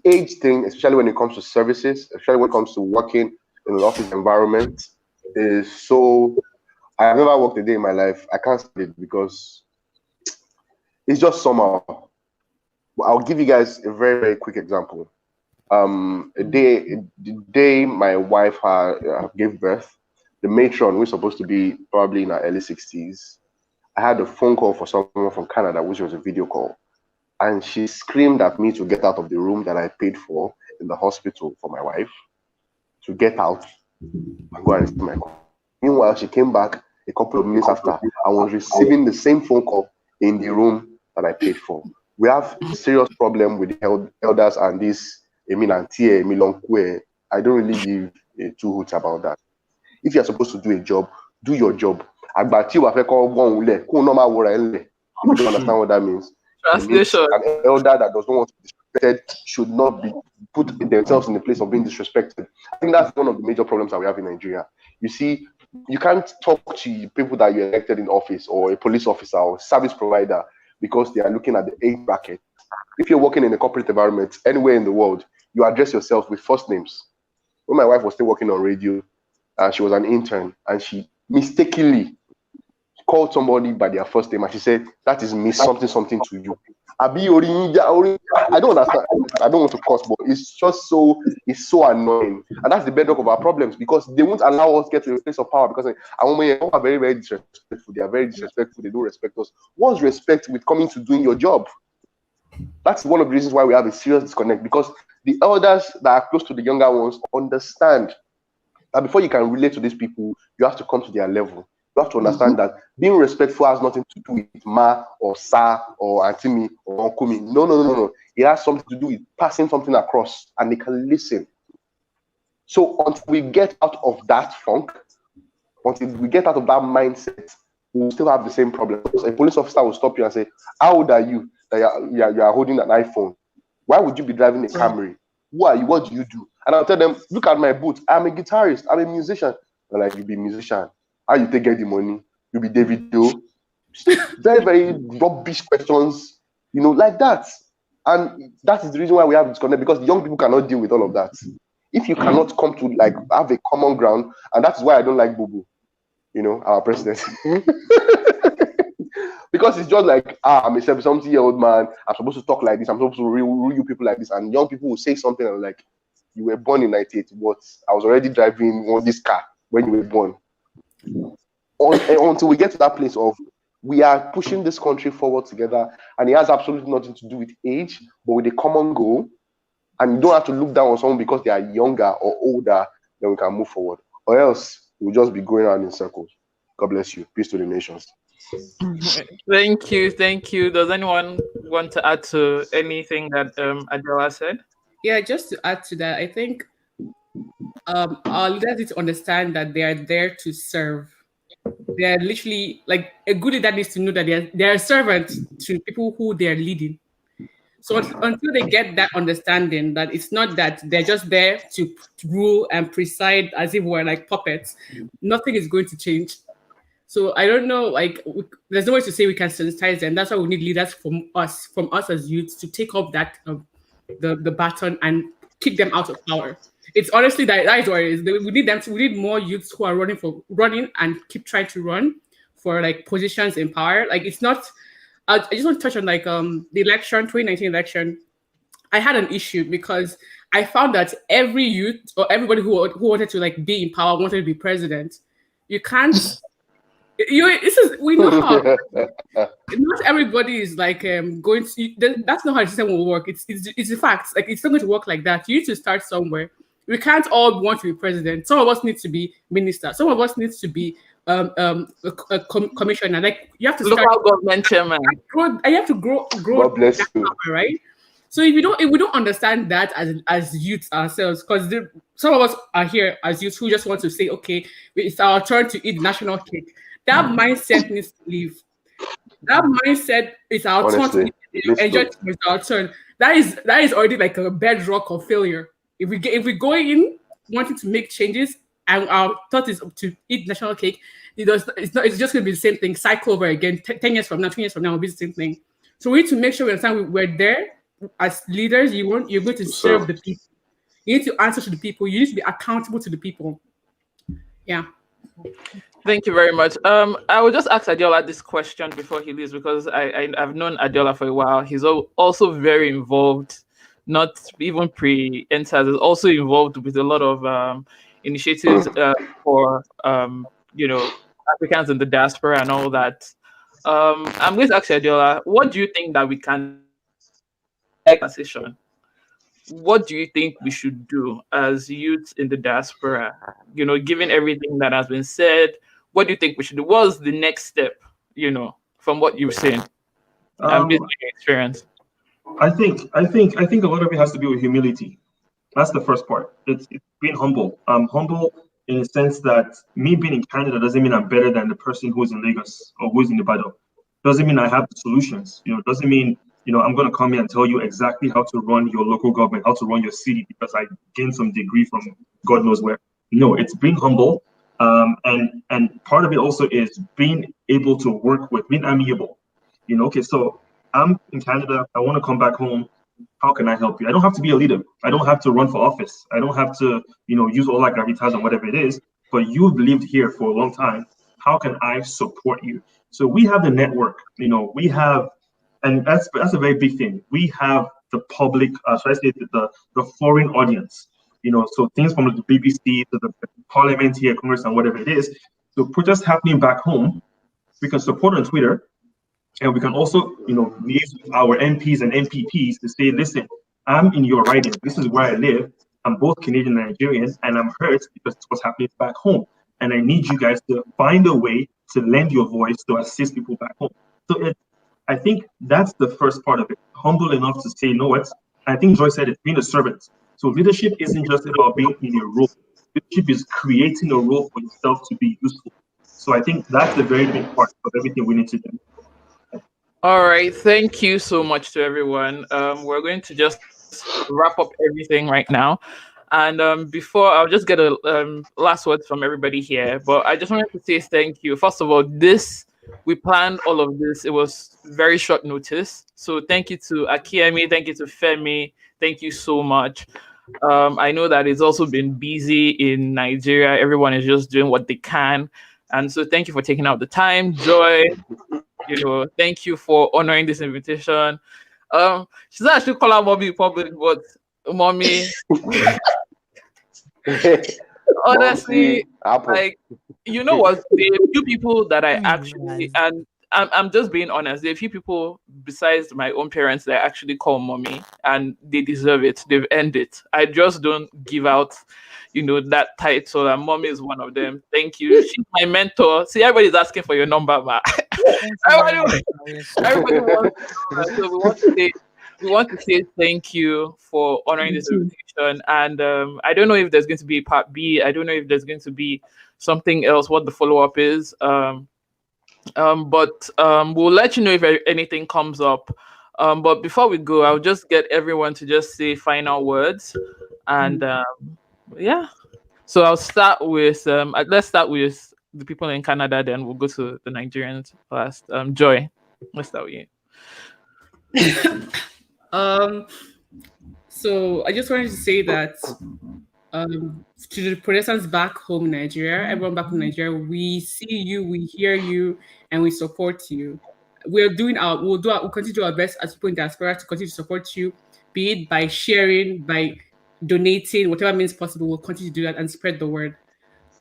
age thing, especially when it comes to services, especially when it comes to working in an office environment, is so I've never worked a day in my life. I can't say it because it's just somehow. I'll give you guys a very, very quick example. The day my wife gave birth, the matron, who's supposed to be probably in her early 60s, I had a phone call for someone from Canada, which was a video call. And she screamed at me to get out of the room that I paid for in the hospital for my wife, to get out and go and receive my call. Meanwhile, she came back a couple of minutes after and was receiving the same phone call in the room that I paid for. We have a serious problem with the elders and this Emilonkwe. I don't really give two hoots about that. If you're supposed to do a job, do your job. If you don't understand what that means. Translation. An elder that does not want to be disrespected should not be put themselves in the place of being disrespected. I think that's one of the major problems that we have in Nigeria. You see, you can't talk to people that you elected in office or a police officer or service provider because they are looking at the age bracket. If you're working in a corporate environment anywhere in the world, you address yourself with first names. When my wife was still working on radio, she was an intern, and she mistakenly called somebody by their first name, and she said, "That is Miss something something to you." I don't understand. I don't want to curse, but it's just so annoying, and that's the bedrock of our problems because they won't allow us to get to a place of power because are very, very disrespectful. They are very disrespectful. They don't respect us. What's respect with coming to doing your job? That's one of the reasons why we have a serious disconnect, because the elders that are close to the younger ones understand that before you can relate to these people, you have to come to their level. You have to understand that being respectful has nothing to do with ma or sa or antimi or onkumi. No. It has something to do with passing something across, and they can listen. So until we get out of that funk, until we get out of that mindset, we'll still have the same problem. A police officer will stop you and say, "How old are you that you are holding an iPhone? Why would you be driving a Camry? Who are you? What do you do?" And I'll tell them, "Look at my boots. I'm a guitarist. I'm a musician." They're like, "You be a musician. How you take get the money? You be David Doe." Very, very rubbish questions, like that. And that is the reason why we have disconnect, because young people cannot deal with all of that. If you cannot come to have a common ground, and that's why I don't like Bubu, our president. Because it's just like, I'm a 70-year-old man, I'm supposed to talk like this, I'm supposed to rule you people like this, and young people will say something and like, "You were born in 98, but I was already driving this car when you were born." Until we get to that place of we are pushing this country forward together, and it has absolutely nothing to do with age, but with a common goal, and you don't have to look down on someone because they are younger or older, then we can move forward. Or else we'll just be going around in circles. God bless you. Peace to the nations. Thank you. Does anyone want to add to anything that Adela said? Yeah, just to add to that, I think our leaders need to understand that they are there to serve. They are literally like a good leader needs to know that they are servants to people who they are leading. So until they get that understanding that it's not that they're just there to rule and preside as if we're like puppets, nothing is going to change. So I don't know, there's no way to say we can sensitize them. That's why we need leaders from us as youths to take up that the baton and kick them out of power. It's honestly that is what it is. We need more youths who are running and keep trying to run for positions in power. It's not. I just want to touch on the election, 2019 election. I had an issue because I found that every youth or everybody who wanted to be in power wanted to be president. You can't. We know how. Not everybody is going to. That's not how the system will work. It's the facts. It's not going to work like that. You need to start somewhere. We can't all want to be president. Some of us need to be minister. Some of us need to be a commissioner. You have to start local government chairman. You have to grow. God bless you. Power, right? So if we don't understand that as youths ourselves, because some of us are here as youths who just want to say, okay, it's our turn to eat national cake. That mindset needs to leave. That mindset is our turn to enjoy. It's our turn. That is already a bedrock of failure. If we go in wanting to make changes and our thought is to eat national cake, it's just going to be the same thing. Cycle over again. 10 years from now, 20 years from now, will be the same thing. So we need to make sure we understand we're there as leaders. You're going to serve the people. You need to answer to the people. You need to be accountable to the people. Yeah. Thank you very much. I will just ask Adiola this question before he leaves because I've known Adiola for a while. He's also very involved, not even pre-ENDSARS, is also involved with a lot of initiatives for Africans in the diaspora and all that. I'm going to ask you, Adiola, what do you think that we can conversation? What do you think we should do as youths in the diaspora? Given everything that has been said, what do you think we should do? What's the next step, from what you've seen and based on your experience? I think a lot of it has to do with humility. That's the first part. It's being humble. I'm humble in the sense that me being in Canada doesn't mean I'm better than the person who's in Lagos or who's in Ibadan. Doesn't mean I have the solutions. Doesn't mean I'm going to come here and tell you exactly how to run your local government, how to run your city because I gained some degree from God knows where. No, it's being humble. And part of it also is being able to work with, being amiable. Okay, so I'm in Canada. I want to come back home. How can I help you? I don't have to be a leader. I don't have to run for office. I don't have to, use all that gravitas and whatever it is. But you've lived here for a long time. How can I support you? So we have the network. We have, and that's a very big thing. We have the public, should I say, the foreign audience. So things from the BBC to the Parliament here, Congress, and whatever it is. So protests happening back home, we can support on Twitter. And we can also, liaise with our MPs and MPPs to say, listen, I'm in your riding. This is where I live. I'm both Canadian and Nigerian, and I'm hurt because it's what's happening back home. And I need you guys to find a way to lend your voice to assist people back home. So I think that's the first part of it. Humble enough to say, no, I think Joy said it, being a servant. So leadership isn't just about being in a role. Leadership is creating a role for yourself to be useful. So I think that's the very big part of everything we need to do. All right, thank you so much to everyone. We're going to just wrap up everything right now, and before I'll just get a last word from everybody here. But I just wanted to say thank you. First of all, we planned all of this. It was very short notice, so thank you to Akinyemi, thank you to Femi, thank you so much. I know that it's also been busy in Nigeria. Everyone is just doing what they can, and so thank you for taking out the time, Joy. Thank you for honoring this invitation. She's not actually call her mommy in public, but mommy, honestly, like, what? There are a few people that I actually, and I'm just being honest, there are a few people besides my own parents that I actually call mommy, and they deserve it. They've earned it. I just don't give out, that title, and mommy is one of them. Thank you. She's my mentor. See, everybody's asking for your number, ma. Everybody wants, so we want to say thank you for honoring this invitation. And I don't know if there's going to be part B. I don't know if there's going to be something else, what the follow-up is. But we'll let you know if anything comes up. But before we go, I'll just get everyone to just say final words. And yeah. So I'll start with let's start with the people in Canada, then we'll go to the Nigerians last. Joy, let's start with you. So I just wanted to say that to the protestants back home in Nigeria, everyone back in Nigeria, we see you, we hear you, and we support you. We'll continue to do our best as people in diaspora to continue to support you, be it by sharing, by donating, whatever means possible. We'll continue to do that and spread the word.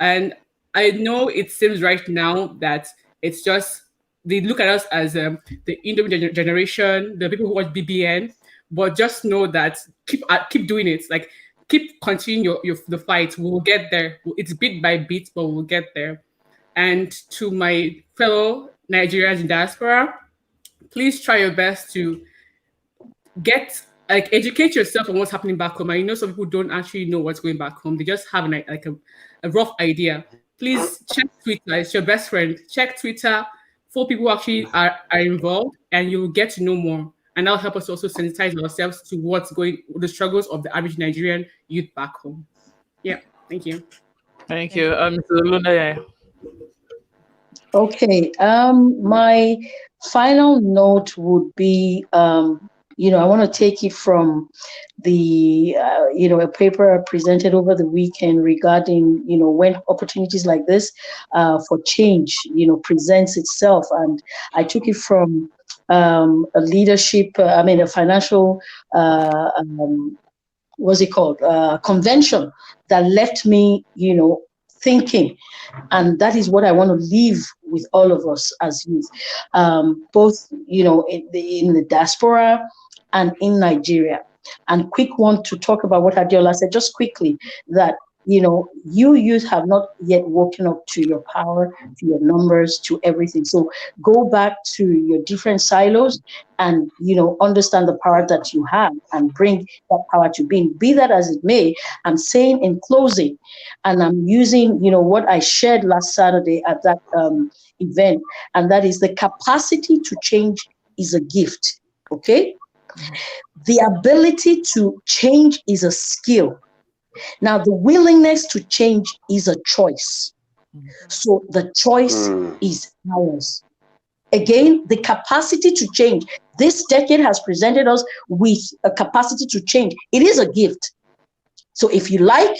And I know it seems right now that it's just, they look at us as the Indomie generation, the people who watch BBN, but just know that keep doing it. Like, keep continuing the fight. We'll get there. It's bit by bit, but we'll get there. And to my fellow Nigerians in diaspora, please try your best to educate yourself on what's happening back home. And some people don't actually know what's going back home. They just have a rough idea. Please check Twitter. It's your best friend. Check Twitter for people who actually are involved, and you'll get to know more. And that'll help us also sensitize ourselves to the struggles of the average Nigerian youth back home. Yeah, thank you. Thank you. Oluneye. Okay. My final note would be I want to take it from the, a paper presented over the weekend regarding, when opportunities like this for change, presents itself. And I took it from a leadership, a financial, what's it called, convention that left me, thinking. And that is what I want to leave with all of us as youth, both, in the diaspora and in Nigeria. And quick one to talk about what Adiola said, just quickly, that you youth have not yet woken up to your power, to your numbers, to everything. So go back to your different silos and understand the power that you have and bring that power to being. Be that as it may, I'm saying in closing, and I'm using what I shared last Saturday at that event, and that is the capacity to change is a gift. Okay, the ability to change is a skill. Now, the willingness to change is a choice. So the choice is ours. Again, the capacity to change. This decade has presented us with a capacity to change. It is a gift. So if you like,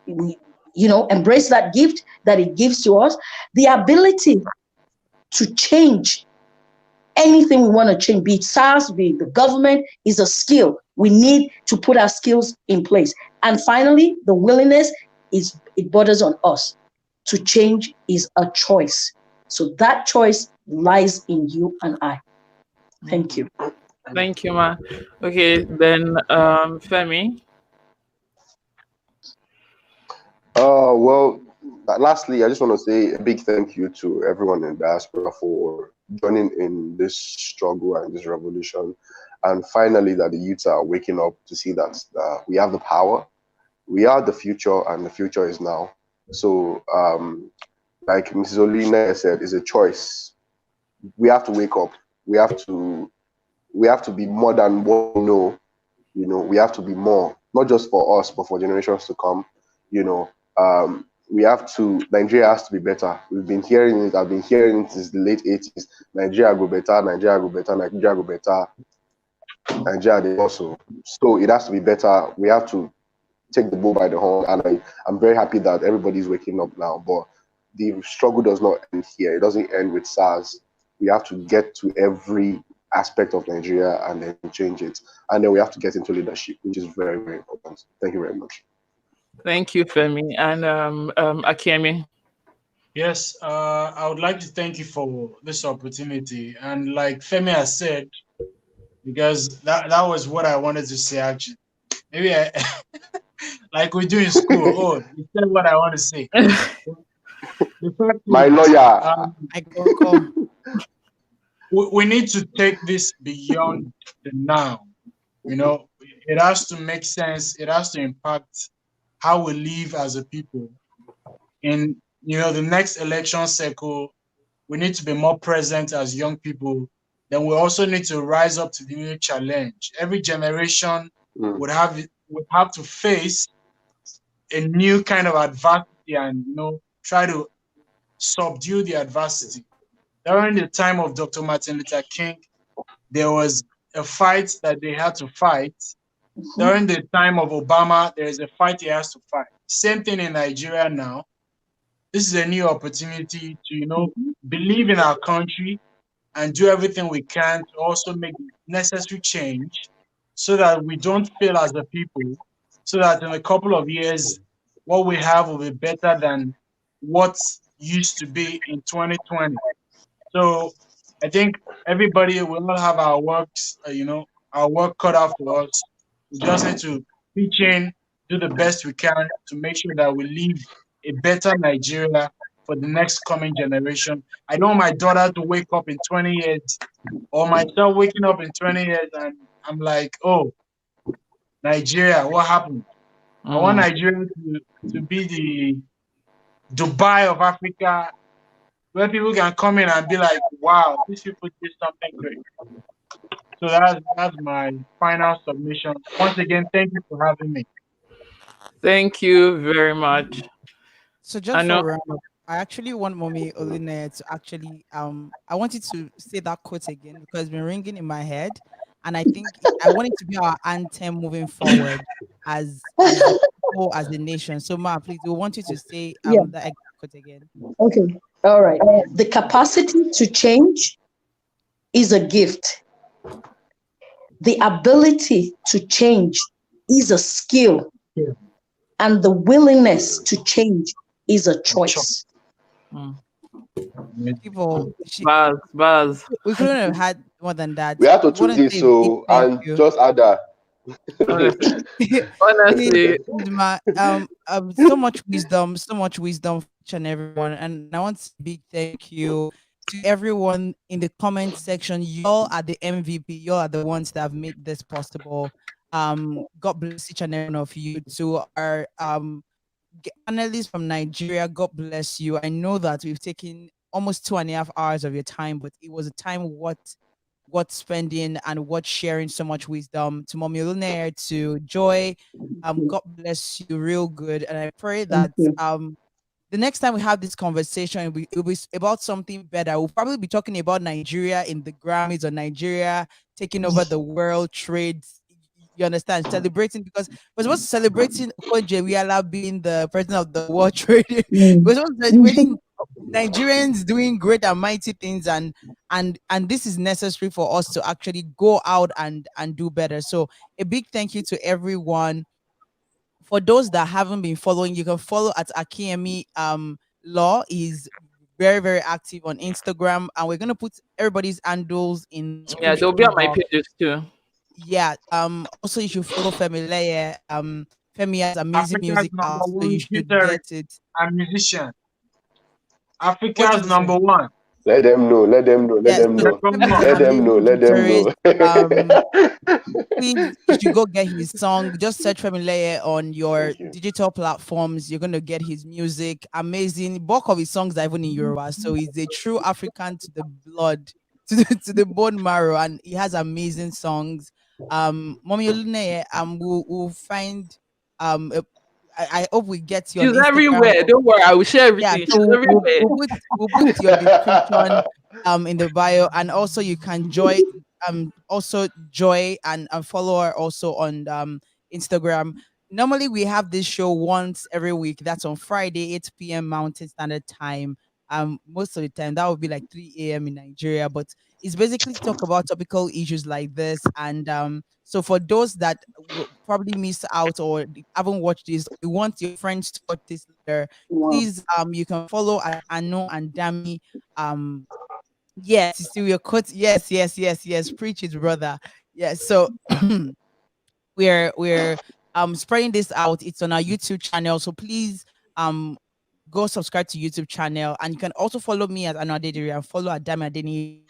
embrace that gift that it gives to us. The ability to change anything we want to change, be it SARS, be it the government, is a skill. We need to put our skills in place. And finally, the willingness it borders on us. To change is a choice. So that choice lies in you and I. Thank you. Thank you, Ma. Okay, then Femi. Well, lastly, I just want to say a big thank you to everyone in diaspora for joining in this struggle and this revolution. And finally, that the youths are waking up to see that we have the power, we are the future, and the future is now. So, like Mrs. Oluneye said, it's a choice. We have to wake up. We have to be more than what we know. We have to be more, not just for us, but for generations to come. We have to. Nigeria has to be better. We've been hearing it. I've been hearing it since the late 80s. Nigeria go better. Nigeria go better. Nigeria go better. Nigeria they also. So it has to be better. We have to take the bull by the horn, and I'm very happy that everybody's waking up now. But the struggle does not end here. It doesn't end with SARS. We have to get to every aspect of Nigeria and then change it. And then we have to get into leadership, which is very, very important. Thank you very much. Thank you, Femi. And Akinyemi. Yes, I would like to thank you for this opportunity. And like Femi has said, because that was what I wanted to say actually. Maybe I like we do in school. Oh, you said what I want to say. My lawyer. We need to take this beyond the now. It has to make sense. It has to impact how we live as a people. In the next election cycle, we need to be more present as young people. Then we also need to rise up to the new challenge. Every generation would have to face a new kind of adversity and try to subdue the adversity. During the time of Dr. Martin Luther King, there was a fight that they had to fight. During the time of Obama, there is a fight he has to fight. Same thing in Nigeria now. This is a new opportunity to, believe in our country and do everything we can to also make necessary change so that we don't fail as a people, so that in a couple of years, what we have will be better than what used to be in 2020. So I think everybody will all have our works, our work cut out for us. We just need to pitch in, do the best we can to make sure that we leave a better Nigeria for the next coming generation. I don't want my daughter to wake up in 20 years or myself waking up in 20 years and I'm like, oh, Nigeria, what happened? I want Nigeria to be the Dubai of Africa, where people can come in and be like, wow, these people did something great. So that's my final submission. Once again, thank you for having me. Thank you very much. So just for round up, I actually want Mommy Oluneye to actually I wanted to say that quote again because it's been ringing in my head. and I think I want it to be our anthem moving forward as a people, as a nation. So, Ma, please, we want you to say Yeah. that exact quote again. Okay. All right. The capacity to change is a gift. The ability to change is a skill. And the willingness to change is a choice. People, Buzz. we couldn't have had more than that. We have to We want tweet to this, say a big so thank and you. just add that. Honestly. Please, Honestly. please, Ma, so much wisdom for each and everyone. And I want to say a big thank you to everyone in the comment section. Y'all are the MVP. Y'all are the ones that have made this possible. God bless each and every one of you. To our analysts from Nigeria, God bless you. I know that we've taken almost 2.5 hours of your time, but it was a time worth spending and worth sharing so much wisdom. To Mommy Oluneye, to Joy, God bless you real good. And I pray that the next time we have this conversation, it'll be about something better. We'll probably be talking about Nigeria in the Grammys, or Nigeria taking over the world trade. You understand? Celebrating, because we're supposed to celebrating Wiala being the president of the World Trade. We're supposed to celebrating Nigerians doing great and mighty things, and this is necessary for us to actually go out and do better. So a big thank you to everyone. For those that haven't been following, you can follow at Akinyemi Law. Is very, very active on Instagram, and we're gonna put everybody's handles in Yeah, description they'll be on my box. pages too. Yeah. Also you should follow Femi Leye. Femi has amazing Africa's music number out, so one you should guitarist get it. and musician. What did Africa's you say? number one. Let them know. Let them know. Let Yeah, them so know. Second Femi is one. an Let them know. amazing Let them guitarist. know. Please, you should go get his song. Just search Femi Leye on your Thank you. digital platforms. You're gonna get his music. Amazing. Bulk of his songs are even in Yoruba, so he's a true African to the blood, to the bone marrow, and he has amazing songs. Mommy Oluneye, we'll find I hope we get you on She's Instagram. everywhere. Don't worry, I will share Yeah, everything. so She's everywhere. we'll put your description in the bio, and also you can joy and follow her also on Instagram. Normally we have this show once every week. That's on Friday, 8 p.m. Mountain Standard Time. Most of the time that would be like 3 a.m. in Nigeria, but it's basically talk about topical issues like this. And so for those that will probably miss out or haven't watched this, we want your friends to watch this later. Wow. Please you can follow at Aanu and Dami. Yes, you see your quote. Yes. Preach it, brother. Yes. So we're spreading this out. It's on our YouTube channel. So please go subscribe to YouTube channel, and you can also follow me at Aanu Adedire and follow at Dami Adeni.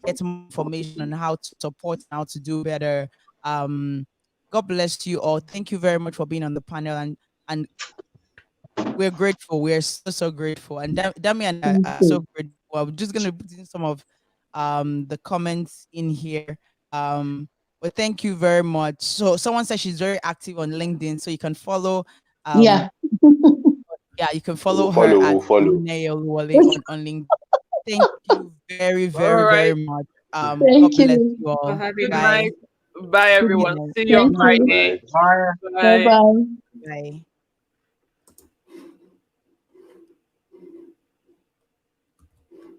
Get more information on how to support and how to do better. God bless you all. Thank you very much for being on the panel, and we're grateful. We're so grateful. And Dami and I are so grateful. I'm just gonna put in some of the comments in here. But thank you very much. So someone said she's very active on LinkedIn, so you can follow Yeah. yeah, you can We'll follow her follow. at We'll follow. Oluwole on LinkedIn. Thank you very, All very, right. very much. God Thank bless you. you all. Good Bye. night. Bye, Good everyone. night. See you on Thank you. Friday. Bye. Bye. Bye-bye. Bye.